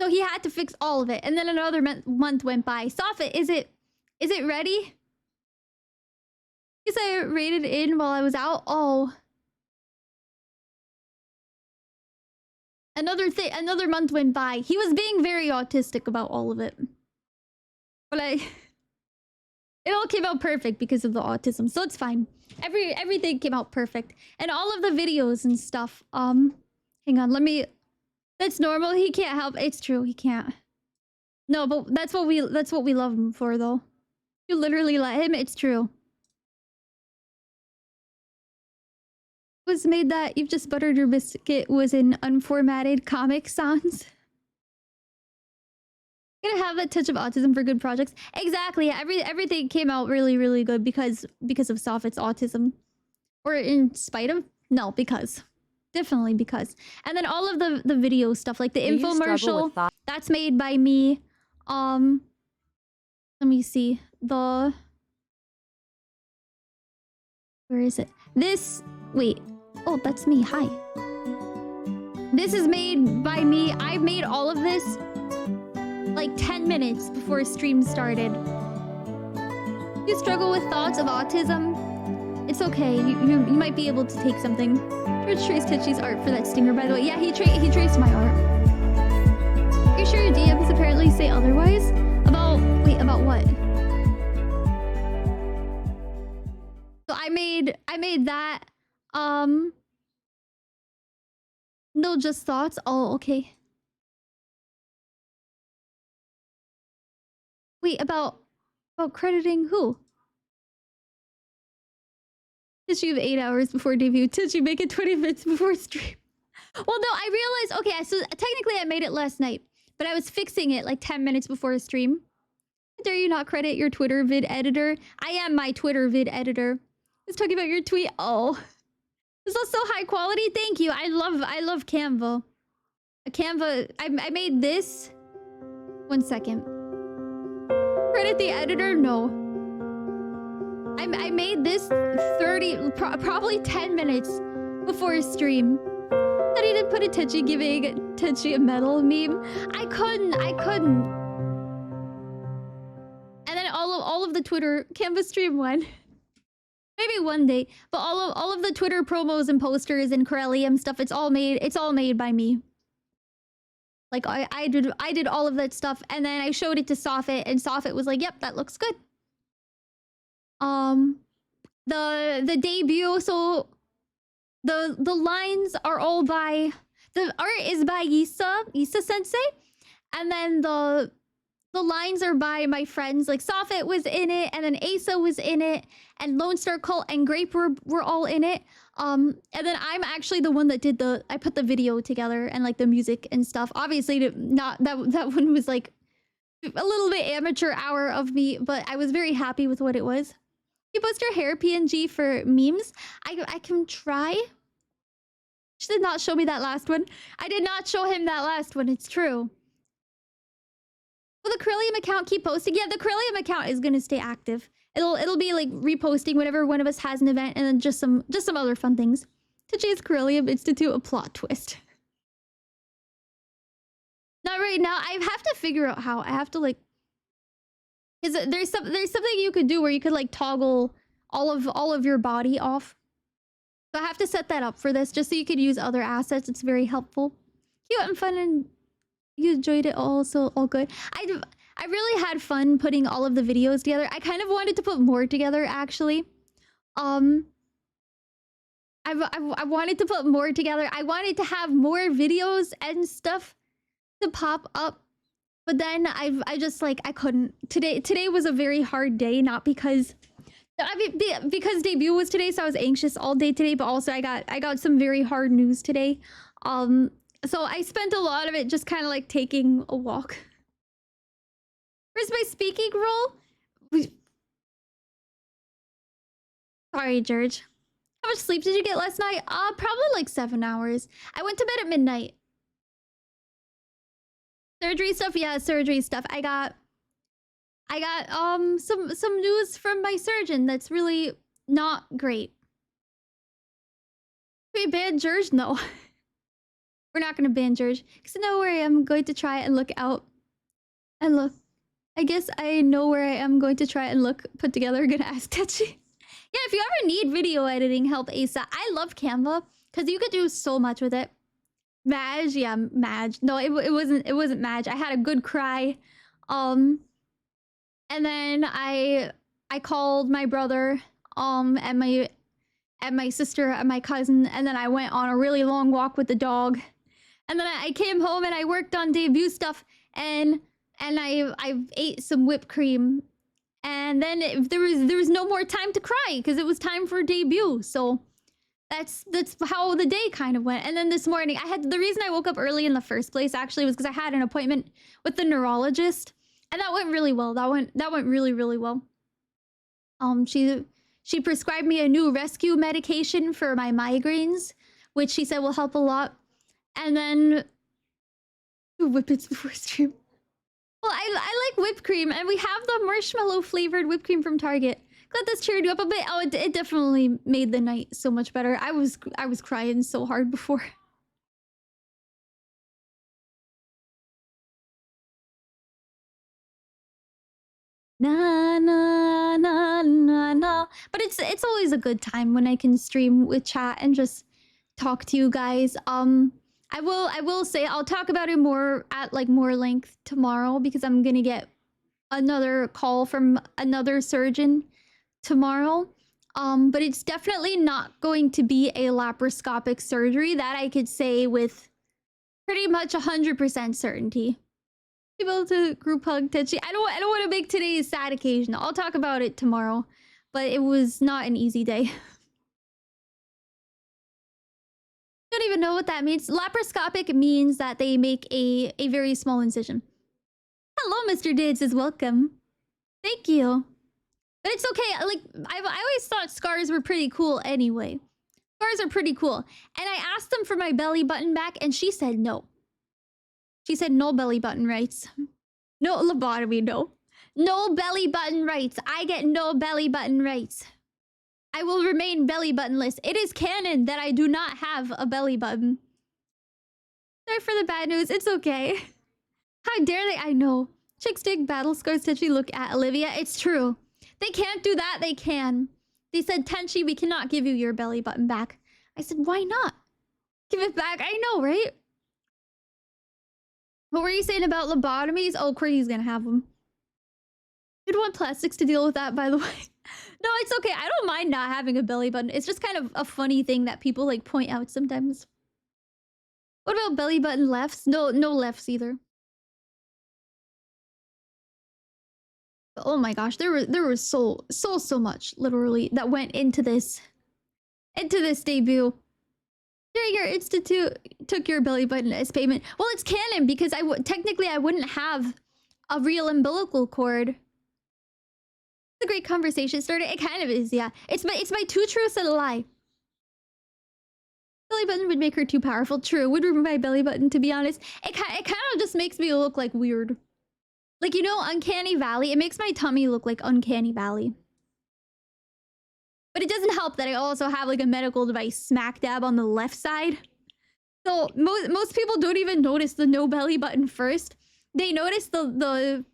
he had to fix all of it. And then another month went by. Soffit, is it ready? Because I raided in while I was out. Oh. Another month went by. He was being very autistic about all of it. But it all came out perfect because of the autism, so it's fine. Everything came out perfect. And all of the videos and stuff. Hang on, that's normal. He can't help. It's true, he can't. No, but that's what we love him for though. You literally let him, it's true. Was made that you've just buttered your biscuit was in unformatted Comic Sans. Gonna have that touch of autism for good projects. Exactly. Everything came out really, really good because of Soffit's autism. Or in spite of? No, because. Definitely because. And then all of the video stuff, like the infomercial, that's made by me. Let me see. Where is it? Wait. Oh, that's me. Hi. This is made by me. I made all of this like 10 minutes before stream started. You struggle with thoughts of autism? It's okay. You might be able to take something. George traced Tetchy's art for that stinger, by the way. Yeah, he traced my art. Are you sure your DMs apparently say otherwise? About what? So I made that. No, just thoughts. Oh, okay. Wait, about crediting who? Did you have 8 hours before debut? Did you make it 20 minutes before stream? Well, no, I realized, okay, so technically I made it last night, but I was fixing it like 10 minutes before a stream. Dare you not credit your Twitter vid editor? I am my Twitter vid editor. I was talking about your tweet. Oh. This is so high quality. Thank you. I love Canva. Canva, I made this. 1 second. Credit the editor? No. I made this probably 10 minutes before a stream. That he didn't put a Tetchy giving Tetchy a medal meme. I couldn't. And then all of the Twitter Canva stream one. Maybe one day. But all of the Twitter promos and posters and Corellium stuff, it's all made by me. Like I did all of that stuff, and then I showed it to Soffit, and Soffit was like, "Yep, that looks good." The debut, so the lines are all by, the art is by Issa Sensei, and then the lines are by my friends. Like Soffit was in it, and then Asa was in it, and Lone Star Cult and Grape were all in it. And then I'm actually the one that did I put the video together and like the music and stuff. Obviously, not that one was like a little bit amateur hour of me, but I was very happy with what it was. You post your hair PNG for memes? I can try. She did not show me that last one. I did not show him that last one. It's true. Will the Corellium account keep posting? Yeah, the Corellium account is gonna stay active. It'll be like reposting whenever one of us has an event, and then just some other fun things. To chase Corellium Institute, a plot twist. Not right now. I have to figure out how. I have to like, because there's something you could do where you could like toggle all of your body off. So I have to set that up for this, just so you could use other assets. It's very helpful. Cute and fun, and you enjoyed it all, so all good. I really had fun putting all of the videos together. I kind of wanted to put more together, actually. I wanted to put more together. I wanted to have more videos and stuff to pop up, but then I just like I couldn't. Today was a very hard day, not because because debut was today, so I was anxious all day today, but also I got some very hard news today. So I spent a lot of it just kind of like taking a walk. Where's my speaking role? Sorry, George. How much sleep did you get last night? Probably like 7 hours. I went to bed at midnight. Surgery stuff? Yeah, surgery stuff. I got some news from my surgeon that's really not great. We ban George? No. We're not gonna ban George. Because I know where I am going to try and look out. And look. I guess I know where I am going to try and look put together. Gonna ask Tetchy. Yeah, if you ever need video editing help ASAP, I love Canva because you could do so much with it. Madge, yeah, Madge. No, it wasn't Madge. I had a good cry. And then I called my brother, and my sister and my cousin, and then I went on a really long walk with the dog. And then I came home and I worked on debut stuff, and I ate some whipped cream. And then there was no more time to cry because it was time for debut. So that's how the day kind of went. And then this morning the reason I woke up early in the first place actually was because I had an appointment with the neurologist, and that went really well. That went really, really well. She prescribed me a new rescue medication for my migraines, which she said will help a lot. And then whippets before stream. Well, I like whipped cream, and we have the marshmallow flavored whipped cream from Target. Glad this cheered you up a bit. Oh, it definitely made the night so much better. I was crying so hard before. Na na na na na. But it's always a good time when I can stream with chat and just talk to you guys. I will say I'll talk about it more at like more length tomorrow because I'm gonna get another call from another surgeon tomorrow. But it's definitely not going to be a laparoscopic surgery. That I could say with pretty much 100% certainty. Able to group hug Tetchy. I don't want to make today a sad occasion. I'll talk about it tomorrow. But it was not an easy day. Don't even know what that means. Laparoscopic means that they make a very small incision. Hello, Mr. Dids is welcome. Thank you. But it's okay. Like I always thought scars were pretty cool anyway. Scars are pretty cool. And I asked them for my belly button back, and she said no. She said no belly button rights. No lobotomy, no. No belly button rights. I get no belly button rights. I will remain belly buttonless. It is canon that I do not have a belly button. Sorry for the bad news. It's okay. How dare they? I know. Chicks dig battle scars. Tenchi, look at Olivia. It's true. They can't do that. They can. They said, Tenchi, we cannot give you your belly button back. I said, why not? Give it back. I know, right? What were you saying about lobotomies? Oh, Courtney's gonna have them. You'd want plastics to deal with that, by the way. No, it's okay. I don't mind not having a belly button. It's just kind of a funny thing that people like point out sometimes. What about belly button lefts? No lefts either. Oh my gosh, there was so much literally that went into this debut. During your institute took your belly button as payment. Well, it's canon because technically I wouldn't have a real umbilical cord. It's a great conversation starter. It kind of is, yeah. It's my two truths and a lie. Belly button would make her too powerful. True, would remove my belly button, to be honest. It kind of just makes me look like weird. Like, you know, Uncanny Valley? It makes my tummy look like Uncanny Valley. But it doesn't help that I also have like a medical device smack dab on the left side. So most people don't even notice the no belly button first. They notice the...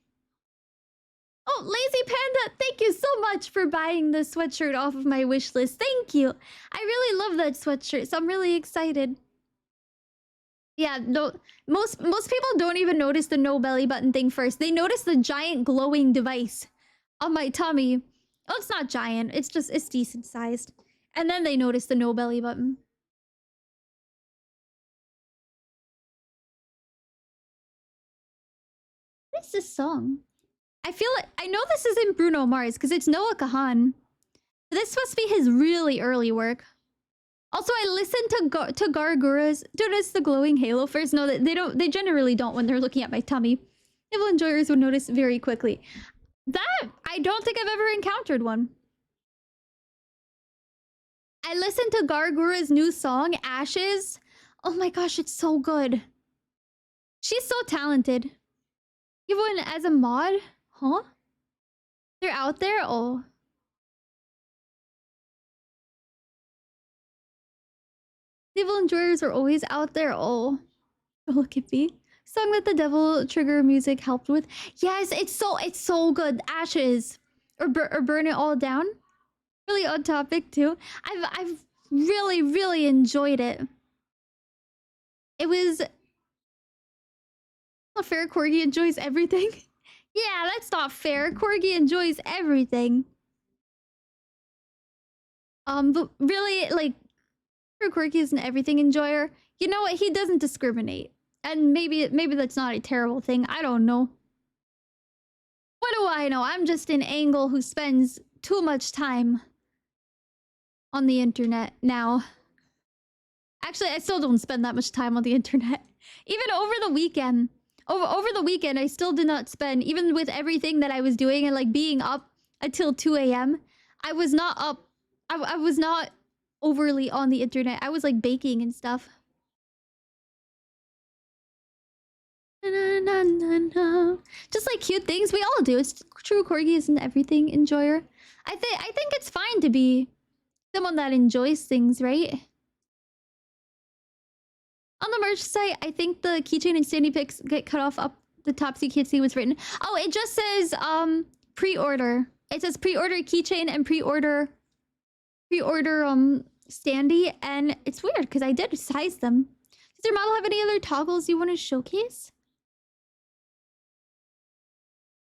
Oh, Lazy Panda, thank you so much for buying the sweatshirt off of my wish list. Thank you. I really love that sweatshirt, so I'm really excited. Yeah, no, most people don't even notice the no belly button thing first. They notice the giant glowing device on my tummy. Oh, it's not giant. It's decent sized. And then they notice the no belly button. What is this song? I know this isn't Bruno Mars because it's Noah Kahan. This must be his really early work. Also, I listened to Gargura's. Don't notice the glowing halo first. No, they generally don't when they're looking at my tummy. Nibble enjoyers would notice very quickly. That I don't think I've ever encountered one. I listened to Gargura's new song, Ashes. Oh my gosh, it's so good. She's so talented. You have one as a mod? Huh? They're out there? Oh. Devil enjoyers are always out there. Oh. Look at me. Song that the devil trigger music helped with. Yes, it's so good. Ashes. Or burn it all down. Really on topic too. I've really enjoyed it. It was not fair. Corgi enjoys everything. Yeah, that's not fair. Corgi enjoys everything. But really, like, Corgi is an everything enjoyer. You know what? He doesn't discriminate. And maybe that's not a terrible thing. I don't know. What do I know? I'm just an Angle who spends too much time on the internet now. Actually, I still don't spend that much time on the internet. Even over the weekend. Over the weekend, I still did not spend, even with everything that I was doing and like being up until 2 a.m. I was not up. I was not overly on the internet. I was like baking and stuff. Just like cute things we all do. It's true. Corgi is an everything enjoyer. I think it's fine to be someone that enjoys things, right? On the merch site, I think the keychain and standee pics get cut off up the top so you can't see what's written. Oh, it just says pre-order. It says pre-order keychain and pre-order standee, and it's weird because I did size them. Does your model have any other toggles you want to showcase?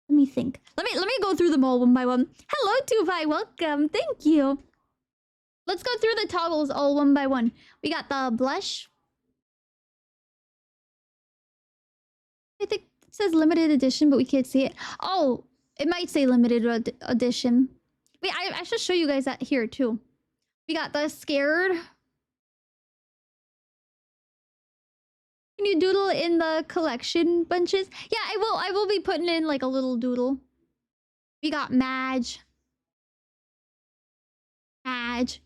Let me think. Let me go through them all one by one. Hello, Tubai. Welcome. Thank you. Let's go through the toggles all one by one. We got the blush. I think it says limited edition, but we can't see it. Oh, it might say limited edition. Wait, I should show you guys that here too. We got the scared. Can you doodle in the collection bunches? Yeah, I will be putting in like a little doodle. We got Madge. Parents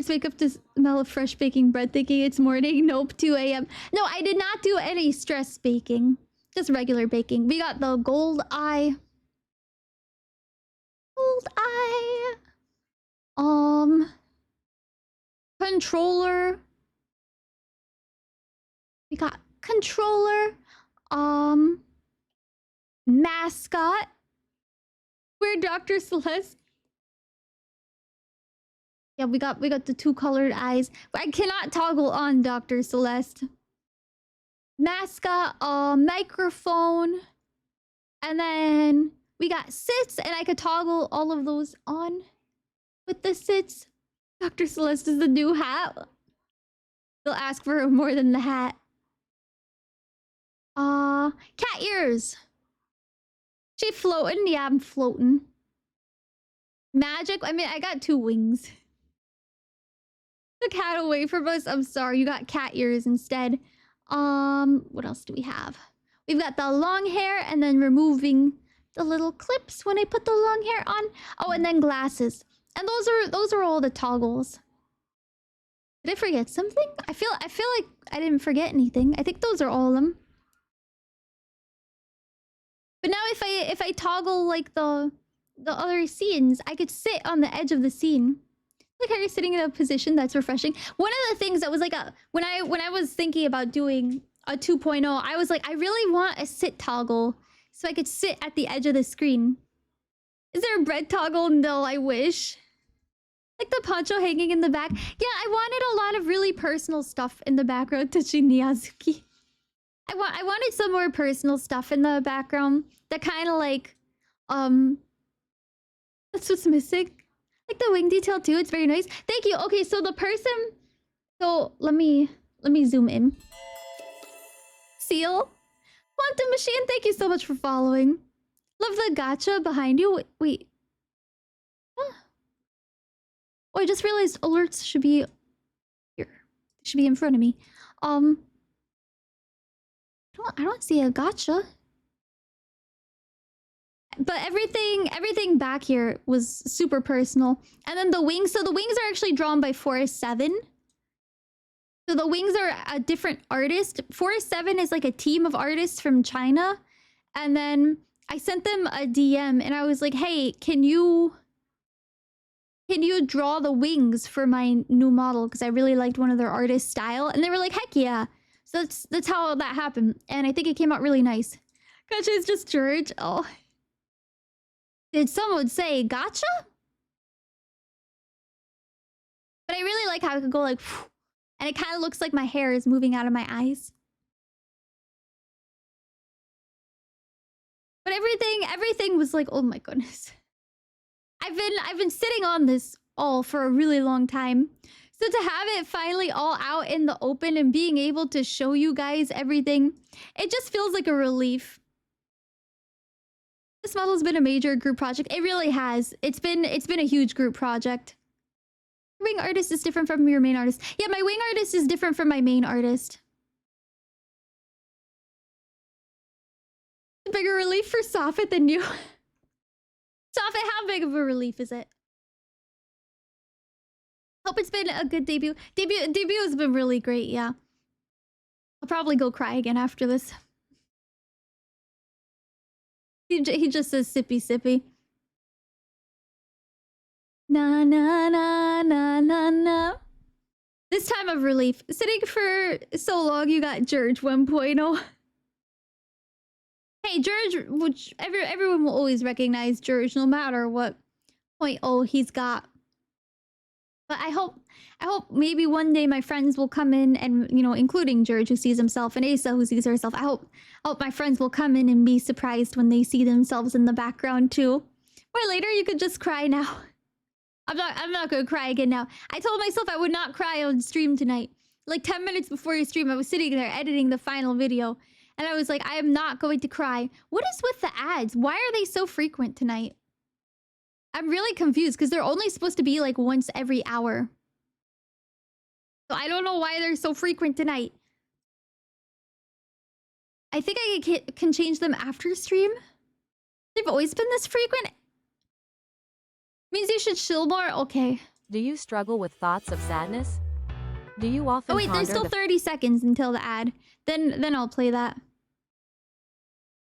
wake up to smell of fresh baking bread thinking it's morning. Nope, 2 a.m. No, I did not do any stress baking. Just regular baking. We got the gold eye. Controller. We got controller. Mascot. We're Dr. Celeste. Yeah, we got the two colored eyes. I cannot toggle on Dr. Celeste. Mascot, microphone. And then we got sits, and I could toggle all of those on with the sits. Dr. Celeste is the new hat. They'll ask for more than the hat. Cat ears. She floating? Yeah, I'm floating. Magic. I mean, I got 2 wings. The cat away from us. I'm sorry, you got cat ears instead. What else do we have? We've got the long hair and then removing the little clips when I put the long hair on. Oh, and then glasses. And those are all the toggles. Did I forget something? I feel like I didn't forget anything. I think those are all of them. But now if I toggle like the other scenes, I could sit on the edge of the scene. Like how you're sitting in a position that's refreshing. One of the things that was like when I was thinking about doing a 2.0, I was like, I really want a sit toggle so I could sit at the edge of the screen. Is there a bread toggle? No, I wish. Like the poncho hanging in the back. Yeah, I wanted a lot of really personal stuff in the background. Touching Niyazuki. I wanted some more personal stuff in the background that kind of like that's what's missing. Like the wing detail too. It's very nice. Thank you. Okay, so the person. So let me zoom in. Seal. Quantum Machine. Thank you so much for following. Love the gacha behind you. Wait. Huh. Oh, I just realized alerts should be here. Should be in front of me. I don't see a gacha. But everything back here was super personal. And then the wings, so the wings are actually drawn by Forest 7. So the wings are a different artist. Forest 7 is like a team of artists from China. And then I sent them a DM and I was like, hey, can you draw the wings for my new model? Because I really liked one of their artist style. And they were like, heck yeah. So that's how that happened. And I think it came out really nice. Gotcha is just George. Oh. Did someone say gotcha? But I really like how it could go like, and it kind of looks like my hair is moving out of my eyes. But everything was like, oh my goodness. I've been sitting on this all for a really long time. So to have it finally all out in the open and being able to show you guys everything, it just feels like a relief. This model's been a major group project. It really has. It's been a huge group project. Your wing artist is different from your main artist. Yeah, my wing artist is different from my main artist. A bigger relief for Safet than you. Safet, how big of a relief is it? Hope it's been a good debut. Debut has been really great, yeah. I'll probably go cry again after this. He just says sippy sippy. Na na na na na na. This time of relief. Sitting for so long, you got George 1.0. Hey, George, which everyone will always recognize George no matter what 0.0 he's got. But I hope maybe one day my friends will come in and, you know, including George who sees himself and Asa who sees herself. I hope my friends will come in and be surprised when they see themselves in the background too. Or later you could just cry now. I'm not gonna cry again now. I told myself I would not cry on stream tonight. Like 10 minutes before your stream, I was sitting there editing the final video. And I was like, I am not going to cry. What is with the ads? Why are they so frequent tonight? I'm really confused because they're only supposed to be like once every hour. So I don't know why they're so frequent tonight. I think I can change them after stream. They've always been this frequent. Means you should chill more? Okay. Do you struggle with thoughts of sadness? Do you often Oh wait, there's still 30 seconds until the ad. Then I'll play that.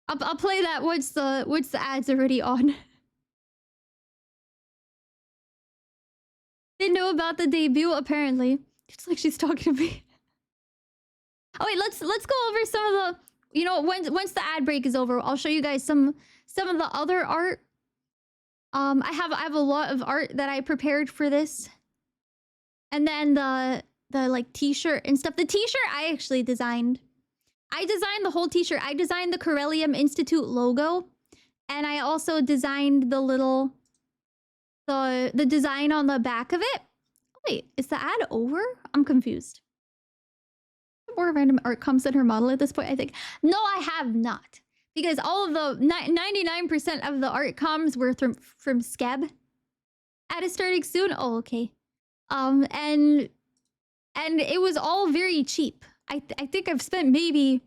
I'll play that once the ad's already on. Didn't know about the debut apparently. It's like she's talking to me. Oh wait, let's go over some of the, you know, once the ad break is over, I'll show you guys some of the other art. I have a lot of art that I prepared for this. And then the like t-shirt and stuff. The t-shirt I actually designed. I designed the whole t-shirt. I designed the Corellium Institute logo. And I also designed the little the design on the back of it. Wait, is the ad over? I'm confused. More random art comes in her model at this point, I think. No, I have not. Because all of the 99% of the art comms were from Skeb. Ad is starting soon? Oh, okay. And it was all very cheap. I think I've spent maybe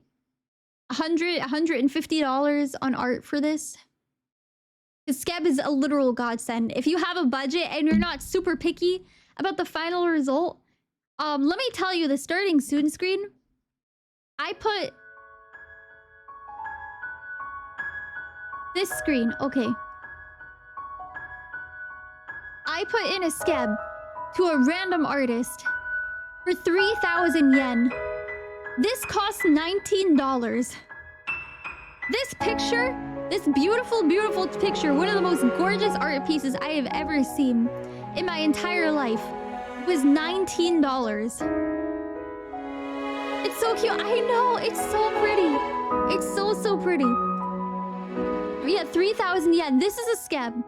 $150 on art for this. Because Skeb is a literal godsend. If you have a budget and you're not super picky about the final result, let me tell you, the starting soon screen, I put this screen, okay. I put in a Skeb to a random artist for 3,000 yen. This costs $19. This picture, this beautiful, beautiful picture, one of the most gorgeous art pieces I have ever seen in my entire life, was $19. It's so cute. I know, it's so pretty. It's so, so pretty. Yeah, 3,000 yen. This is a Skeb.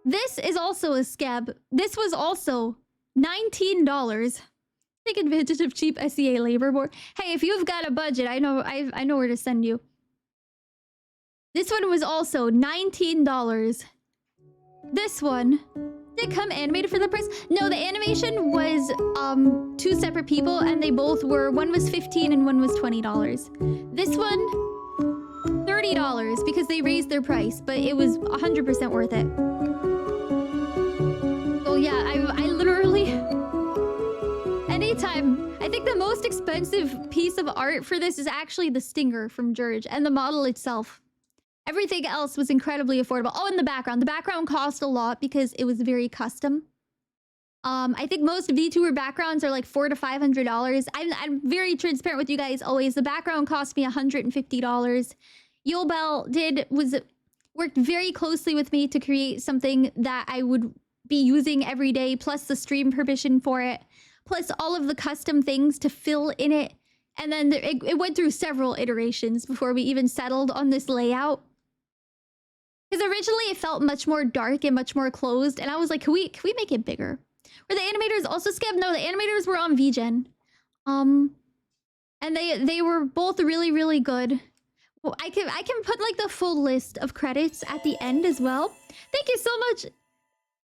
This is also a Skeb. This was also $19. Take advantage of cheap SEA labor board. Hey, if you've got a budget, I know where to send you. This one was also $19. This one did come animated for the price. No, the animation was two separate people, and they both were, one was $15 and one was $20. This one, $30 because they raised their price, but it was 100% worth it. So yeah, I literally, anytime, I think the most expensive piece of art for this is actually the stinger from George and the model itself. Everything else was incredibly affordable. Oh, and the background. The background cost a lot because it was very custom. I think most VTuber backgrounds are like $400 to $500. I'm very transparent with you guys always. The background cost me $150. Yobel worked very closely with me to create something that I would be using every day, plus the stream permission for it, plus all of the custom things to fill in it. And then it went through several iterations before we even settled on this layout. Because originally it felt much more dark and much more closed, and I was like, can we make it bigger? Were the animators also Skeb? No, the animators were on VGen. And they were both really, really good. Well, I can put like the full list of credits at the end as well. Thank you so much,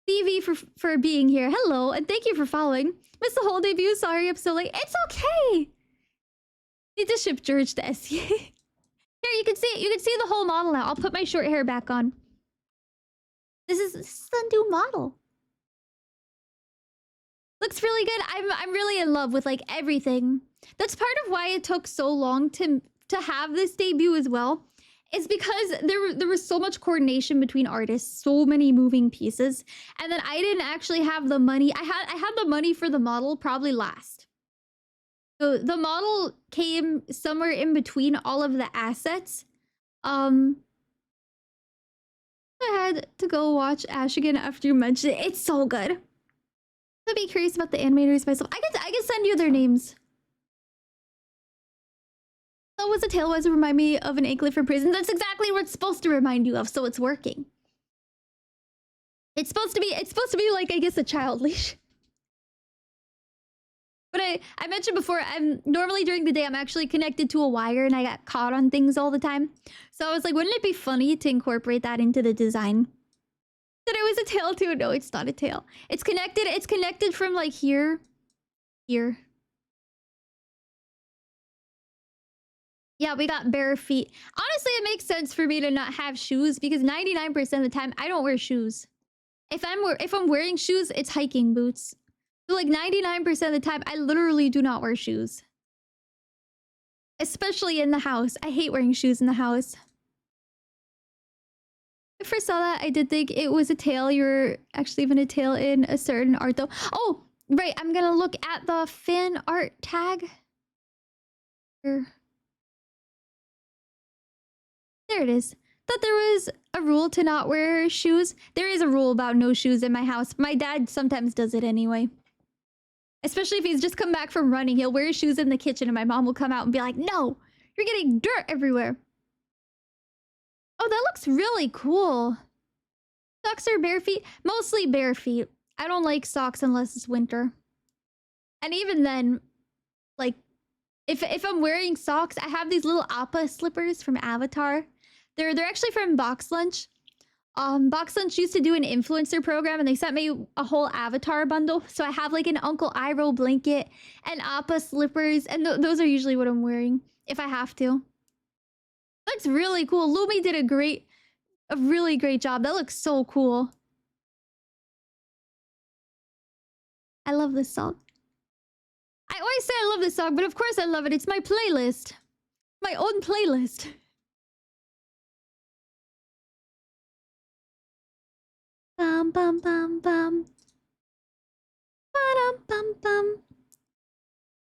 Stevie, for being here. Hello, and thank you for following. Missed the whole debut. Sorry, I'm so late. It's okay. Need to ship George to SCA. Here, you can see it. You can see the whole model now. I'll put my short hair back on. This is the new model. Looks really good. I'm really in love with like everything. That's part of why it took so long to have this debut as well. Is because there was so much coordination between artists, so many moving pieces, and then I didn't actually have the money. I had the money for the model probably last. So the model came somewhere in between all of the assets. I had to go watch Ash again after you mentioned it. It's so good. I'd be curious about the animators myself. I can send you their names. That was a tail was remind me of an anklet from prison. That's exactly what it's supposed to remind you of, so it's working. It's supposed to be like, I guess, a child leash. But I mentioned before, I'm normally during the day, I'm actually connected to a wire and I got caught on things all the time. So I was like, wouldn't it be funny to incorporate that into the design? That it was a tail too. No, it's not a tail. It's connected from like here. Here. Yeah, we got bare feet. Honestly, it makes sense for me to not have shoes because 99% of the time I don't wear shoes. If I'm wearing shoes, it's hiking boots. So like 99% of the time, I literally do not wear shoes. Especially in the house. I hate wearing shoes in the house. I first saw that, I did think it was a tail. You're actually even a tail in a certain art though. Oh, right. I'm gonna look at the fan art tag. Here. There it is. Thought there was a rule to not wear shoes. There is a rule about no shoes in my house. My dad sometimes does it anyway. Especially if he's just come back from running. He'll wear his shoes in the kitchen and my mom will come out and be like, no, you're getting dirt everywhere. Oh, that looks really cool. Socks are bare feet? Mostly bare feet. I don't like socks unless it's winter. And even then, like, if I'm wearing socks, I have these little Appa slippers from Avatar. They're actually from Box Lunch. Box Lunch used to do an influencer program and they sent me a whole Avatar bundle. So I have like an Uncle Iroh blanket and Appa slippers. And those are usually what I'm wearing if I have to. That's really cool. Lumi did a really great job. That looks so cool. I love this song. I always say I love this song, but of course I love it. It's my playlist. My own playlist. Bum bum bum bum. Ba-dum bum bum.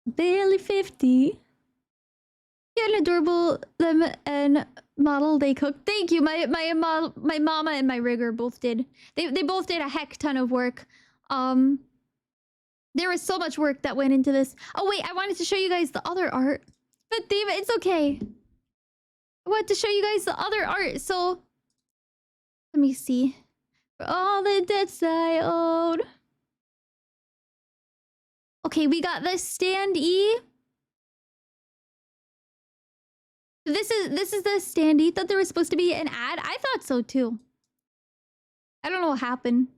Barely 50. You're an adorable them and model they cooked. Thank you. My mama and my rigger both did. They both did a heck ton of work. There was so much work that went into this. Oh wait, I wanted to show you guys the other art. But David, it's okay. I wanted to show you guys the other art. So let me see. For all the debts I owed. Okay, we got the standee. This is the standee. Thought there was supposed to be an ad. I thought so too. I don't know what happened.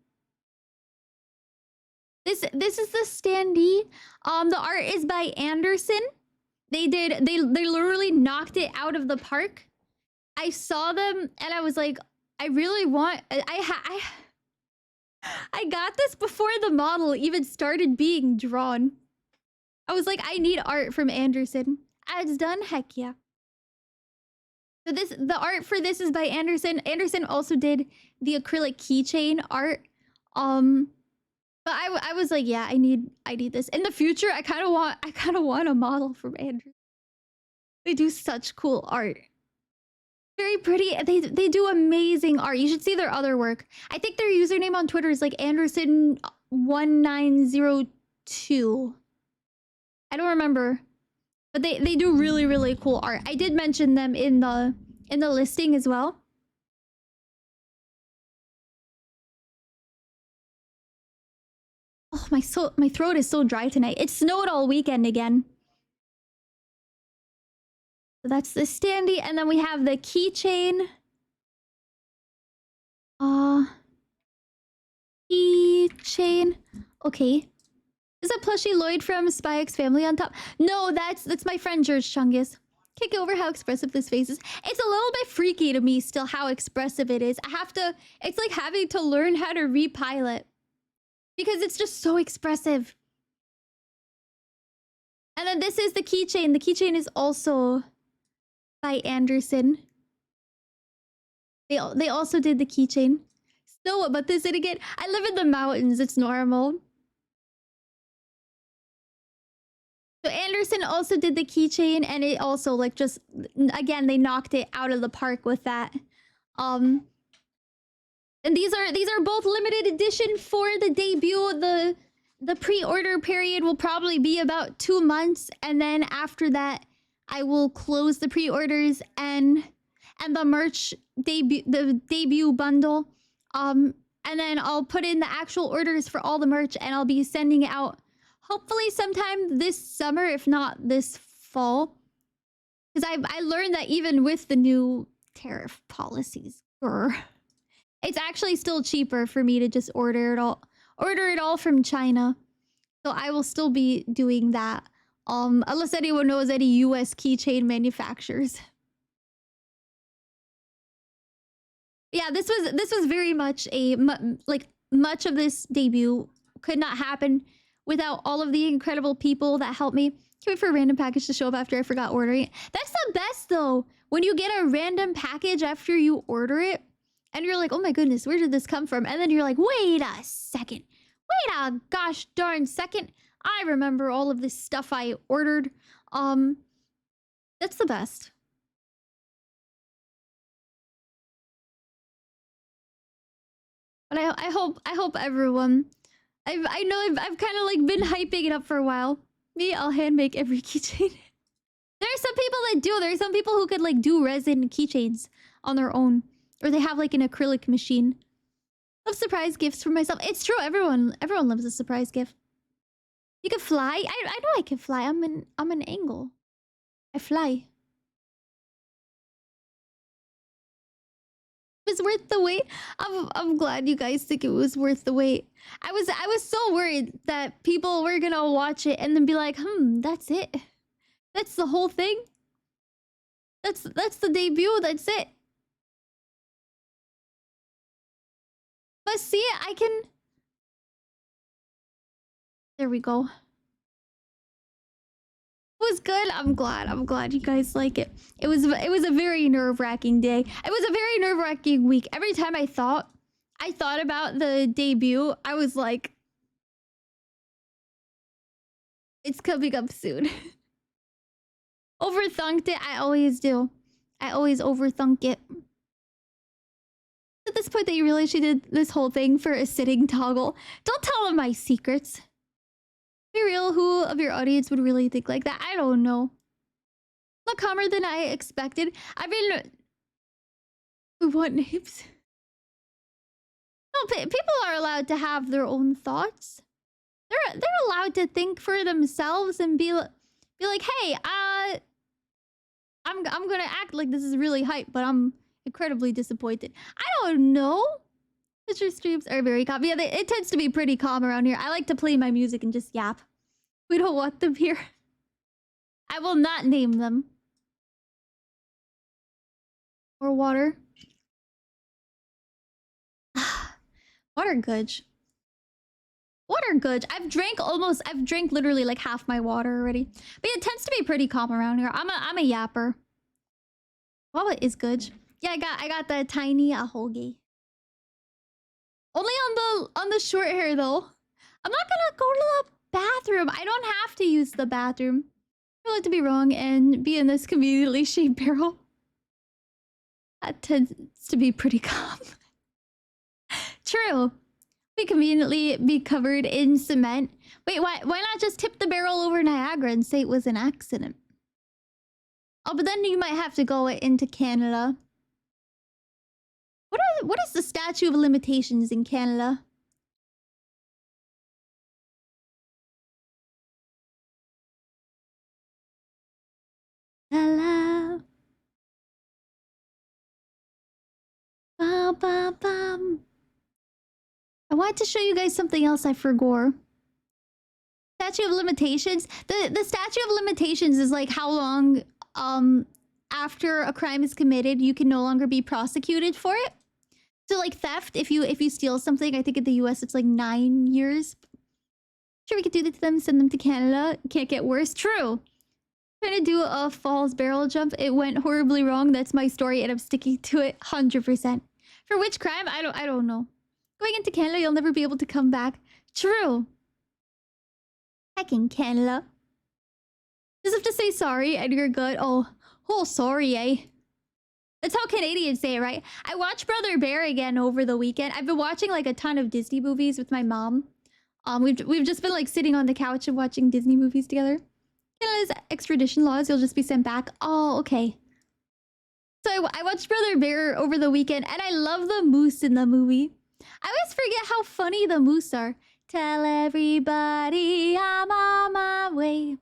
This is the standee. The art is by Anderson. They literally knocked it out of the park. I saw them and I was like, I really want I got this before the model even started being drawn. I was like, I need art from Anderson. Ads done? Heck yeah. So the art for this is by Anderson. Anderson also did the acrylic keychain art. But I was like, yeah, I need this. In the future, I kind of want a model from Anderson. They do such cool art. Very pretty. They do amazing art. You should see their other work. I think their username on Twitter is like Anderson1902. I don't remember. But they do really, really cool art. I did mention them in the listing as well. Oh, my throat is so dry tonight. It snowed all weekend again. So that's the standee, and then we have the keychain. Keychain. Okay. Is that plushie Lloyd from Spy X Family on top? No, that's my friend George Chungus. Can't get over how expressive this face is. It's a little bit freaky to me still how expressive it is. It's like having to learn how to repilot. Because it's just so expressive. And then this is the keychain. The keychain is also by Anderson. They also did the keychain. So, but this it again. I live in the mountains. It's normal. So Anderson also did the keychain, and it also like just again they knocked it out of the park with that. And these are both limited edition for the debut. The pre-order period will probably be about 2 months, and then after that, I will close the pre-orders and the merch debut bundle. And then I'll put in the actual orders for all the merch, and I'll be sending it out hopefully sometime this summer, if not this fall. Because I learned that even with the new tariff policies, it's actually still cheaper for me to just order it all from China. So I will still be doing that. Unless anyone knows any US keychain manufacturers. Yeah, this was very much much of this debut could not happen without all of the incredible people that helped me. Can't wait for a random package to show up after I forgot ordering it. That's the best though. When you get a random package after you order it, and you're like, oh my goodness, where did this come from? And then you're like, wait a second. Wait a gosh darn second. I remember all of this stuff I ordered. That's the best. But I hope everyone. I know I've kind of like been hyping it up for a while. Me, I'll hand make every keychain. There are some people that do. There are some people who could like do resin keychains on their own. Or they have like an acrylic machine. Love surprise gifts for myself. It's true, everyone loves a surprise gift. You can fly? I know I can fly. I'm an angle. I fly. It was worth the wait. I'm glad you guys think it was worth the wait. I was so worried that people were gonna watch it and then be like, that's it. That's the whole thing. That's the debut. That's it. But see, I can. There we go. It was good. I'm glad. I'm glad you guys like it. It was a very nerve-wracking day. It was a very nerve-wracking week. Every time I thought about the debut, I was like, it's coming up soon. Overthunked it. I always do. I always overthunk it. At this point that you realize you did this whole thing for a sitting toggle. Don't tell them my secrets. Be real, who of your audience would really think like that? I don't know. A lot calmer than I expected. I mean, what names? No, people are allowed to have their own thoughts. They're allowed to think for themselves and be like, hey, I'm gonna act like this is really hype, but I'm incredibly disappointed. I don't know. Your streams are very calm. Yeah, it tends to be pretty calm around here. I like to play my music and just yap. We don't want them here. I will not name them. Or water. Water Gudge. Water Gudge. I've drank literally like half my water already. But yeah, it tends to be pretty calm around here. I'm a yapper. What is Gudge? Yeah, I got the tiny ahogi. Only on the short hair though. I'm not gonna go to the bathroom. I don't have to use the bathroom. I like to be wrong and be in this conveniently shaped barrel. That tends to be pretty calm. True. We conveniently be covered in cement. Wait, why not just tip the barrel over Niagara and say it was an accident? Oh, but then you might have to go into Canada. What is the statute of limitations in Canada? La ba ba bum. I wanted to show you guys something else I forgot. Statute of limitations. The statute of limitations is like how long after a crime is committed you can no longer be prosecuted for it. So like theft, if you steal something, I think in the US it's like 9 years. Sure, we could do that to them, send them to Canada. Can't get worse. True. Trying to do a falls barrel jump. It went horribly wrong. That's my story and I'm sticking to it 100%. For which crime? I don't know. Going into Canada, you'll never be able to come back. True. Heck in Canada. Just have to say sorry and you're good. Oh, sorry, eh? That's how Canadians say it, right? I watched Brother Bear again over the weekend. I've been watching like a ton of Disney movies with my mom. We've just been like sitting on the couch and watching Disney movies together. Canada's extradition laws, you'll just be sent back. Oh, okay. So I watched Brother Bear over the weekend and I love the moose in the movie. I always forget how funny the moose are. Tell everybody I'm on my way.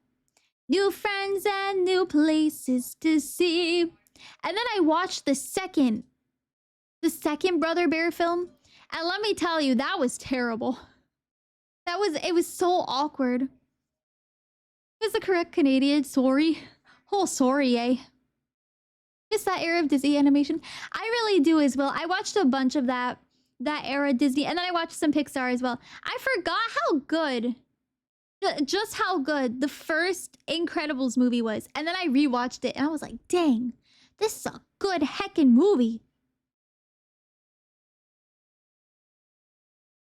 New friends and new places to see. And then I watched the second Brother Bear film. And let me tell you, that was terrible. It was so awkward. Is the correct Canadian? Sorry. Oh, sorry, eh? Miss that era of Disney animation. I really do as well. I watched a bunch of that era Disney, and then I watched some Pixar as well. I forgot how good, just how good the first Incredibles movie was. And then I rewatched it, and I was like, dang, this is a good heckin' movie.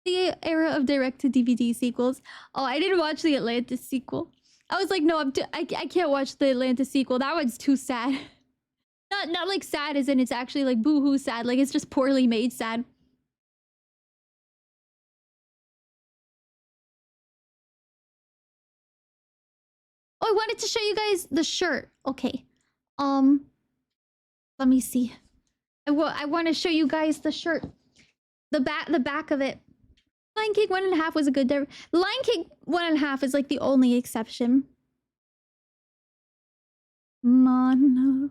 The era of direct-to-DVD sequels. Oh, I didn't watch the Atlantis sequel. I was like, no, I can't watch the Atlantis sequel. That one's too sad. Not like sad as in it's actually like boo-hoo sad. Like it's just poorly made sad. Oh, I wanted to show you guys the shirt. Okay. Let me see. I want to show you guys the shirt. The back of it. Lion King 1.5 was a good... Lion King 1.5 is like the only exception. Mono.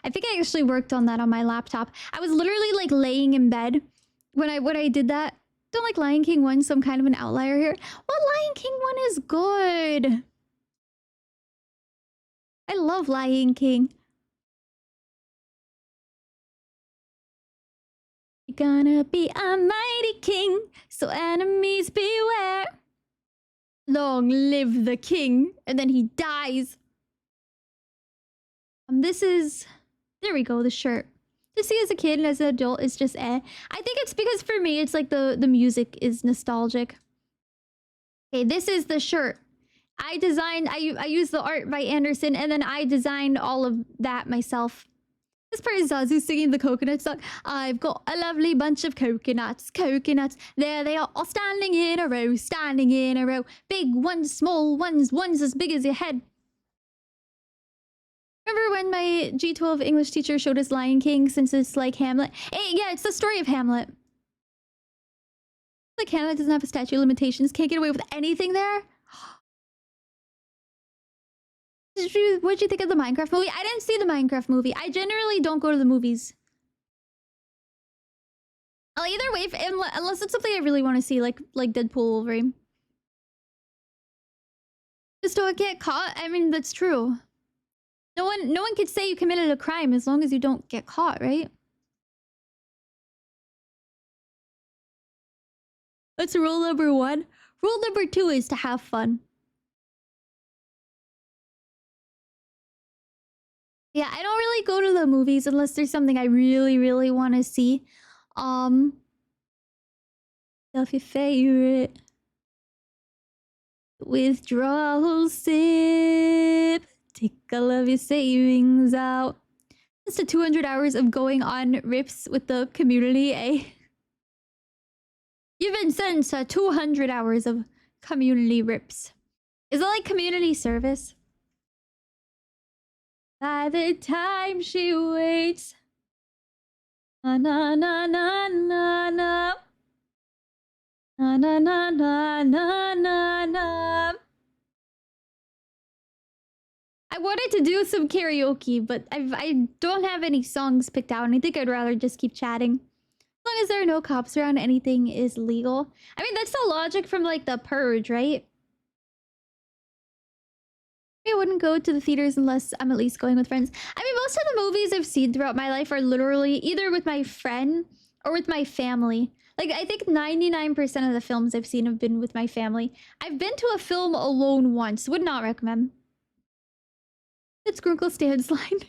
I think I actually worked on that on my laptop. I was literally like laying in bed when I did that. don't like Lion King 1, so I'm kind of an outlier here. Well, Lion King 1 is good. I love Lion King. You're gonna be a mighty king, so enemies beware. Long live the king. And then he dies. This is... There we go, the shirt. To see as a kid and as an adult is just eh. I think it's because for me, it's like the music is nostalgic. Okay, this is the shirt. I used the art by Anderson, and then I designed all of that myself. This part is Zazu singing the coconut song. I've got a lovely bunch of coconuts, coconuts. There they are, all standing in a row, standing in a row. Big ones, small ones, ones as big as your head. Remember when my G12 English teacher showed us Lion King, since it's like Hamlet? Yeah, it's the story of Hamlet. Like Hamlet doesn't have a statute of limitations, can't get away with anything there. What'd you think of the Minecraft movie? I didn't see the Minecraft movie. I generally don't go to the movies. I'll either wait unless it's something I really want to see, like Deadpool Wolverine. Just don't get caught. I mean, that's true. No one could say you committed a crime as long as you don't get caught, right? That's rule number 1. Rule number 2 is to have fun. Yeah, I don't really go to the movies unless there's something I really, really want to see. Tell your favorite. Withdrawal sip. Take all of your savings out. Just the 200 hours of going on rips with the community, eh? You've been sent to 200 hours of community rips. Is it like community service? By the time she waits. Na na na na na na. Na na na na na na na. I wanted to do some karaoke, but I don't have any songs picked out, and I think I'd rather just keep chatting. As long as there are no cops around, anything is legal. I mean, that's the logic from, like, The Purge, right? I wouldn't go to the theaters unless I'm at least going with friends. I mean, most of the movies I've seen throughout my life are literally either with my friend or with my family. Like, I think 99% of the films I've seen have been with my family. I've been to a film alone once. Would not recommend. It's Grunkle Stan's line.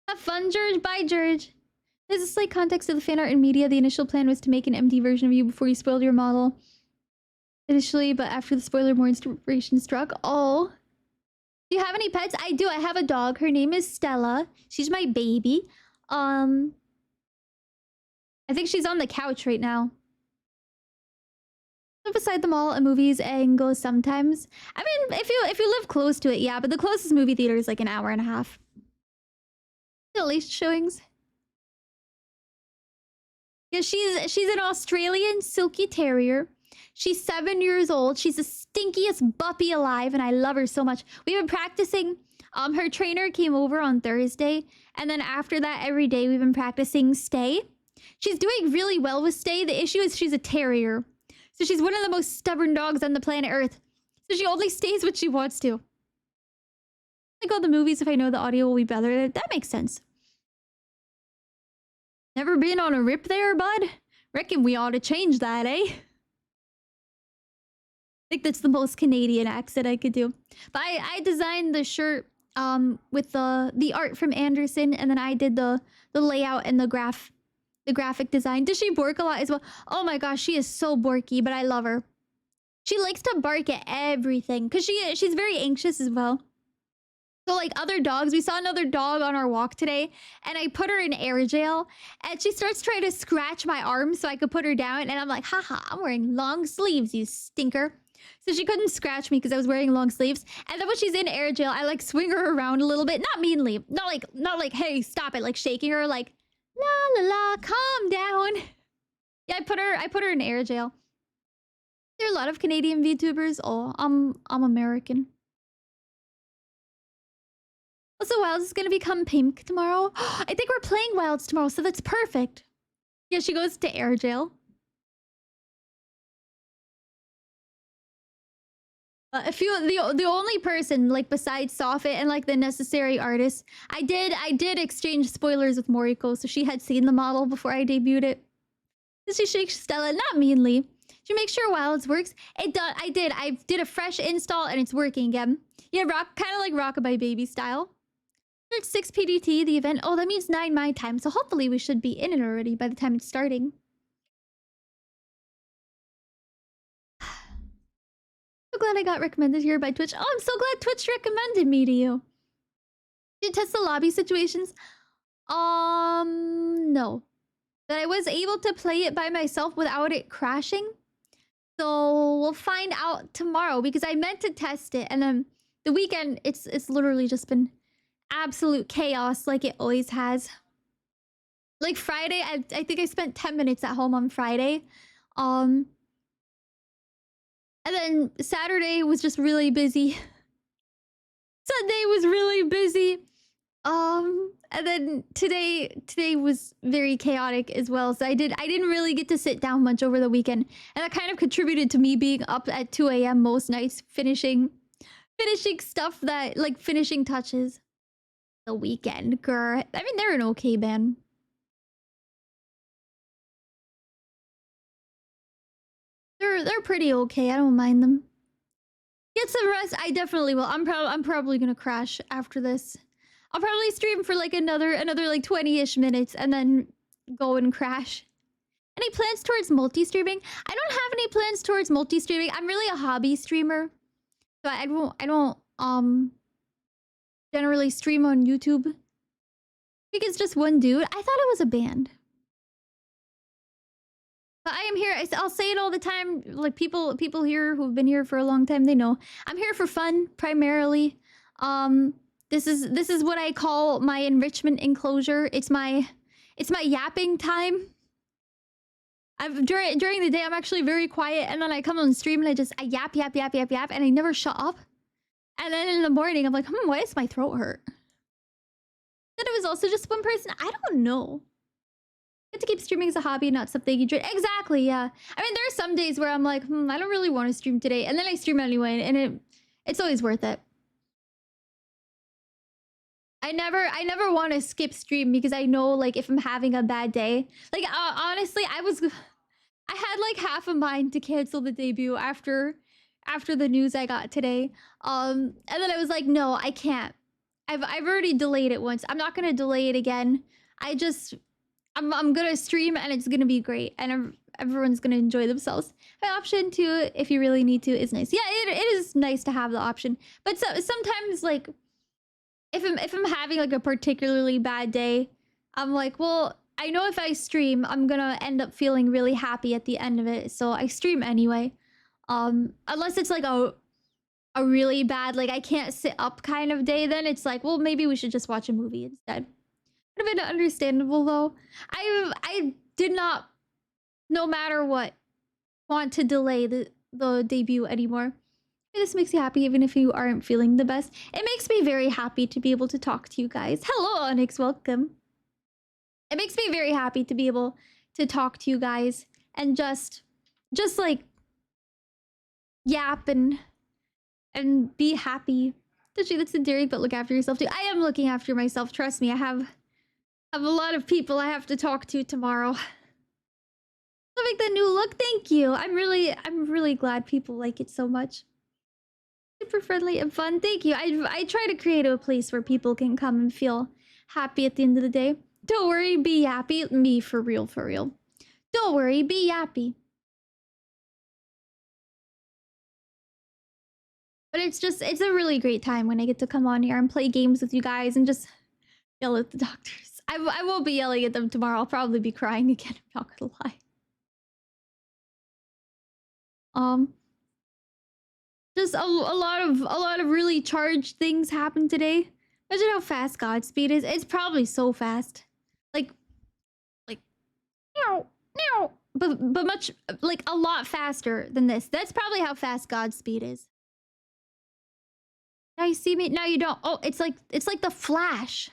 Have fun, George. Bye, George. There's a slight context of the fan art and media. The initial plan was to make an empty version of you before you spoiled your model. Initially, but after the spoiler, more inspiration struck. Oh. Do you have any pets? I do. I have a dog. Her name is Stella. She's my baby. I think she's on the couch right now. Beside the mall and movies and go sometimes. I mean, if you live close to it, yeah, but the closest movie theater is like an hour and a half. At least showings. Yeah, she's an Australian Silky Terrier. She's 7 years old. She's the stinkiest puppy alive, and I love her so much. We've been practicing. Her trainer came over on Thursday, and then after that, every day we've been practicing stay. She's doing really well with stay. The issue is she's a terrier. So she's one of the most stubborn dogs on the planet Earth. So she only stays when she wants to. I go to the movies if I know the audio will be better. That makes sense. Never been on a rip there, bud? Reckon we ought to change that, eh? I think that's the most Canadian accent I could do. But I designed the shirt with the art from Anderson, and then I did the layout and the graphic design. Does she bark a lot as well? Oh my gosh, she is so barky, but I love her. She likes to bark at everything because she's very anxious as well. So like other dogs, we saw another dog on our walk today, and I put her in air jail, and she starts trying to scratch my arm so I could put her down, and I'm like, haha, I'm wearing long sleeves, you stinker. So she couldn't scratch me because I was wearing long sleeves. And then when she's in air jail, I like swing her around a little bit, not meanly, not like, hey, stop it, like shaking her, like, la la la, calm down. Yeah, I put her in air jail. There are a lot of Canadian VTubers. Oh, I'm American. Also, Wilds is gonna become pink tomorrow. I think we're playing Wilds tomorrow, so that's perfect. Yeah, she goes to air jail. If you the only person like besides Soffit and like the necessary artist, I did exchange spoilers with Moriko, so she had seen the model before I debuted it. She shakes Stella, not meanly. She makes sure Wilds works. It does. I did. I did a fresh install and it's working again. Yeah, kind of like Rockabye Baby style. It's 6 PDT, the event. Oh, that means 9 my time. So hopefully we should be in it already by the time it's starting. So glad I got recommended here by Twitch. Oh, I'm so glad Twitch recommended me to you. Did you test the lobby situations? No. But I was able to play it by myself without it crashing. So we'll find out tomorrow because I meant to test it, and then the weekend it's literally just been absolute chaos like it always has. Like Friday, I think I spent 10 minutes at home on Friday. And then Saturday was just really busy. Sunday was really busy. And then today was very chaotic as well. So I didn't really get to sit down much over the weekend. And that kind of contributed to me being up at 2 a.m. most nights finishing stuff that like finishing touches. The weekend, girl. I mean, they're an okay band. They're pretty okay. I don't mind them. Get some rest. I definitely will. I'm probably gonna crash after this. I'll probably stream for like another like 20-ish minutes and then go and crash. Any plans towards multi-streaming? I don't have any plans towards multi-streaming. I'm really a hobby streamer. So I don't generally stream on YouTube. I think it's just one dude. I thought it was a band. But I am here. I'll say it all the time. Like people here who've been here for a long time, they know. I'm here for fun primarily. This is what I call my enrichment enclosure. It's my yapping time. During the day I'm actually very quiet, and then I come on stream and I yap, and I never shut up. And then in the morning I'm like, why does my throat hurt? That it was also just one person. I don't know. You have to keep streaming as a hobby, not something you dread. Exactly, yeah. I mean, there are some days where I'm like, I don't really want to stream today, and then I stream anyway, and it's always worth it. I never want to skip stream because I know like if I'm having a bad day. Like honestly, I had like half a mind to cancel the debut after the news I got today. And then I was like, no, I can't. I've already delayed it once. I'm not gonna delay it again. I'm gonna stream and it's gonna be great, and everyone's gonna enjoy themselves. The option to, if you really need to, is nice. Yeah, it is nice to have the option. But sometimes like if I'm having like a particularly bad day, I'm like, well, I know if I stream, I'm gonna end up feeling really happy at the end of it, so I stream anyway. Unless it's like a really bad, like I can't sit up kind of day, then it's like, well, maybe we should just watch a movie instead. Would have been understandable though. I did not, no matter what, want to delay the debut anymore. This makes you happy even if you aren't feeling the best. It makes me very happy to be able to talk to you guys. Hello, Onyx, welcome. It makes me very happy to be able to talk to you guys and just like yap and be happy. Especially that's endearing, but look after yourself too. I am looking after myself. Trust me, I have a lot of people I have to talk to tomorrow. Loving the new look, thank you. I'm really glad people like it so much. Super friendly and fun, thank you. I try to create a place where people can come and feel happy at the end of the day. Don't worry, be happy. Me, for real, for real. Don't worry, be happy. But it's a really great time when I get to come on here and play games with you guys and just yell at the doctors. I won't be yelling at them tomorrow. I'll probably be crying again, I'm not gonna lie. Just a lot of really charged things happened today. Imagine how fast Godspeed is. It's probably so fast. Like no, but much, like a lot faster than this. That's probably how fast Godspeed is. Now you see me, now you don't. Oh, it's like the Flash.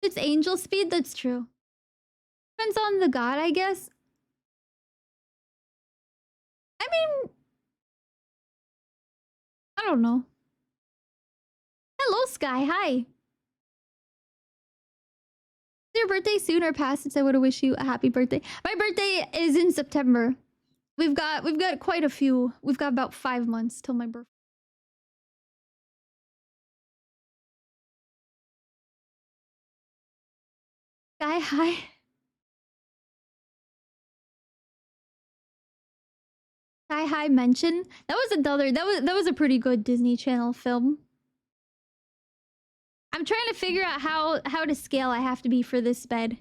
It's angel speed, that's true. Depends on the god, I guess. I mean, I don't know. Hello, Sky. Hi. Is your birthday soon or past, since I would have wished you a happy birthday? My birthday is in September. We've got quite a few. We've got about 5 months till my birthday. Sky, hi. Sky High Mention. That was another. That was a pretty good Disney Channel film. I'm trying to figure out how to scale I have to be for this bed.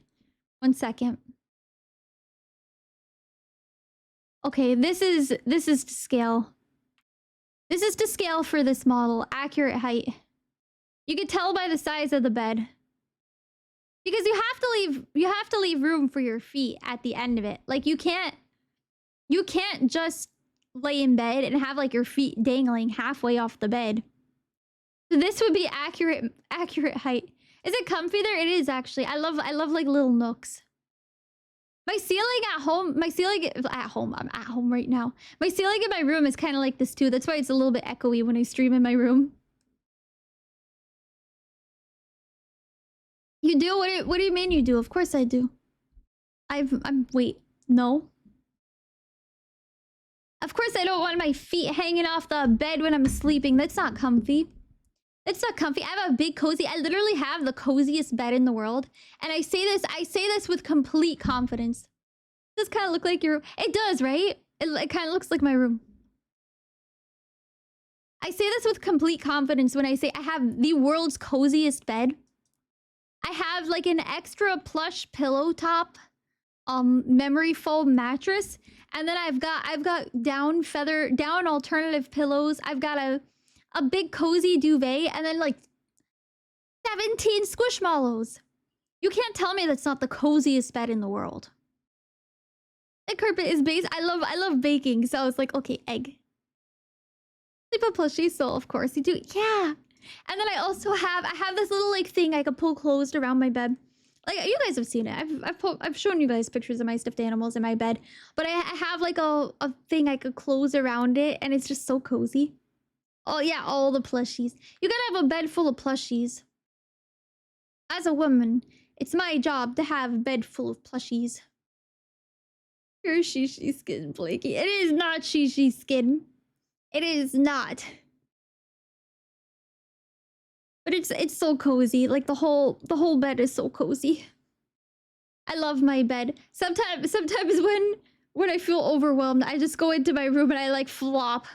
1 second. Okay, this is to scale. This is to scale for this model. Accurate height. You can tell by the size of the bed. Because you have to leave room for your feet at the end of it. Like you can't just lay in bed and have like your feet dangling halfway off the bed. So this would be accurate height. Is it comfy there? It is actually. I love like little nooks. My ceiling at home, I'm at home right now. My ceiling in my room is kind of like this too. That's why it's a little bit echoey when I stream in my room. You do? What do you mean you do? Of course I do. Wait, no. Of course I don't want my feet hanging off the bed when I'm sleeping. That's not comfy. It's not comfy. I have a big cozy. I literally have the coziest bed in the world. And I say this with complete confidence. Does this kind of look like your room? It does, right? It kind of looks like my room. I say this with complete confidence when I say I have the world's coziest bed. I have like an extra plush pillow top, memory foam mattress, and then I've got down alternative pillows. I've got a big cozy duvet, and then like 17 squishmallows. You can't tell me that's not the coziest bed in the world. The carpet is based. I love baking, so I was like, okay, egg. Sleep a plushie, so of course you do. Yeah. And then I also have this little like thing I could pull closed around my bed. Like you guys have seen it. I've shown you guys pictures of my stuffed animals in my bed. But I have like a thing I could close around it, and it's just so cozy. Oh yeah, all the plushies. You gotta have a bed full of plushies. As a woman, it's my job to have a bed full of plushies. Your shishi skin, Blakey. It is not shishi skin. It is not. But it's so cozy. Like the whole bed is so cozy. I love my bed. Sometimes when I feel overwhelmed, I just go into my room and I like flop.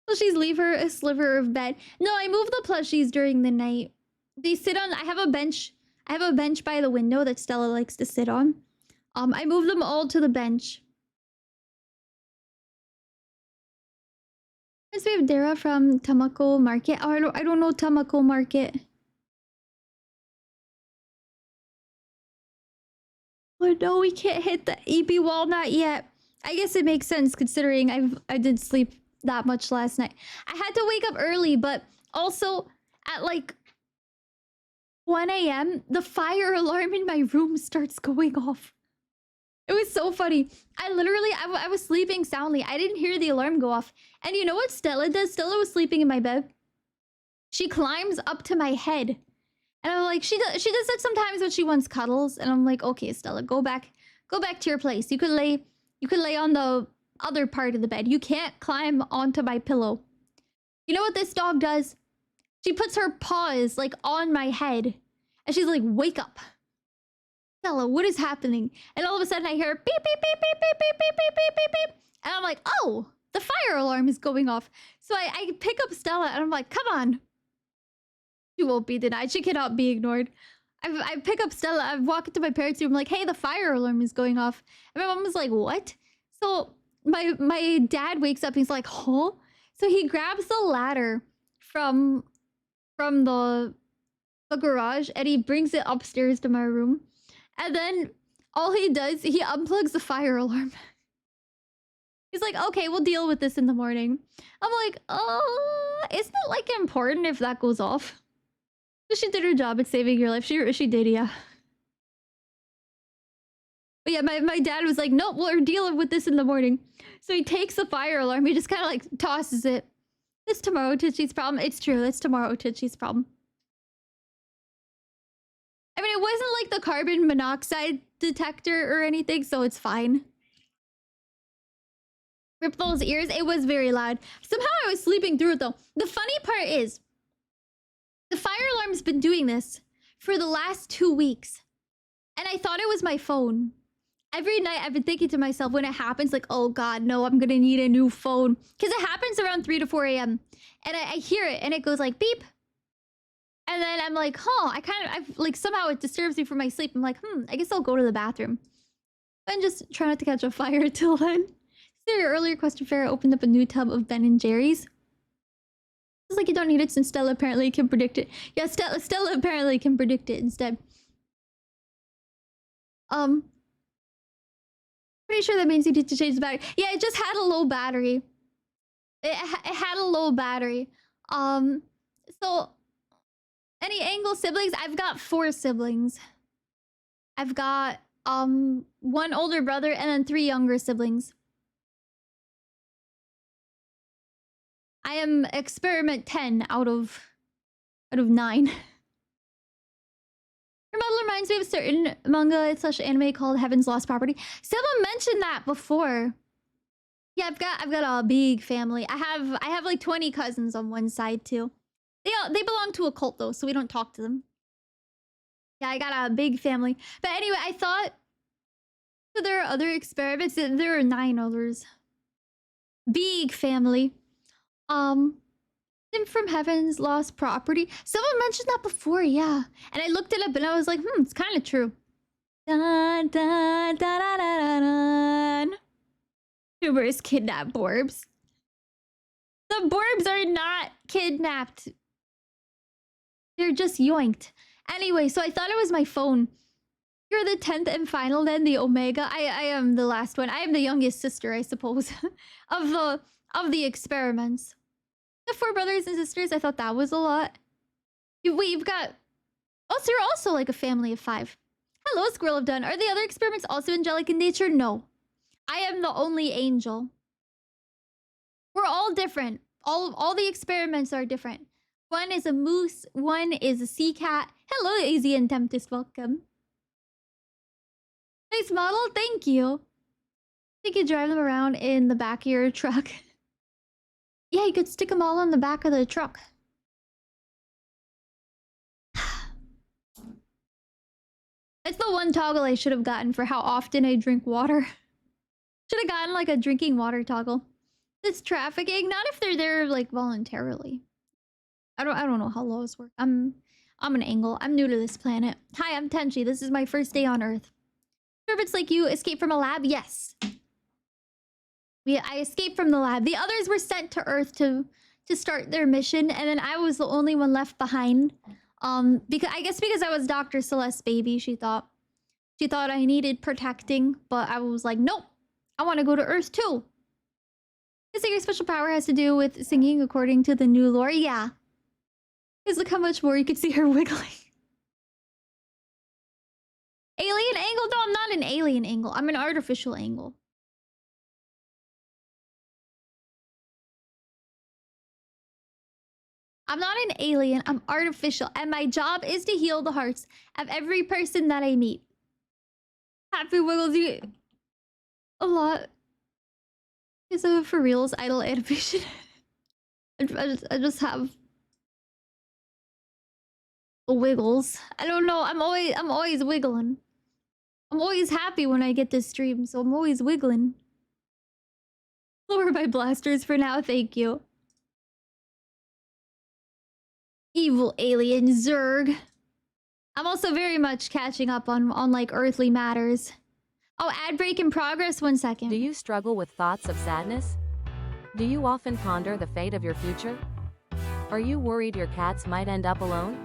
Plushies leave her a sliver of bed. No, I move the plushies during the night. They sit on. I have a bench by the window that Stella likes to sit on. I move them all to the bench. Yes, we have Dara from Tamako Market. Oh, I don't know Tamako Market. Oh no, we can't hit the EP wall, not yet. I guess it makes sense considering I did sleep that much last night. I had to wake up early, but also at like 1 a.m. the fire alarm in my room starts going off. It was so funny. I was sleeping soundly. I didn't hear the alarm go off. And you know what Stella does? Stella was sleeping in my bed. She climbs up to my head. And I'm like, she does that sometimes when she wants cuddles. And I'm like, okay, Stella, go back to your place. You could lay on the other part of the bed. You can't climb onto my pillow. You know what this dog does? She puts her paws like on my head. And she's like, wake up. Stella, what is happening? And all of a sudden I hear beep, beep, beep, beep, beep, beep, beep, beep, beep, beep, beep. And I'm like, oh, the fire alarm is going off. So I pick up Stella and I'm like, come on. She won't be denied. She cannot be ignored. I pick up Stella. I walk into my parents' room. I'm like, hey, the fire alarm is going off. And my mom was like, what? So my dad wakes up. He's like, huh? So he grabs the ladder from the garage and he brings it upstairs to my room. And then all he does, he unplugs the fire alarm. He's like, okay, we'll deal with this in the morning. I'm like, isn't it like important if that goes off? She did her job at saving your life. She did, yeah. But yeah, my dad was like, nope, we're dealing with this in the morning. So he takes the fire alarm. He just kind of like tosses it. It's tomorrow Titchy's problem. It's true. It's tomorrow Titchy's problem. I mean, it wasn't like the carbon monoxide detector or anything, so it's fine. Rip those ears. It was very loud. Somehow I was sleeping through it though. The funny part is, the fire alarm's been doing this for the last 2 weeks. And I thought it was my phone. Every night I've been thinking to myself when it happens, like, oh God, no, I'm gonna need a new phone. Because it happens around 3 to 4 a.m. And I hear it and it goes like beep. And then I'm like, I've like somehow it disturbs me from my sleep. I'm like, I guess I'll go to the bathroom. And just try not to catch a fire till then. Your earlier question, Farrah opened up a new tub of Ben and Jerry's. It's like you don't need it since Stella apparently can predict it. Yeah, Stella apparently can predict it instead. Pretty sure that means you need to change the battery. Yeah, it just had a low battery. It had a low battery. So any Angle siblings? I've got 4 siblings. I've got 1 older brother and then 3 younger siblings. I am experiment 10 out of 9. Your model reminds me of a certain manga / anime called Heaven's Lost Property. Someone mentioned that before. Yeah, I've got a big family. I have like 20 cousins on one side too. They belong to a cult though, so we don't talk to them. Yeah, I got a big family. But anyway, I thought so there are other experiments. There are 9 others. Big family. From Heaven's Lost Property. Someone mentioned that before, yeah. And I looked it up and I was like, it's kind of true. Dun, dun, dun, dun, dun, dun. YouTubers kidnap Borbs. The Borbs are not kidnapped. They're just yoinked. Anyway, so I thought it was my phone. You're the 10th and final then, the Omega. I am the last one. I am the youngest sister, I suppose, of the experiments. The 4 brothers and sisters, I thought that was a lot. We've got... Oh, so you're also like a family of 5. Hello, Squirrel of Dun. Are the other experiments also angelic in nature? No. I am the only angel. We're all different. All the experiments are different. One is a moose, one is a sea cat. Hello, Easy and Tempest, welcome. Nice model, thank you. I think you drive them around in the back of your truck. Yeah, you could stick them all on the back of the truck. That's the one toggle I should have gotten for how often I drink water. Should have gotten like a drinking water toggle. It's trafficking, not if they're there like voluntarily. I don't know how laws work. I'm an Angle. I'm new to this planet. Hi, I'm Tenchi. This is my first day on Earth. Sure, if it's like you escaped from a lab, yes. I escaped from the lab. The others were sent to Earth to start their mission, and then I was the only one left behind. Because I was Dr. Celeste's baby, she thought I needed protecting, but I was like, nope, I want to go to Earth too. Is that your special power has to do with singing according to the new lore? Yeah. Because look how much more you can see her wiggling. Alien Angle? No, I'm not an alien Angle. I'm an artificial Angle. I'm not an alien, I'm artificial, and my job is to heal the hearts of every person that I meet. Happy Wiggles, you... A lot. Is a for reals idle animation. I just have... Wiggles. I don't know, I'm always wiggling. I'm always happy when I get this stream, so I'm always wiggling. Lower my blasters for now, thank you. Evil alien Zerg. I'm also very much catching up on like earthly matters. Oh, ad break in progress, 1 second. Do you struggle with thoughts of sadness? Do you often ponder the fate of your future? Are you worried your cats might end up alone?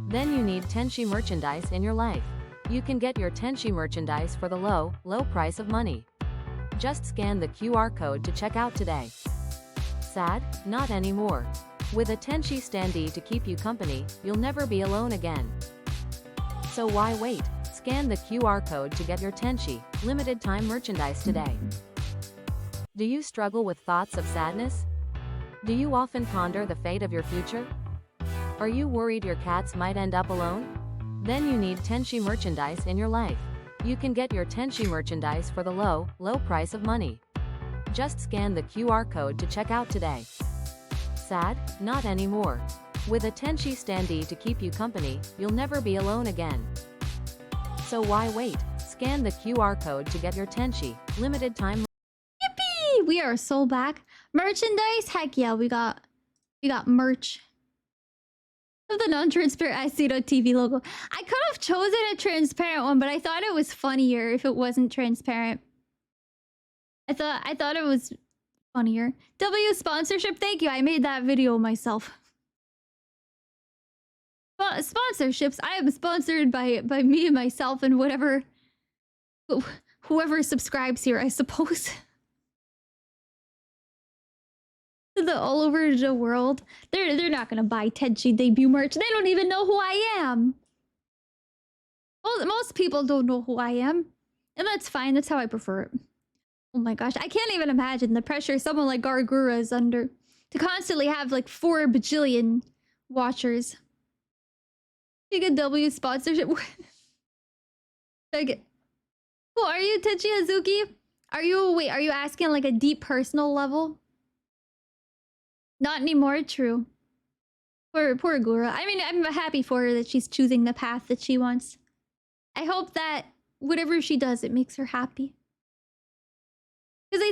Then you need Tenchi merchandise in your life. You can get your Tenchi merchandise for the low price of money. Just scan the QR code to check out today. Sad? Not anymore. With a Tenchi standee to keep you company, you'll never be alone again. So why wait? Scan the QR code to get your Tenchi limited time merchandise today. Do you struggle with thoughts of sadness? Do you often ponder the fate of your future? Are you worried your cats might end up alone? Then you need Tenchi merchandise in your life. You can get your Tenchi merchandise for the low price of money. Just scan the QR code to check out today. Sad? Not anymore. With a Tenchi standee to keep you company, you'll never be alone again. So why wait? Scan the QR code to get your Tenchi limited time. Yippee! We are so back. Merchandise? Heck yeah, we got merch. Of the non-transparent IC.TV logo. I could have chosen a transparent one, but I thought it was funnier if it wasn't transparent. I thought it was funnier. W sponsorship, thank you. I made that video myself. But sponsorships, I am sponsored by me and myself and whoever subscribes here, I suppose. All over the world. They're not gonna buy Tenchi debut merch. They don't even know who I am. Well, most people don't know who I am. And that's fine. That's how I prefer it. Oh my gosh. I can't even imagine the pressure someone like Gargura is under. To constantly have like 4 bajillion watchers. Big W sponsorship. Okay. Cool. Are you Tenchi Hazuki? Are you asking like a deep personal level? Not anymore, true. Poor Gura. I mean, I'm happy for her that she's choosing the path that she wants. I hope that whatever she does, it makes her happy. Because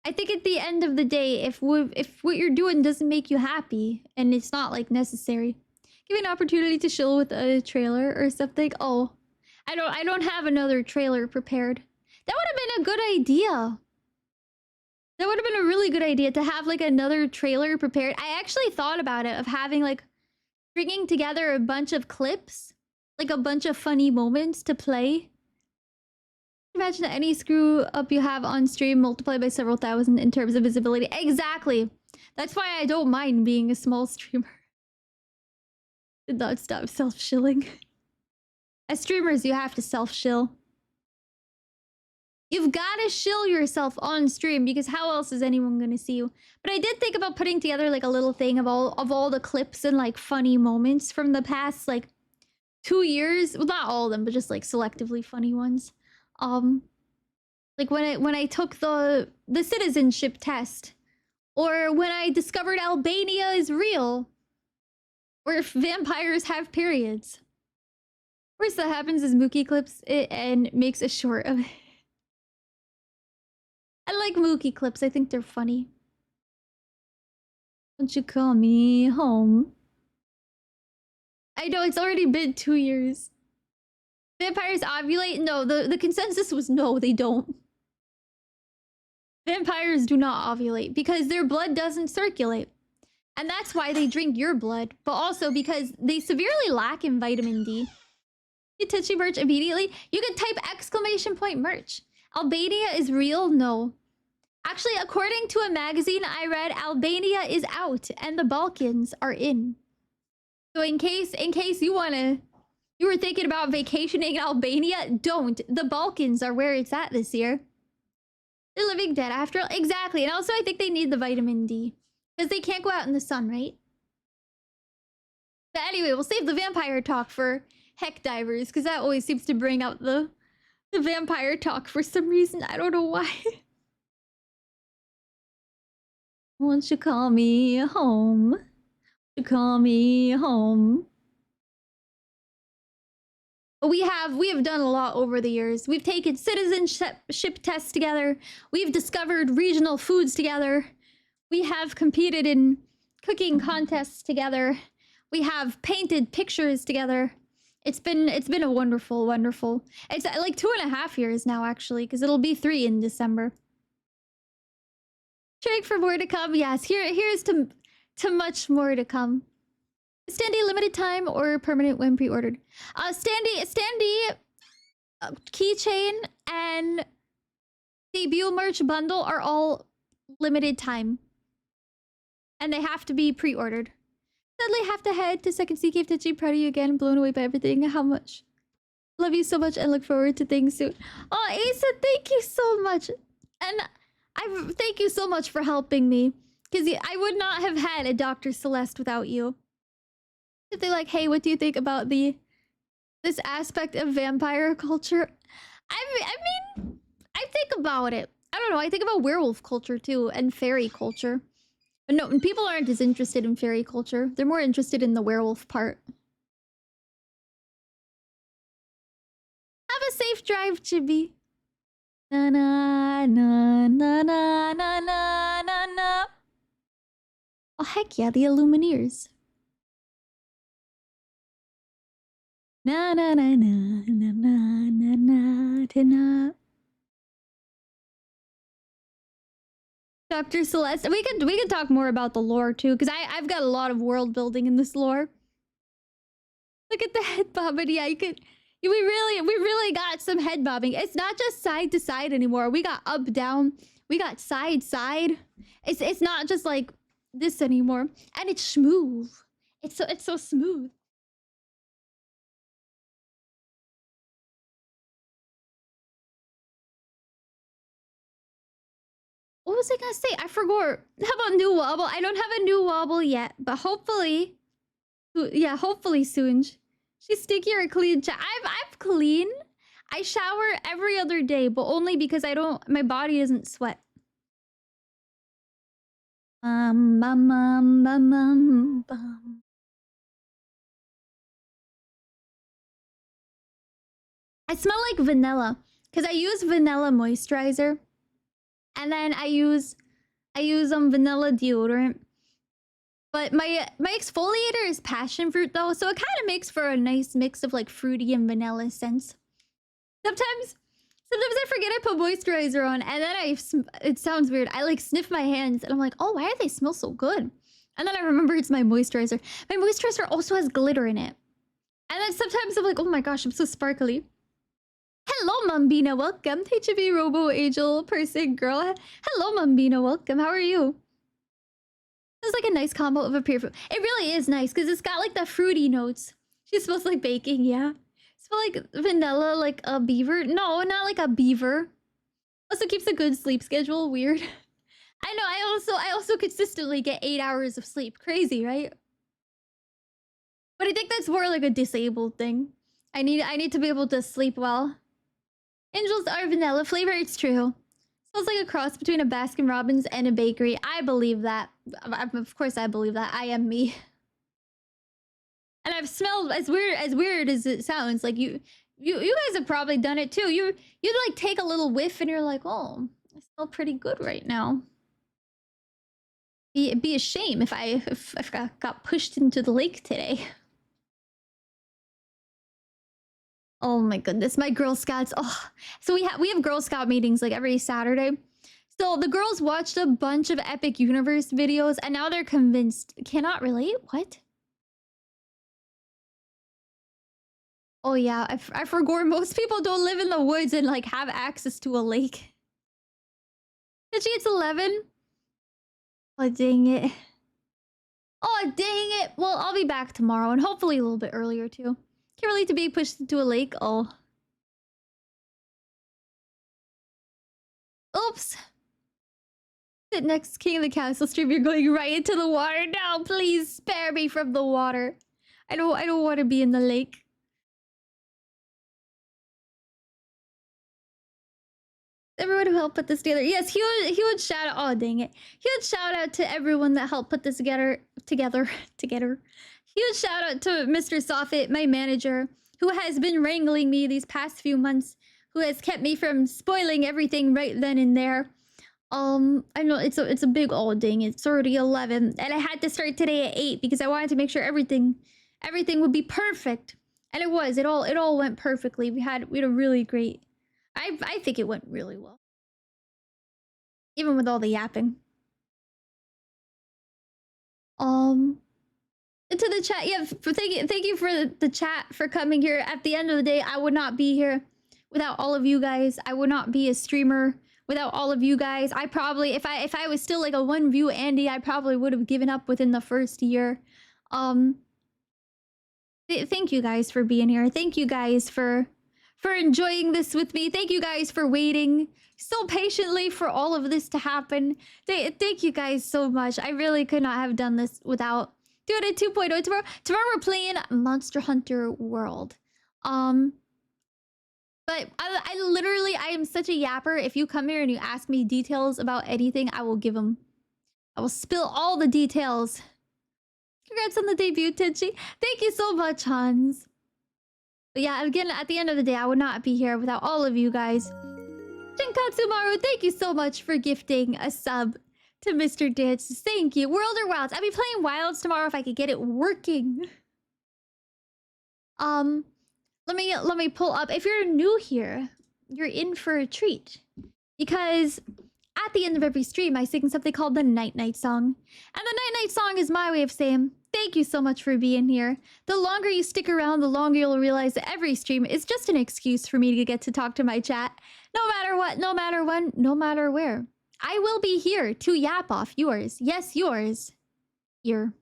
I think at the end of the day, if what you're doing doesn't make you happy, and it's not like necessary, give you an opportunity to chill with a trailer or something. Oh, I don't have another trailer prepared. That would have been a good idea. That would have been a really good idea to have like another trailer prepared. I actually thought about it, of having like stringing together a bunch of clips, like a bunch of funny moments to play. Imagine any screw up you have on stream multiplied by several thousand in terms of visibility. Exactly. That's why I don't mind being a small streamer. Did not stop self-shilling. As streamers, you have to self-shill. You've got to shill yourself on stream, because how else is anyone going to see you? But I did think about putting together like a little thing of all the clips and like funny moments from the past like 2 years. Well, not all of them, but just like selectively funny ones. Like when I took the citizenship test, or when I discovered Albania is real, or if vampires have periods. Worst that happens is Mookie clips it and makes a short of it. I like Mookie clips. I think they're funny. Won't you call me home? I know, it's already been 2 years. Vampires ovulate? No, the consensus was no, they don't. Vampires do not ovulate because their blood doesn't circulate. And that's why they drink your blood, but also because they severely lack in vitamin D. You Tenchi merch immediately? You can type ! merch. Albania is real? No. Actually, according to a magazine I read, Albania is out and the Balkans are in. So in case you were thinking about vacationing in Albania, don't. The Balkans are where it's at this year. They're living dead after all. Exactly. And also I think they need the vitamin D. Because they can't go out in the sun, right? But anyway, we'll save the vampire talk for Heck Divers, because that always seems to bring out the vampire talk for some reason. I don't know why. Won't you call me home? Won't you call me home? We have done a lot over the years. We've taken citizenship tests together. We've discovered regional foods together. We have competed in cooking contests together. We have painted pictures together. It's been a wonderful. It's like 2.5 years now, actually, because it'll be 3 in December. Cheering for more to come. Yes, here's to much more to come. Standee limited time or permanent when pre-ordered? Standee keychain and debut merch bundle are all limited time. And they have to be pre-ordered. Sadly, have to head to Second Sea Cave Tenchi. Proud of you again. Blown away by everything. How much? Love you so much and look forward to things soon. Oh, Asa, thank you so much. And thank you so much for helping me. Because I would not have had a Dr. Celeste without you. If they're like, hey, what do you think about this aspect of vampire culture? I mean, I think about it. I don't know, I think about werewolf culture too, and fairy culture. But no, people aren't as interested in fairy culture. They're more interested in the werewolf part. Have a safe drive, Chibi. Na na na na na na na na na. Oh heck yeah, the Illumineers. Na na na na na na na na na. Dr. Celeste, we could talk more about the lore too, because I've got a lot of world building in this lore. Look at the head bobbing. Yeah, we really got some head bobbing. It's not just side to side anymore. We got up down. We got side side. It's not just like this anymore, and it's smooth. It's so smooth. What was I gonna say? I forgot. How about new wobble? I don't have a new wobble yet, but hopefully, yeah, hopefully soon. She's sticky or clean. I've clean. I shower every other day, but only because my body doesn't sweat. Bum, bum, bum, bum, bum. I smell like vanilla because I use vanilla moisturizer. And then I use vanilla deodorant. But my exfoliator is passion fruit though, so it kind of makes for a nice mix of like fruity and vanilla scents. Sometimes I forget I put moisturizer on, and then it sounds weird. I like sniff my hands, and I'm like, oh, why do they smell so good? And then I remember it's my moisturizer. My moisturizer also has glitter in it. And then sometimes I'm like, oh my gosh, I'm so sparkly. Hello, Mambina, welcome. HB Robo Angel person girl. Hello, Mambina, welcome. How are you? It's like a nice combo of a pure fruit. It really is nice because it's got like the fruity notes. She smells like baking, yeah. Smell like vanilla, like a beaver. No, not like a beaver. Also keeps a good sleep schedule. Weird. I know. I also consistently get 8 hours of sleep. Crazy, right? But I think that's more like a disabled thing. I need to be able to sleep well. Angels are vanilla flavor. It's true. Smells like a cross between a Baskin Robbins and a bakery. I believe that. Of course, I believe that. I am me. And I've smelled as weird as it sounds. Like you guys have probably done it too. You like take a little whiff and you're like, oh, I smell pretty good right now. It'd be a shame if I got pushed into the lake today. Oh my goodness, my Girl Scouts. Oh, so we have Girl Scout meetings like every Saturday. So the girls watched a bunch of Epic Universe videos and now they're convinced. Cannot relate? What? Oh yeah, I forgot most people don't live in the woods and like have access to a lake. Did she? It's 11? Oh dang it. Oh dang it. Well, I'll be back tomorrow and hopefully a little bit earlier too. Can't relate to being pushed into a lake. Oh. Oops. Sit next King of the Castle stream. You're going right into the water. No, please spare me from the water. I don't want to be in the lake. Everyone who helped put this together. Yes, he would shout out. Oh dang it. He would shout out to everyone that helped put this together. Huge shout out to Mr. Soffit, my manager, who has been wrangling me these past few months, who has kept me from spoiling everything right then and there. I know it's a big old dang. It's already 11, and I had to start today at 8 because I wanted to make sure everything would be perfect, and it was. It all went perfectly. We had a really great. I think it went really well, even with all the yapping. To the chat, yeah, thank you for the chat for coming here. At the end of the day, I would not be here without all of you guys. I would not be a streamer without all of you guys. I probably, if I was still like a 1 view Andy, I probably would have given up within the first year. Thank you guys for being here. Thank you guys for for enjoying this with me. Thank you guys for waiting so patiently for all of this to happen. Thank you guys so much. I really could not have done this without doing it 2.0 tomorrow. Tomorrow we're playing Monster Hunter World. But I literally, I am such a yapper. If you come here and you ask me details about anything, I will give them. I will spill all the details. Congrats on the debut, Tenchi. Thank you so much, Hans. But yeah, again, at the end of the day, I would not be here without all of you guys. Shinkatsumaru, thank you so much for gifting a sub to Mr. Dance. Thank you. World or Wilds? I'll be playing Wilds tomorrow if I could get it working. Let me pull up. If you're new here, you're in for a treat. Because at the end of every stream, I sing something called the Night Night Song. And the Night Night Song is my way of saying, thank you so much for being here. The longer you stick around, the longer you'll realize that every stream is just an excuse for me to get to talk to my chat. No matter what, no matter when, no matter where. I will be here to yap off yours. Yes, yours. Here.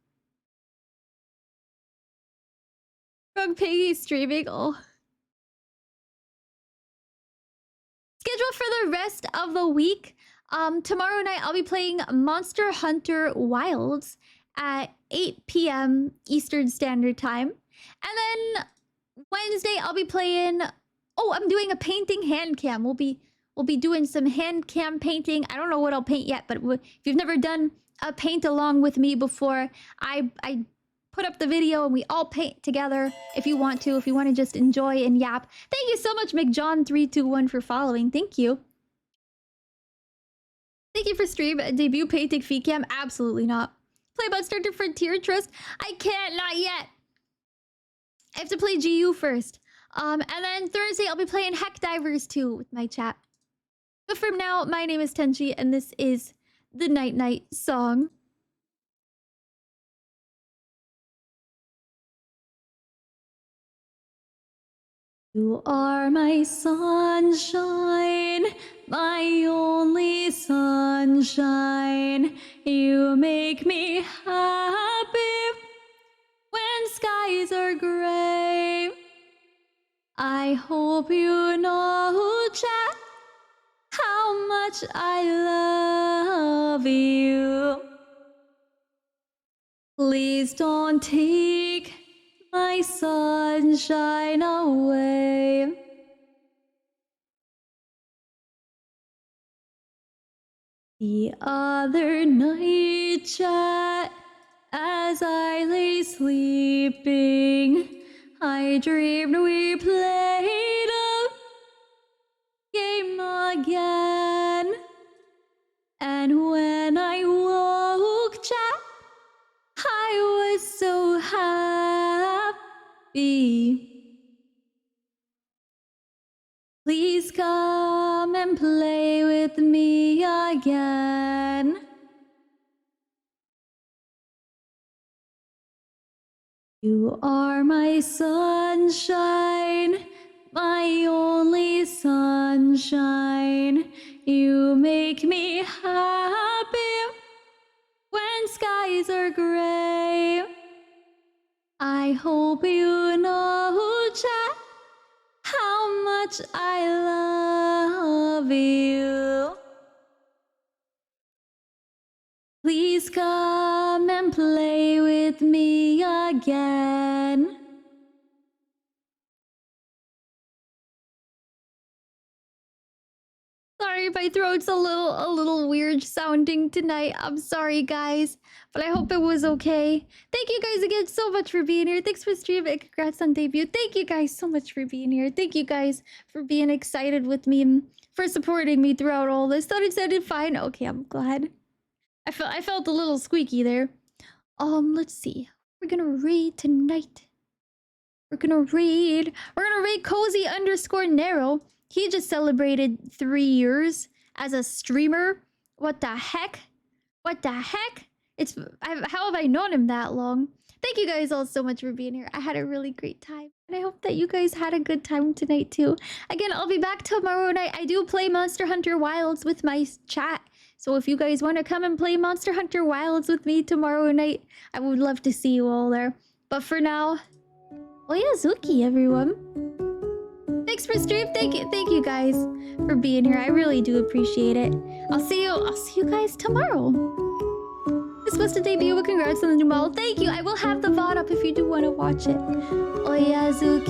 Frog Piggy streaming. Oh. Schedule for the rest of the week. Tomorrow night I'll be playing Monster Hunter Wilds at 8 p.m. Eastern Standard Time. And then Wednesday I'll be playing... Oh, I'm doing a painting hand cam. We'll be doing some hand cam painting. I don't know what I'll paint yet, but if you've never done a paint along with me before, I put up the video and we all paint together if you want to just enjoy and yap. Thank you so much, McJohn321, for following. Thank you. Thank you for stream. Debut painting fee cam? Absolutely not. Play Monster Hunter Frontier Trust? I can't, not yet. I have to play GU first. And then Thursday I'll be playing Heck Divers 2 with my chat. But for now, my name is Tenchi and this is the Night Night Song. You are my sunshine, my only sunshine. You make me happy when skies are gray. I hope you know, chat, how much I love you. Please don't take my sunshine away. The other night, chat, as I lay sleeping, I dreamed we played a game again. And when I woke, chat, I was so happy. Please come and play with me again. You are my sunshine, my only sunshine. You make me happy when skies are gray. I hope you know, chat, how much I love you. Please come and play with me again. Sorry, my throat's a little weird sounding tonight. I'm sorry, guys, but I hope it was okay. Thank you guys again so much for being here. Thanks for streaming. Congrats on debut. Thank you guys so much for being here. Thank you guys for being excited with me and for supporting me throughout all this. Thought it sounded fine. Okay, I'm glad. I felt a little squeaky there. Let's see. We're gonna read tonight. We're gonna read Cozy_Narrow. He just celebrated 3 years as a streamer. What the heck? What the heck? How have I known him that long? Thank you guys all so much for being here. I had a really great time. And I hope that you guys had a good time tonight too. Again, I'll be back tomorrow night. I do play Monster Hunter Wilds with my chat. So if you guys want to come and play Monster Hunter Wilds with me tomorrow night, I would love to see you all there. But for now, Oyazuki, everyone. Thanks for stream. Thank you guys for being here. I really do appreciate it. I'll see you guys tomorrow. This was the debut, but congrats on the new model. Thank you. I will have the VOD up if you do want to watch it. Oyazuki.